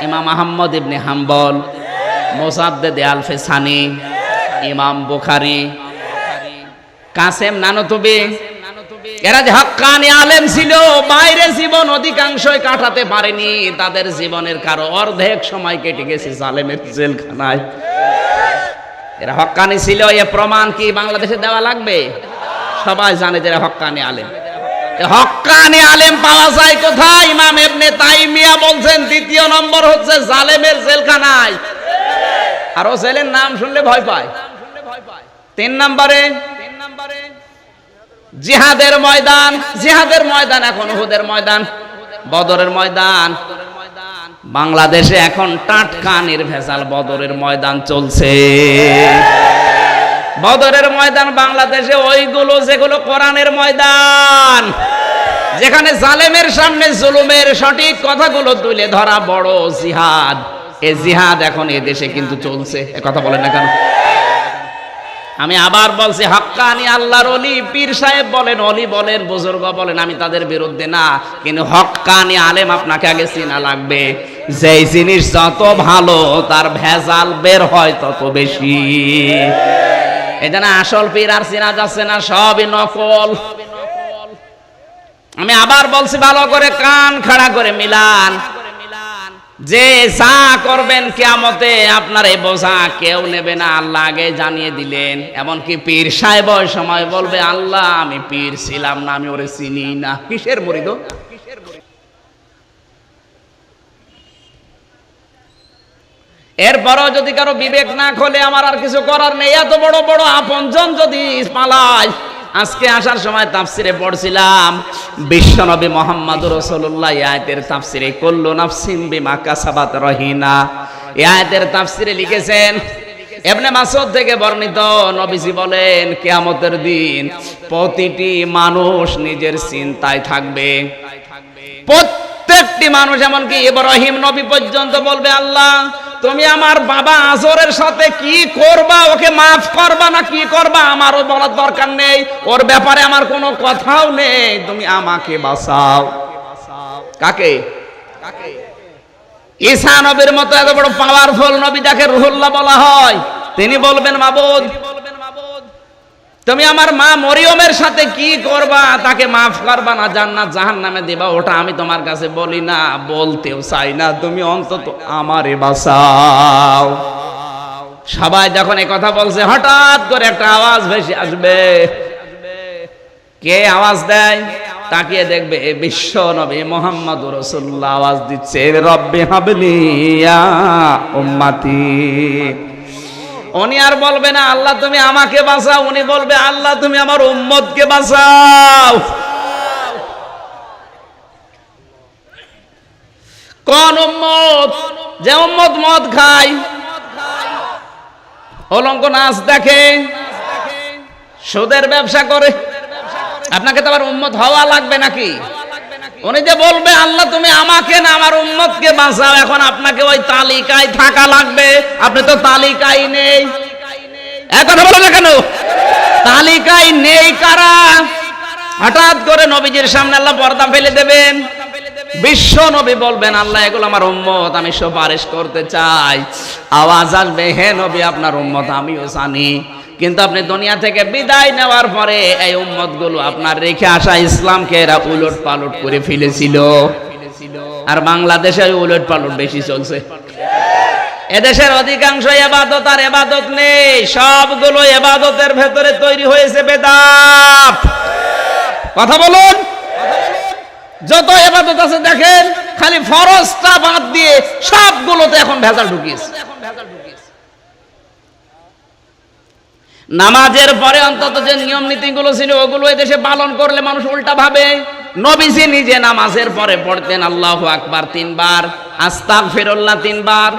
ইমাম আহমদ ইবনে হাম্বল, মুসাদ্দেদ আল-ফিসানি, ইমাম বুখারী, কাসেম নানুতুবি। এরা যে হক্কানি আলেম ছিল, বাইরে জীবন অধিকাংশই কাটাতে পারেনি। তাদের জীবনের কারো অর্ধেক সময় কেটে গেছে জালেমের জেলখানায়। এরা হক্কানি ছিল, এ প্রমাণ কি বাংলাদেশে দেওয়া লাগবে? সবাই জানে যে এরা হক্কানি আলেম। হক্কানি আলেম পাওয়া যায় কোথায়? ইমাম ইবনে তাইমিয়া বলছেন 2 নম্বর হচ্ছে জালেমের জেলখানায়। আর ও জেলের নাম শুনলে ভয় পায়। 3 নম্বরে জিহাদের ময়দান। জিহাদের ময়দান এখন উহুদের ময়দান, বদরের ময়দান। বাংলাদেশে এখন টাটকা নির্ভেজাল বদরের ময়দান চলছে। বদরের ময়দান বাংলাদেশে ওইগুলো যেগুলো কোরআনের ময়দান, যেখানে জালেমের সামনে জুলুমের সঠিক কথাগুলো তুলে ধরা বড় জিহাদ। এই জিহাদ এখন এই দেশে কিন্তু চলছে। এ কথা বলেন না কেন? আমি আবার বলছি, হক্কানি আল্লাহর ওলি, পীর সাহেব বলেন, ওলি বলেন, বুজুর্গ বলেন, আমি তাদের বিরুদ্ধে না, কিন্তু হক্কানি আলেম আপনাকে আগে চেনা লাগবে। যেই জিনিস যত ভালো তার ভেজাল বের হয় তত বেশি। এই জন্য আসল পীর আর চেনা যাচ্ছে না, সবই নকল। আমি আবার বলছি, ভালো করে কান খাড়া করে মিলান, যে যা করবেন কিয়ামতে আপনার এই বোঝা কেউ নেবে না, আল্লাহ আগে জানিয়ে দিলেন। এমনকি পীর সাহেব ওই সময় বলবে, আল্লাহ আমি পীর ছিলাম না, আমি ওরে চিনি না। কিসের মুরিদ? এরপরও যদি কারো বিবেক না খোলে আমার আর কিছু করার নেই। এত বড় বড় আপনজন যদি পালায়। আজকে আসার সময় তাফসিরে পড়ছিলাম বিশ্বনবী মুহাম্মদুর রাসূলুল্লাহ এই আয়াতের তাফসিরে কুল্লু নাফসিন বিমা কাসাবাত রহিনা, এই আয়াতের তাফসিরে লিখেছেন ইবনে মাসউদ থেকে বর্ণিত, নবীজি বলেন কিয়ামতের দিন প্রতিটি মানুষ নিজের চিন্তায় থাকবে। প্রত্যেকটি মানুষ, এমনকি ইব্রাহিম নবী পর্যন্ত বলবে, আল্লাহ তুমি আমার বাবা আজরের সাথে কি করবা, ওকে মাফ করবা না কি করবা আমারও বলার দরকার নেই, ওর ব্যাপারে আমার কোনো কথাও নেই, তুমি আমাকে বাঁচাও। কাকে? ঈসা নবীর মতো এত বড় পাওয়ারফুল নবী যাকে রুহুল্লাহ বলা হয়, তিনি বলবেন মাবুদ তুমি আমার মা মরিয়মের সাথে কি করবা, তাকে মাফ করবা না জান্নাত জাহান্নামে দিবা, ওটা আমি তোমার কাছে বলি না, বলতেও চাই না, তুমি অন্তত আমারে বাঁচাও। সবাই যখন এই কথা বলছে হঠাৎ করে একটা আওয়াজ ভেসে আসবে। কে আওয়াজ দেয়? তাকিয়ে দেখবে বিশ্ব নবী মুহাম্মদুর রাসূলুল্লাহ আওয়াজ দিচ্ছে, রব্বি হাবলি ইয়া উম্মতি। উনি আর বলবে না আল্লাহ তুমি আমাকে বাঁচাও, উনি বলবে আল্লাহ তুমি আমার উম্মতকে বাঁচাও। কোন উম্মত? যে উম্মত মদ খায়, অলঙ্ক নাচ দেখে, সুদের ব্যবসা করে, আপনাকে তো আবার উম্মত হওয়া লাগবে নাকি? উনি যে বলবে আল্লাহ তুমি আমাকে না আমার উম্মতকে বাঁচাও, এখন আপনাকে ওই তালিকায় থাকা লাগবে। আপনি তো তালিকায় নেই। এক কথা বলো না কেন? তালিকায় নেই কারা? হঠাৎ করে নবীজির সামনে আল্লাহ পর্দা ফেলে দেবেন। বিশ্ব নবী বলবেন আল্লাহ এগুলো আমার উম্মত, আমি সুপারিশ করতে চাই। আওয়াজ আসবে, হে নবী আপনার উম্মত আমিও জানি, কিন্তু আপনি দুনিয়া থেকে বিদায় নেওয়ার পরে এই উম্মতগুলো আপনার রেখে আসা ইসলামকে এরা উলট পালট করে ফেলেছিল। আর বাংলাদেশে উলট পালট বেশি চলছে। এদেশের অধিকাংশ ইবাদত আর ইবাদত নেই, সবগুলো ইবাদতের ভেতরে তৈরি হয়েছে বেদাত। কথা বলুন। যত ইবাদত আছে দেখেন, খালি ফরজটা বাদ দিয়ে সবগুলোতে এখন ভেজাল ঢুকিয়েছে। নামাজের পরে অন্তত যে নিয়ম নীতিগুলো ছিল ওগুলো এদেশে পালন করলে মানুষ উল্টা ভাবে। নবীজি নিজে নামাজের পরে পড়তেন আল্লাহু আকবার 3 বার, আস্তাগফিরুল্লাহ 3 বার,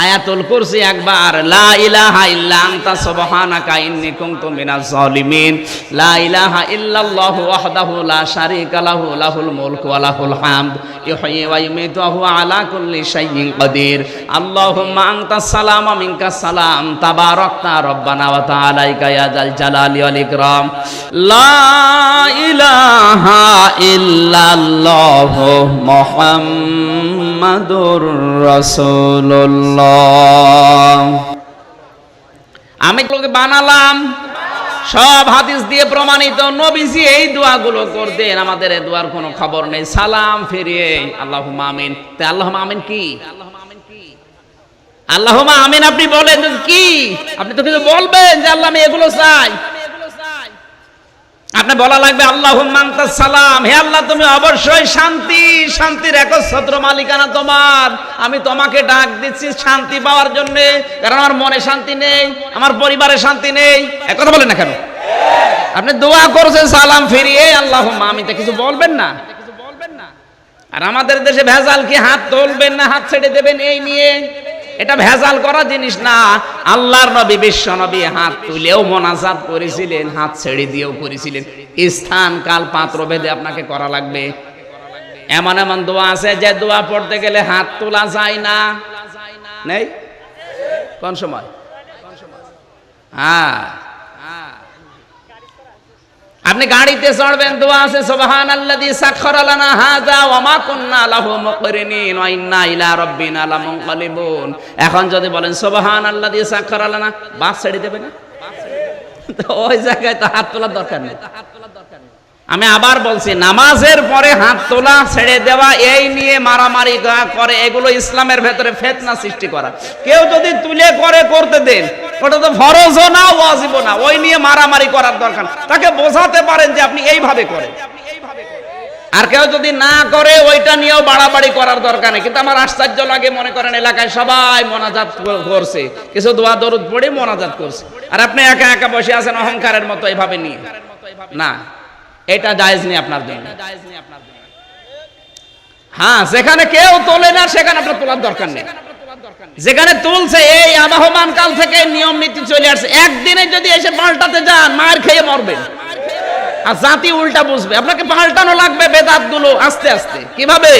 আয়াতুল কুরসি 1 বার, লা ইলাহা ইল্লা আনতা সুবহানাকা ইন্নী কুনতু মিনাজ জালিমিন, লা ইলাহা ইল্লাল্লাহু ওয়াহদাহু লা শারীকা লাহু লাহুল মুলকু ওয়া লাহুল হামদ ইউহয়ি ওয়া ইউমীতু ওয়া হুয়া আলা কুল্লি শাইইন কাদির, আল্লাহুম্মা আনতাস সালাম ওয়া মিনকাস সালাম, তাবারাকতা রব্বানা ওয়া তাআলাইকা ইয়া যাল জালালি ওয়াল ইকরাম, লা ইলাহা ইল্লাল্লাহু মুহাম্মাদুর রাসূলুল্লাহ। আমি লোকে বানালাম, সব হাদিস দিয়ে প্রমাণিত। নবীজি এই দোয়াগুলো করতেন, আমাদের এই দোয়ার কোনো খবর নেই। সালাম ফিরিয়ে আল্লাহুম্মা আমিন। তে আল্লাহুম্মা আমিন কি? আল্লাহুম্মা আমিন আপনি বলেন কি? আপনি তো কিছু বলবেন যে আল্লাহ আমি এগুলো চাই। আপনি বলা লাগবে আল্লাহুম্মা আনতাস সালাম, হে আল্লাহ তুমি অবশ্যই শান্তি, শান্তির একচ্ছত্র মালিকানা তোমার। আমি তোমাকে ডাক দিচ্ছি শান্তি পাওয়ার জন্য, কারণ আমার মনে শান্তি নেই, আমার পরিবারে শান্তি নেই। এক কথা বলেন না কেন? আপনি দোয়া করছেন সালাম ফিরিয়ে আল্লাহুম্মা আমিন, তা কিছু বলবেন না। আর আমাদের দেশে ভেজাল কি হাত তুলবেন না হাত ছেড়ে দেবেন এই নিয়ে? এটা ভেজাল করা জিনিস না। আল্লাহর নবী বিশ্ব নবী হাত তুলেও মোনাজাত করেছিলেন, হাত ছেড়ে দিয়েও করেছিলেন। স্থান কাল পাত্র ভেদে আপনাকে করা লাগবে। এমন এমন দোয়া আছে যে দোয়া পড়তে গেলে হাত তোলা যায় না, নেই? কোন সময়? হ্যাঁ, আপনি গাড়িতে চড়বেন, দোয়া আছে সুবহানাল্লাযী সাখখারা লানা হাযা ওয়া মা কুননা লাহু মুকরিনিন ওয়া ইন্না ইলা রাব্বিনা লামুনকালিবুন। এখন যদি বলেন সুবহানাল্লাযী সাখখারা লানা, বাস ছেড়ে দেবে না? তো ওই জায়গায় তো হাত তোলার দরকার নেই। আমি আবার বলছি, নামাজের পরে হাত তোলা ছেড়ে দেওয়া এই নিয়ে মারামারি করে, এগুলো ইসলামের ভেতরে ফিতনা সৃষ্টি করা। কেউ যদি তুলে করে করতে দেন, ওটা তো ফরজও না ওয়াজিবও না, ওই নিয়ে মারামারি করার দরকার। তাকে বোঝাতে পারেন যে আপনি এইভাবে করেন। আর কেউ যদি না করে ওইটা নিয়েও বাড়াবাড়ি করার দরকার নেই। কিন্তু আমার আশ্চর্য লাগে, মনে করেন এলাকায় সবাই মোনাজাত করছে, কিছু দোয়া দরুদ পড়ে মোনাজাত করছে, আর আপনি একা একা বসে আছেন অহংকারের মতো এইভাবে নিয়ে। না, এটা জায়েজ নেই আপনার জন্য। হ্যাঁ, যেখানে কেউ তোলে না সেখানে আপনার তোলার দরকার নেই। যেখানে তুলছে এই আবহমান কাল থেকে নিয়ম নীতি চলে আসছে, একদিনে যদি এসে পাল্টাতে যান মার খেয়ে মরবেন, আর জাতি উল্টা বুঝবে। আপনাকে পাল্টানো লাগবে বেদাত গুলো আস্তে আস্তে। কিভাবে?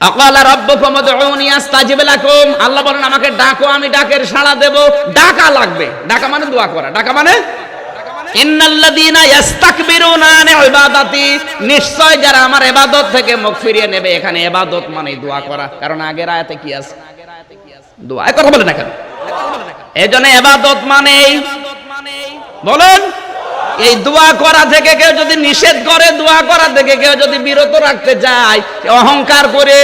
আকালা রাব্বুকুম উদউনি আস্তাজিব লাকুম, আল্লাহ বলেন আমাকে ডাকো আমি ডাকের সাড়া দেব। ডাকা লাগবে, ডাকা মানে দোয়া করা, ডাকা মানে ইন্নাল্লাযীনা ইস্তাকবিরুনা আন ইবাদাতি, নিশ্চয় যারা আমার ইবাদত থেকে মুখ ফিরিয়ে নেবে। এখানে ইবাদত মানে দোয়া করা, কারণ আগের আয়াতে কি আছে? দোয়া। এই কথা বলেন না কেন? এজন্য ইবাদত মানে বলেন এই দোয়া করা থেকে কেউ যদি নিষেধ করে, দোয়া করা থেকে কেউ যদি বিরত রাখতে চায় অহংকার করে,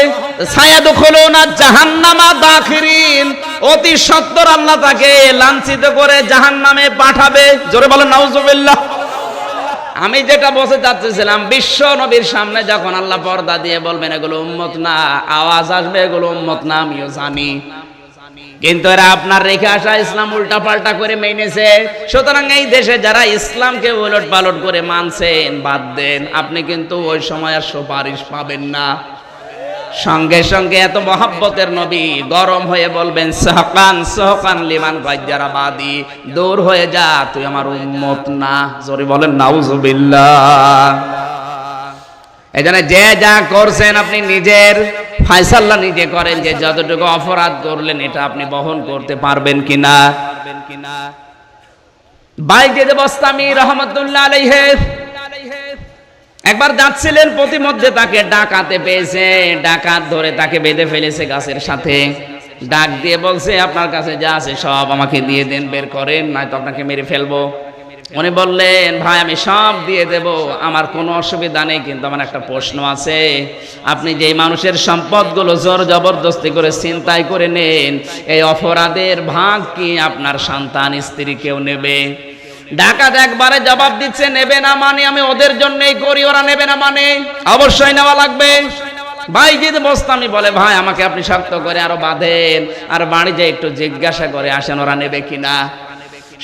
সায়াদখুলুনা জাহান্নামা দাখিরিন, অতি সত্বর আল্লাহ তাকে লাঞ্ছিত করে জাহান্নামে পাঠাবে। জোরে বলেন নাউজুবিল্লাহ। আমি যেটা বলতে চাচ্ছিলাম, বিশ্ব নবীর সামনে যখন আল্লাহ পর্দা দিয়ে বলবেন এগুলো উম্মত না, আওয়াজ আসবে এগুলো উম্মত না, আমিও জানি, কিন্তু এরা আপনার রেখে আসা ইসলাম উল্টা পাল্টা করে মেনেছে। সুতরাং এই দেশে যারা ইসলামকে উলট পালট করে মানছেন, বাদ দেন, আপনি কিন্তু ওই সময় আর সুপারিশ পাবেন না। সঙ্গে সঙ্গে এত মহব্বতের নবী গরম হয়ে বলবেন সাহকান সাহকান লিমান গায়্যারা বাদি, দূর হয়ে যা, তুই আমার উম্মত না। জোরে বলেন নাউজুবিল্লাহ। এজন্য যে যা করছেন আপনি নিজের ফায়সালা নিজে করেন, যে যতটুকু অপরাধ করলেন এটা আপনি বহন করতে পারবেন কিনা। বাইজিদ বস্তামি রহমাতুল্লাহ আলাইহি একবার যাচ্ছিলেন, প্রতিমধ্যে তাকে ডাকাতে পেয়েছে, ডাকাত ধরে তাকে বেঁধে ফেলেছে গাছের সাথে। ডাক দিয়ে বলছে আপনার কাছে যা আছে সব আমাকে দিয়ে দেন, বের করেন, নয়তো আপনাকে মেরে ফেলবো। উনি বললেন ভাই আমি সব দিয়ে দেব, আমার কোনো অসুবিধা নেই, কিন্তু আমার একটা প্রশ্ন আছে, আপনি যে মানুষের সম্পদগুলো জোর জবরদস্তি করে ছিনতাই করে নেন, এই অপরাধের ভাগ কি আপনার সন্তান স্ত্রী কেউ নেবে? ডাকাত একবারে জবাব দিচ্ছে নেবে না মানে আমি ওদের জন্যই করি, ওরা নেবে না মানে অবশ্যই নেওয়া লাগবে। বাইজিদ বোস্তামি বলে ভাই আমাকে আপনি শক্ত করে আরো বাঁধেন, আর বাড়ি যেয়ে একটু জিজ্ঞাসা করে আসেন ওরা নেবে কিনা।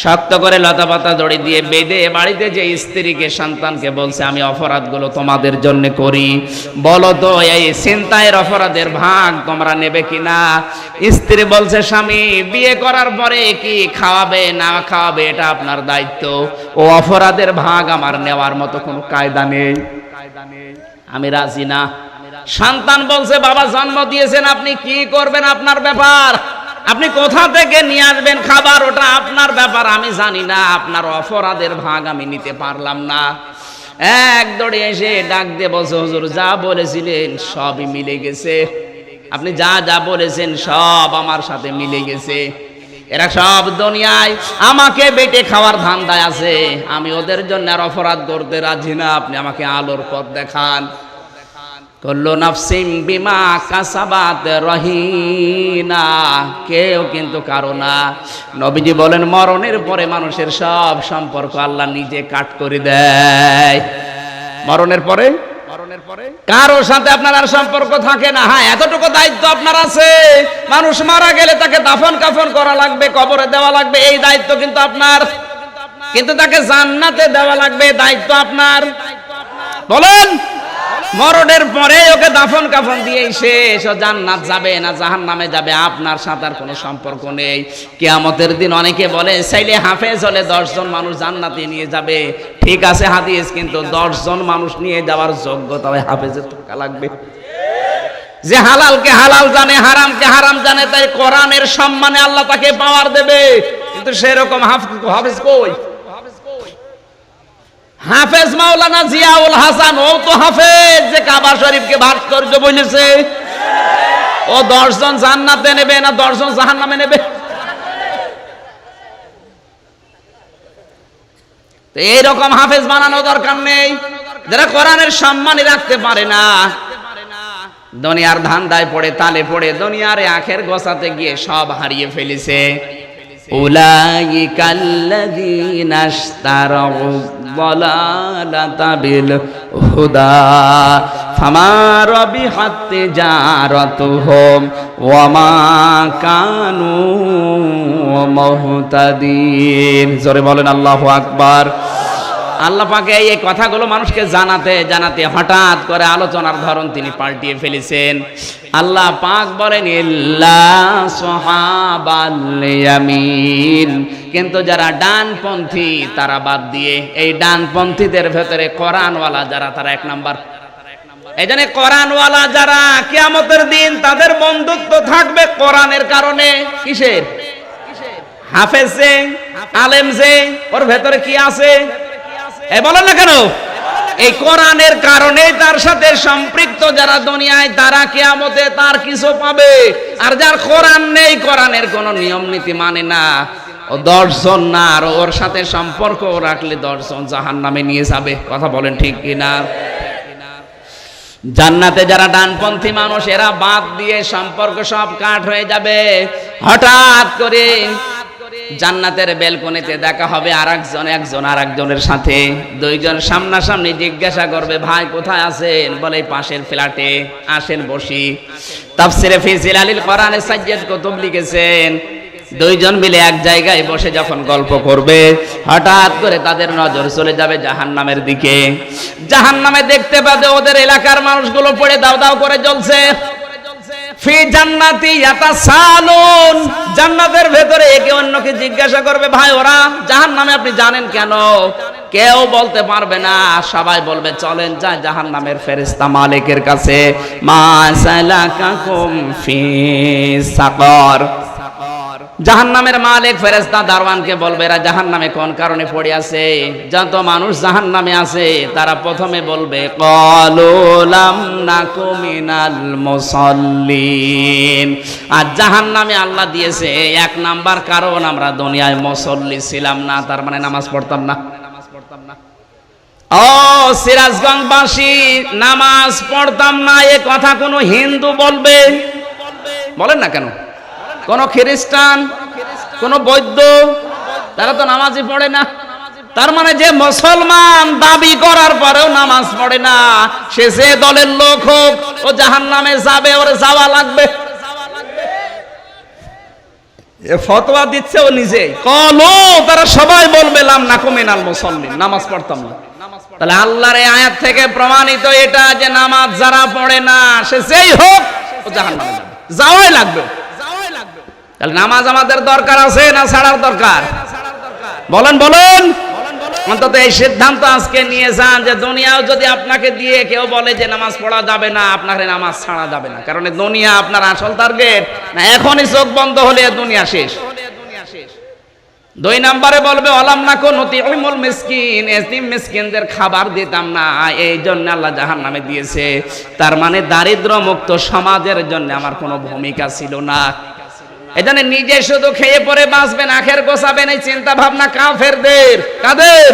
শক্ত করে লতা পাতা দড়ি দিয়ে বেঁধে বাড়িতে যে স্ত্রীকে সন্তানকে বলছে আমি অপরাধগুলো তোমাদের জন্য করি, বলো তো এই ছিনতাইয়ের অপরাধের ভাগ তোমরা নেবে কিনা। স্ত্রী বলছে স্বামী বিয়ে করার পরে কি খাওয়াবে না খাওয়াবে এটা আপনার দায়িত্ব, ও অপরাধের ভাগ আমার নেওয়ার মতো কোনো কায়দা নেই, আমি রাজি না। সন্তান বলছে বাবা জন্ম দিয়েছেন, আপনি কি করবেন আপনার ব্যাপার, আপনি কোথা থেকে নিয়ে আসবেন খাবার ওটা আপনার ব্যাপার, আমি জানি না, আপনার অপরাধের ভাগ আমি নিতে পারলাম না। এক দৌড়ে এসে ডাক দিয়ে বলছে হুজুর যা বলেছিলেন সবই মিলে গেছে, আপনি যা যা বলেছেন সব আমার সাথে মিলে গেছে, এরা সব দুনিয়ায় আমাকে বেটে খাওয়ার ধান্দায় আছে, আমি ওদের জন্য আর অপরাধ করতে রাজি না, আপনি আমাকে আলোর পথ দেখান। কুল্লু নাফসিন বিমা কাসাবাত রহিনা, কেউ কিন্তু কারো না। নবীজি বলেন মরণের পরে মানুষের সব সম্পর্ক আল্লাহ নিজে কাট করে দেয়। মরণের পরে কারো সাথে আপনার আর সম্পর্ক থাকে না। হ্যাঁ এতটুকু দায়িত্ব আপনার আছে, মানুষ মারা গেলে তাকে দাফন কাফন করা লাগবে, কবরে দেওয়া লাগবে, এই দায়িত্ব কিন্তু আপনার, কিন্তু তাকে জান্নাতে দেওয়া লাগবে, দায়িত্ব আপনার। বলেন মরণের পরে ওকে দাফন কাফন দিয়ে শেষ, ও জান্নাত যাবে না জাহান্নামে যাবে, আপনার সাথে আর কোনো সম্পর্ক নেই। কিয়ামতের দিন অনেকে বলে চাইলে হাফেজ হলে 10 জন মানুষ জান্নাতে নিয়ে যাবে, ঠিক আছে হাদিস, কিন্তু 10 জন মানুষ নিয়ে যাওয়ার যোগ্যতা ওই হাফেজের থাকা লাগবে। যে হালালকে হালাল জানে, হারামকে হারাম জানে, তাই কোরআনের সম্মানে আল্লাহ তাকে পাওয়ার দেবে, কিন্তু সেরকম হাফেজ কই? হাফেজ মাওলানা জিয়াউল হাসান ও তো হাফেজ, যে কাবা শরীফকে ভাস্কর্য বলেছে, ও 10 জন জান্নাতে নেবে না 10 জন জাহান্নামে নেবে? তো এইরকম হাফেজ বানানো দরকার নেই, যারা কোরআনের সম্মানই রাখতে পারে না, দুনিয়ার ধান্দায় পড়ে তালে পড়ে দুনিয়ার আখের গোছাতে গিয়ে সব হারিয়ে ফেলেছে। উলাইকাল্লাযীনা ইশতারাউ যালালাতা বিল হুদা ফামা রাবিহাত তিজারাতুহুম ওয়া মা কানু মুহতাদিন। জোরে বলেন আল্লাহু আকবার। আল্লাহ পাকে এই কথাগুলো মানুষকে জানাতে জানাতে হঠাৎ করে আলোচনার ধরন তিনি পাল্টিয়ে ফেলেছেন। আল্লাহ পাক বলেন ইল্লা সাহাবাল ইয়ামিন, কিন্তু যারা ডানপন্থী তারা বাদ দিয়ে এই ডানপন্থীদের ভেতরে কোরআনওয়ালা যারা তারা এক নাম্বার। এই জন্য কোরআনওয়ালা যারা কিয়ামতের দিন তাদের বন্ধুত্ব থাকবে কোরআনের কারণে। কিসের? হাফেজ যে আলেম যে ওর ভেতরে কি আছে এই বলেন না কেন? এই কোরআনের কারণে তার সাথে সম্পৃক্ত যারা দুনিয়ায় তারা কিয়ামতে তার কিছু পাবে। আর যার কোরআন নেই, কোরআনের কোনো নিয়ম নীতি মানে না, ও 10 জন না, আর ওর সাথে সম্পর্ক রাখলে 10 জন জাহান্নামে নিয়ে যাবে। কথা বলেন ঠিক কিনা? জান্নাতে যারা ডানপন্থী মানুষ এরা বাদ দিয়ে সম্পর্ক সব কাট হয়ে যাবে। হঠাৎ করে জান্নাতের বেলকনিতে দেখা হবে একজন আরেকজনের সাথে। দুইজন সামনাসামনি জিজ্ঞাসা করবে, ভাই কোথায় আছেন? বলে পাশের ফ্ল্যাটে, আসেন বসি। তাফসিরে ফি জিলালিল কোরআনে সাইয়্যিদ কুতুব লিখেছেন, দুইজন মিলে এক জায়গায় বসে যখন গল্প করবে হঠাৎ করে তাদের নজর চলে যাবে জাহান্নামের দিকে। জাহান্নামে দেখতে পাবে ওদের এলাকার মানুষগুলো পড়ে দাও দাও করে জ্বলছে। ফি জান্নাতি ইয়াতাসালুন, জান্নাতের ভেতরে একে অন্যকে জিজ্ঞাসা করবে, ভাই ওরা জাহান্নামে আপনি জানেন কেন? কেউ বলতে পারবে না, সবাই বলবে চলেন যাই জাহান্নামের ফেরেশতা মালিকের কাছে। মা সালাকাকুম ফি সাকর, জাহান্নামের মালিক ফেরেশতা দারওয়ানকে বলবে এরা জাহান্নামে কোন কারণে পড়ে আছে? যত মানুষ জাহান্নামে আছে তারা প্রথমে বলবে ক্বালু লাম নাকু মিনাল মুসাল্লিন। আর জাহান্নামে আল্লাহ দিয়েছে 1 নাম্বার কারণ আমরা দুনিয়ায় মুসল্লি ছিলাম না, তার মানে নামাজ পড়তাম না। ও সিরাজগঞ্জবাসী, নামাজ পড়তাম না এ কথা কোন হিন্দু বলবে? বলেন না কেন? কোন খ্রিস্টান, কোন বৌদ্ধ, তারা তো নামাজই পড়ে না। তার মানে যে মুসলমান দাবি করার পরেও নামাজ পড়ে না, সে যে দলের লোক হোক ও জাহান্নামে যাবে, ওর যাওয়া লাগবে। এ ফতোয়া দিচ্ছে ও নিজে। কলো তারা সবাই বলবে লাম নাকু মিনাল মুসাল্লিন, নামাজ পড়তাম না। তাহলে আল্লাহর এই আয়াত থেকে প্রমাণিত এটা যে নামাজ যারা পড়ে না সে যেই হোক ও জাহান্নামে যাবে, যাওয়াই লাগবে। তাহলে নামাজ আমাদের দরকার আছে না ছাড়ার দরকার? বলেন বলেন। অন্তত এই সিদ্ধান্ত আজকে নিয়ে যান যে দুনিয়াও যদি আপনাকে দিয়ে কেউ বলে যে নামাজ পড়া যাবে না, আপনার নামাজ ছাড়া যাবে না। কারণ দুনিয়া আপনার আসল টার্গেট না, এখনই চোখ বন্ধ হলে দুনিয়া শেষ। 2 নম্বরে বলবে অলাম নাকু নুতিউমুল মিসকিন, এতিম মিসকিনদের খাবার দিতাম না, এই জন্য আল্লাহ জাহান্নামে দিয়েছে। তার মানে দারিদ্র মুক্ত সমাজের জন্য আমার কোনো ভূমিকা ছিল না। এজন্য নিজে শুধু খেয়ে পরে বাঁচবেন, আখের গোছাবেন, এই চিন্তা ভাবনা কাফেরদের। কাদের?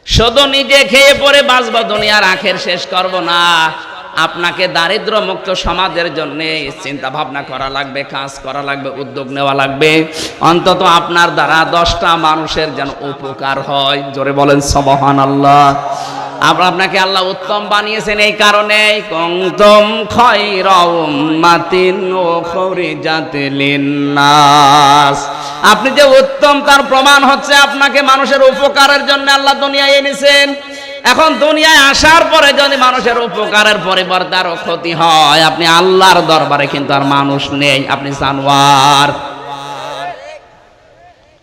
শুধু নিজে খেয়ে পরে বাঁচবো, দুনিয়ার আখের শেষ করব না। আপনাকে দারিদ্র মুক্ত সমাজের জন্য চিন্তা ভাবনা করা লাগবে, কাজ করা লাগবে, উদ্যোগ নেওয়া লাগবে। অন্তত আপনার দ্বারা 10টা মানুষের যেন উপকার হয়। জোরে বলেন সুবহানাল্লাহ। আপনাকে আল্লাহ উত্তম বানিয়েছেন এই কারণে, কুনতুম খায়রা উম্মাতিন উখরিজাত লিন-নাস। আপনি যে উত্তম তার প্রমাণ হচ্ছে আপনাকে মানুষের উপকারের জন্য আল্লাহ দুনিয়ায় এনেছেন। এখন দুনিয়ায় আসার পরে যদি মানুষের উপকারের পরিবর্তে আরো ক্ষতি হয়, আপনি আল্লাহর দরবারে কিন্তু আর মানুষ নেই, আপনি জানোয়ার।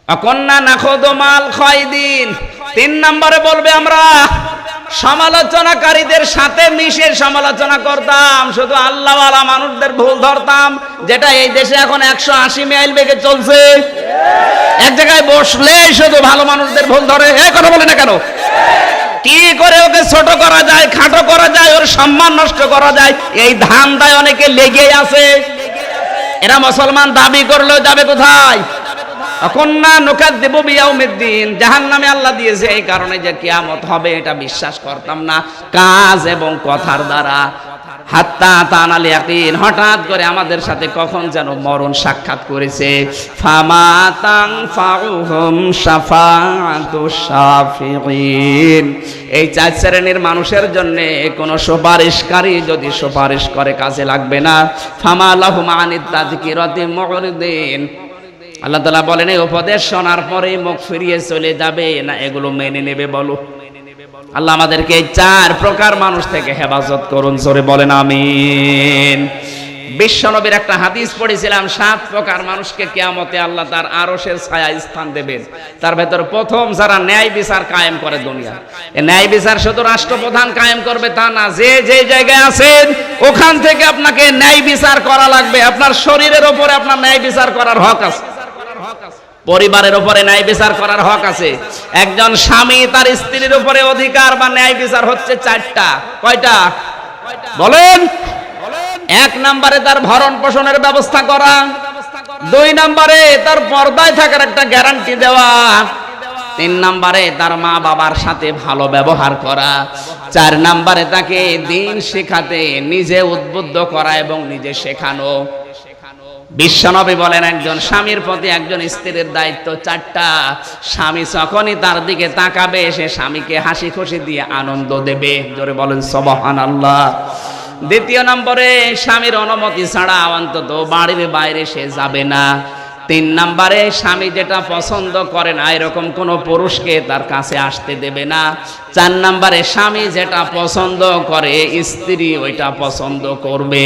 অকন্না নাখুদু মাল খায়দিন। 3 নম্বরে বলবে আমরা সমালোচনাকারীদের সাথে মিশে সমালোচনা করতাম, শুধু আল্লাহওয়ালা মানুষদের ভুল ধরতাম, যেটা এই দেশে এখন 180 মাইল বেগে চলছে। এক জায়গায় বসলে শুধু ভালো মানুষদের ভুল ধরে। এই কথা বলে না কেন? কি করে ওকে ছোট করা যায়, খাটো করা যায়, ওর সম্মান নষ্ট করা যায়, এই ধান্দায় অনেকে লেগে আছে। এরা মুসলমান দাবি করলেও যাবে কোথায়? কন্যা নুকাদ্দিবু বিয়াউমিদ্দিন, জাহান্নামে আল্লাহ দিয়েছে এই কারণে যে কিয়ামত হবে এটা বিশ্বাস করতাম না, কাজ এবং কথার দ্বারা। হাত্তা তানাল ইয়াকিন, হঠাৎ করে আমাদের সাথে কখন যেন মরণ সাক্ষাৎ করেছে। ফামা তানফাউহুম শাফাআতুশ শাফিঈন, এই চার শ্রেণীর মানুষের জন্য কোনো সুপারিশকারী যদি সুপারিশ করে কাজে লাগবে না। ফামা লাহুম আনিত তাযকিরাতি মুরিদিন, আল্লাহ তাআলা বলেন এই উপদেশ শোনার পরে মুখ ফিরিয়ে চলে যাবে না, এগুলো মেনে নেবে বলো? আল্লাহ আমাদেরকে এই চার প্রকার মানুষ থেকে হেফাজত করুন, জোরে বলেন আমিন। বিশ্বনবীর একটা হাদিস পড়েছিলাম, 7 প্রকার মানুষকে কিয়ামতে আল্লাহ তার আরশের ছায়ায় স্থান দেবেন। তার ভেতর প্রথম যারা ন্যায় বিচার কায়েম করে দুনিয়া। এই ন্যায় বিচার শুধু রাষ্ট্রপ্রধান কায়েম করবে তা না, যে যে জায়গায় আছেন ওখান থেকে আপনাকে ন্যায় বিচার করা লাগবে। আপনার শরীরের উপরে আপনার ন্যায় বিচার করার হক আছে, পরিবারের উপরে ন্যায় বিচার করার হক আছে। একজন স্বামী তার স্ত্রীর উপরে অধিকার বা ন্যায় বিচার হচ্ছে 4টা। কয়টা বলেন? 1 নম্বরে তার ভরণ পোষণের ব্যবস্থা করা, 2 নম্বরে তার পর্দায় থাকার একটা গ্যারান্টি দেওয়া, 3 নম্বরে তার মা বাবার সাথে ভালো ব্যবহার করা, 4 নম্বরে তাকে দ্বীন শেখাতে নিজে উদ্বুদ্ধ করা এবং নিজে শেখানো। বিশ্বনবী বলেন একজন স্বামীর প্রতি একজন স্ত্রীর দায়িত্ব 4টা। স্বামী যখনই তার দিকে তাকাবে সে স্বামীকে হাসি খুশি দিয়ে আনন্দ দেবে, জোরে বলেন সুবহানাল্লাহ। 2 নম্বরে স্বামীর অনুমতি ছাড়া অন্তত বাড়ির বাইরে সে যাবে না। 3 নম্বরে স্বামী যেটা পছন্দ করে না এরকম কোনো পুরুষকে তার কাছে আসতে দেবে না। 4 নম্বরে স্বামী যেটা পছন্দ করে স্ত্রী ওইটা পছন্দ করবে।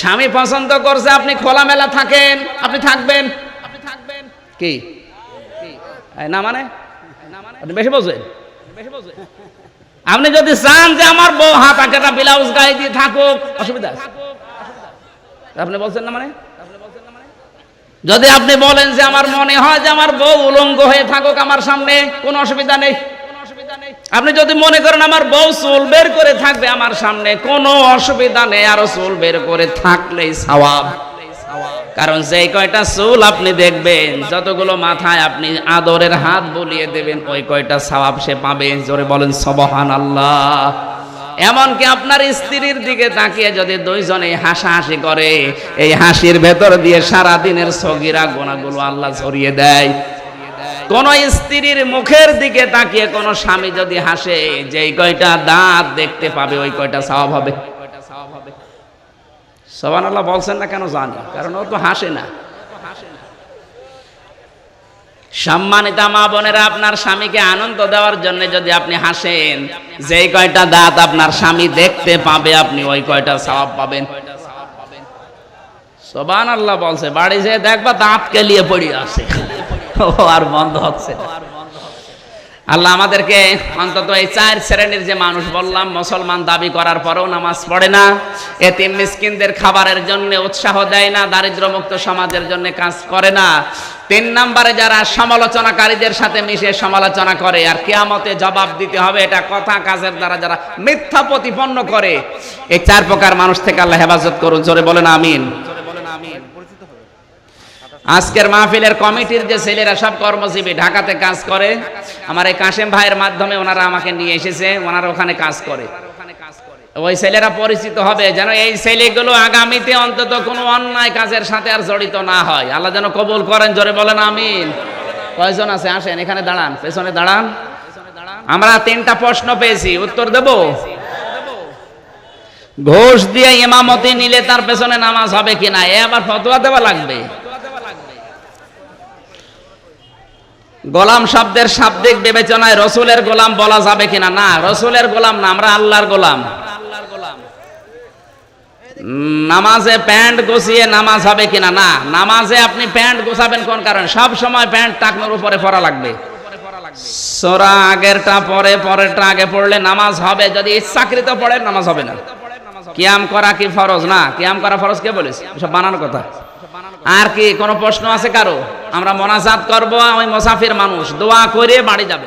স্বামী পছন্দ করছে আপনি খোলামেলা থাকেন, আপনি থাকবেন কি না? মানে আপনি বেশি বোঝেন। আপনি যদি চান যে আমার বউ হাত আঁকাটা ব্লাউজ গায়ে দিয়ে থাকুক, অসুবিধা আছে? আপনি বলছেন না মানে? যদি আপনি বলেন যে আমার মনে হয় যে আমার বউ উলঙ্গ হয়ে থাকুক আমার সামনে, কোনো অসুবিধা নেই। আপনি যদি মনে করেন আমার বউ চুল বের করে থাকবে আমার সামনে, কোনো অসুবিধা নেই, আরো চুল বের করে থাকলেই সওয়াব। কারণ যেই কয়টা চুল আপনি দেখবেন, যতগুলো মাথায় আপনি আদরের হাত বুলিয়ে দেবেন, ওই কয়টা সওয়াব সে পাবে, জোরে বলেন সুবহানাল্লাহ। এমনকি আপনার স্ত্রীর দিকে তাকিয়ে যদি 2 জনে হাসাহাসি করে, এই হাসির ভেতর দিয়ে সারা দিনের সগীরা গুনাহগুলো আল্লাহ ঝরিয়ে দেয়। কোন স্ত্রীর মুখের দিকে তাকিয়ে কোন স্বামী যদি হাসে, যেই কয়টা দাঁত দেখতে পাবে ওই কয়টা সওয়াব হবে। সুবহানাল্লাহ বলছেন না কেন জানি? কারণ ও তো হাসে না। সম্মানিতা মা বোনেরা, আপনার স্বামীকে আনন্দ দেওয়ার জন্য যদি আপনি হাসেন, যেই কয়টা দাঁত আপনার স্বামী দেখতে পাবে আপনি ওই কয়টা সওয়াব পাবেন। সুবহানাল্লাহ বলছে, বাড়ি যেয়ে দেখবা দাঁত কেলিয়ে পড়ে আছে, ও আর বন্ধ হচ্ছে না। আল্লাহ আমাদেরকে অন্তত এই 4 শ্রেণীর যে মানুষ বললাম, মুসলমান দাবি করার পরেও নামাজ পড়ে না, এতিম মিসকিনদের খাবারের জন্য উৎসাহ দেয় না, দারিদ্র্যমুক্ত সমাজের জন্য কাজ করে না। 3 নম্বরে যারা সমালোচনাকারীদের সাথে মিশে সমালোচনা করে আর কিয়ামতে জবাব দিতে হবে এটা কথা কাজের দ্বারা যারা মিথ্যা প্রতিপন্ন করে, এই 4 প্রকার মানুষ থেকে আল্লাহ হেফাজত করুন, জোরে বলেন আমিন। আজকের মাহফিলের কমিটির যে ছেলেরা সব কর্মজীবী, ঢাকাতে কাজ করে, আমার এই কাশেম ভাইয়ের মাধ্যমে ওনারা আমাকে নিয়ে এসেছে, ওনারা ওখানে কাজ করে। ওই ছেলেরা পরিচিত হবে, যেন এই ছেলেগুলো আগামীতে অন্তত কোনো অন্যায় কাজের সাথে আর জড়িত না হয়। আল্লাহ যেন কবুল করেন, জোরে বলেন আমিন। কয়জন আছে? আসেন এখানে দাঁড়ান, পেছনে দাঁড়ান। আমরা 3টা প্রশ্ন পেয়েছি, উত্তর দেব। ঘোষ দিয়ে ইমামতি নিলে তার পেছনে নামাজ হবে কিনা, এ আবার ফতোয়া দেওয়া লাগবে। গোলাম শব্দের শাব্দিক বিবেচনায় রসুলের গোলাম বলা যাবে কিনা? না, রসুলের গোলাম না, আমরা আল্লাহর গোলাম। নামাজে প্যান্ট গুছিয়ে নামাজ হবে কিনা? না, নামাজে আপনি প্যান্ট গোছাবেন কোন কারণে? সব সময় প্যান্ট টাকনোর উপরে পরা লাগবে। সূরা আগেরটা পরে, পরেরটা আগে পড়লে নামাজ হবে, যদি ইচ্ছাকৃত পড়েন নামাজ হবে না। কিয়াম করা কি ফরজ? না, কিয়াম করা ফরজ কে বলেছে? সব বানানো কথা। আর কি কোনো প্রশ্ন আছে কারো? আমরা মোনাজাত করব, ওই মুসাফির মানুষ দোয়া করে বাড়ি যাবে।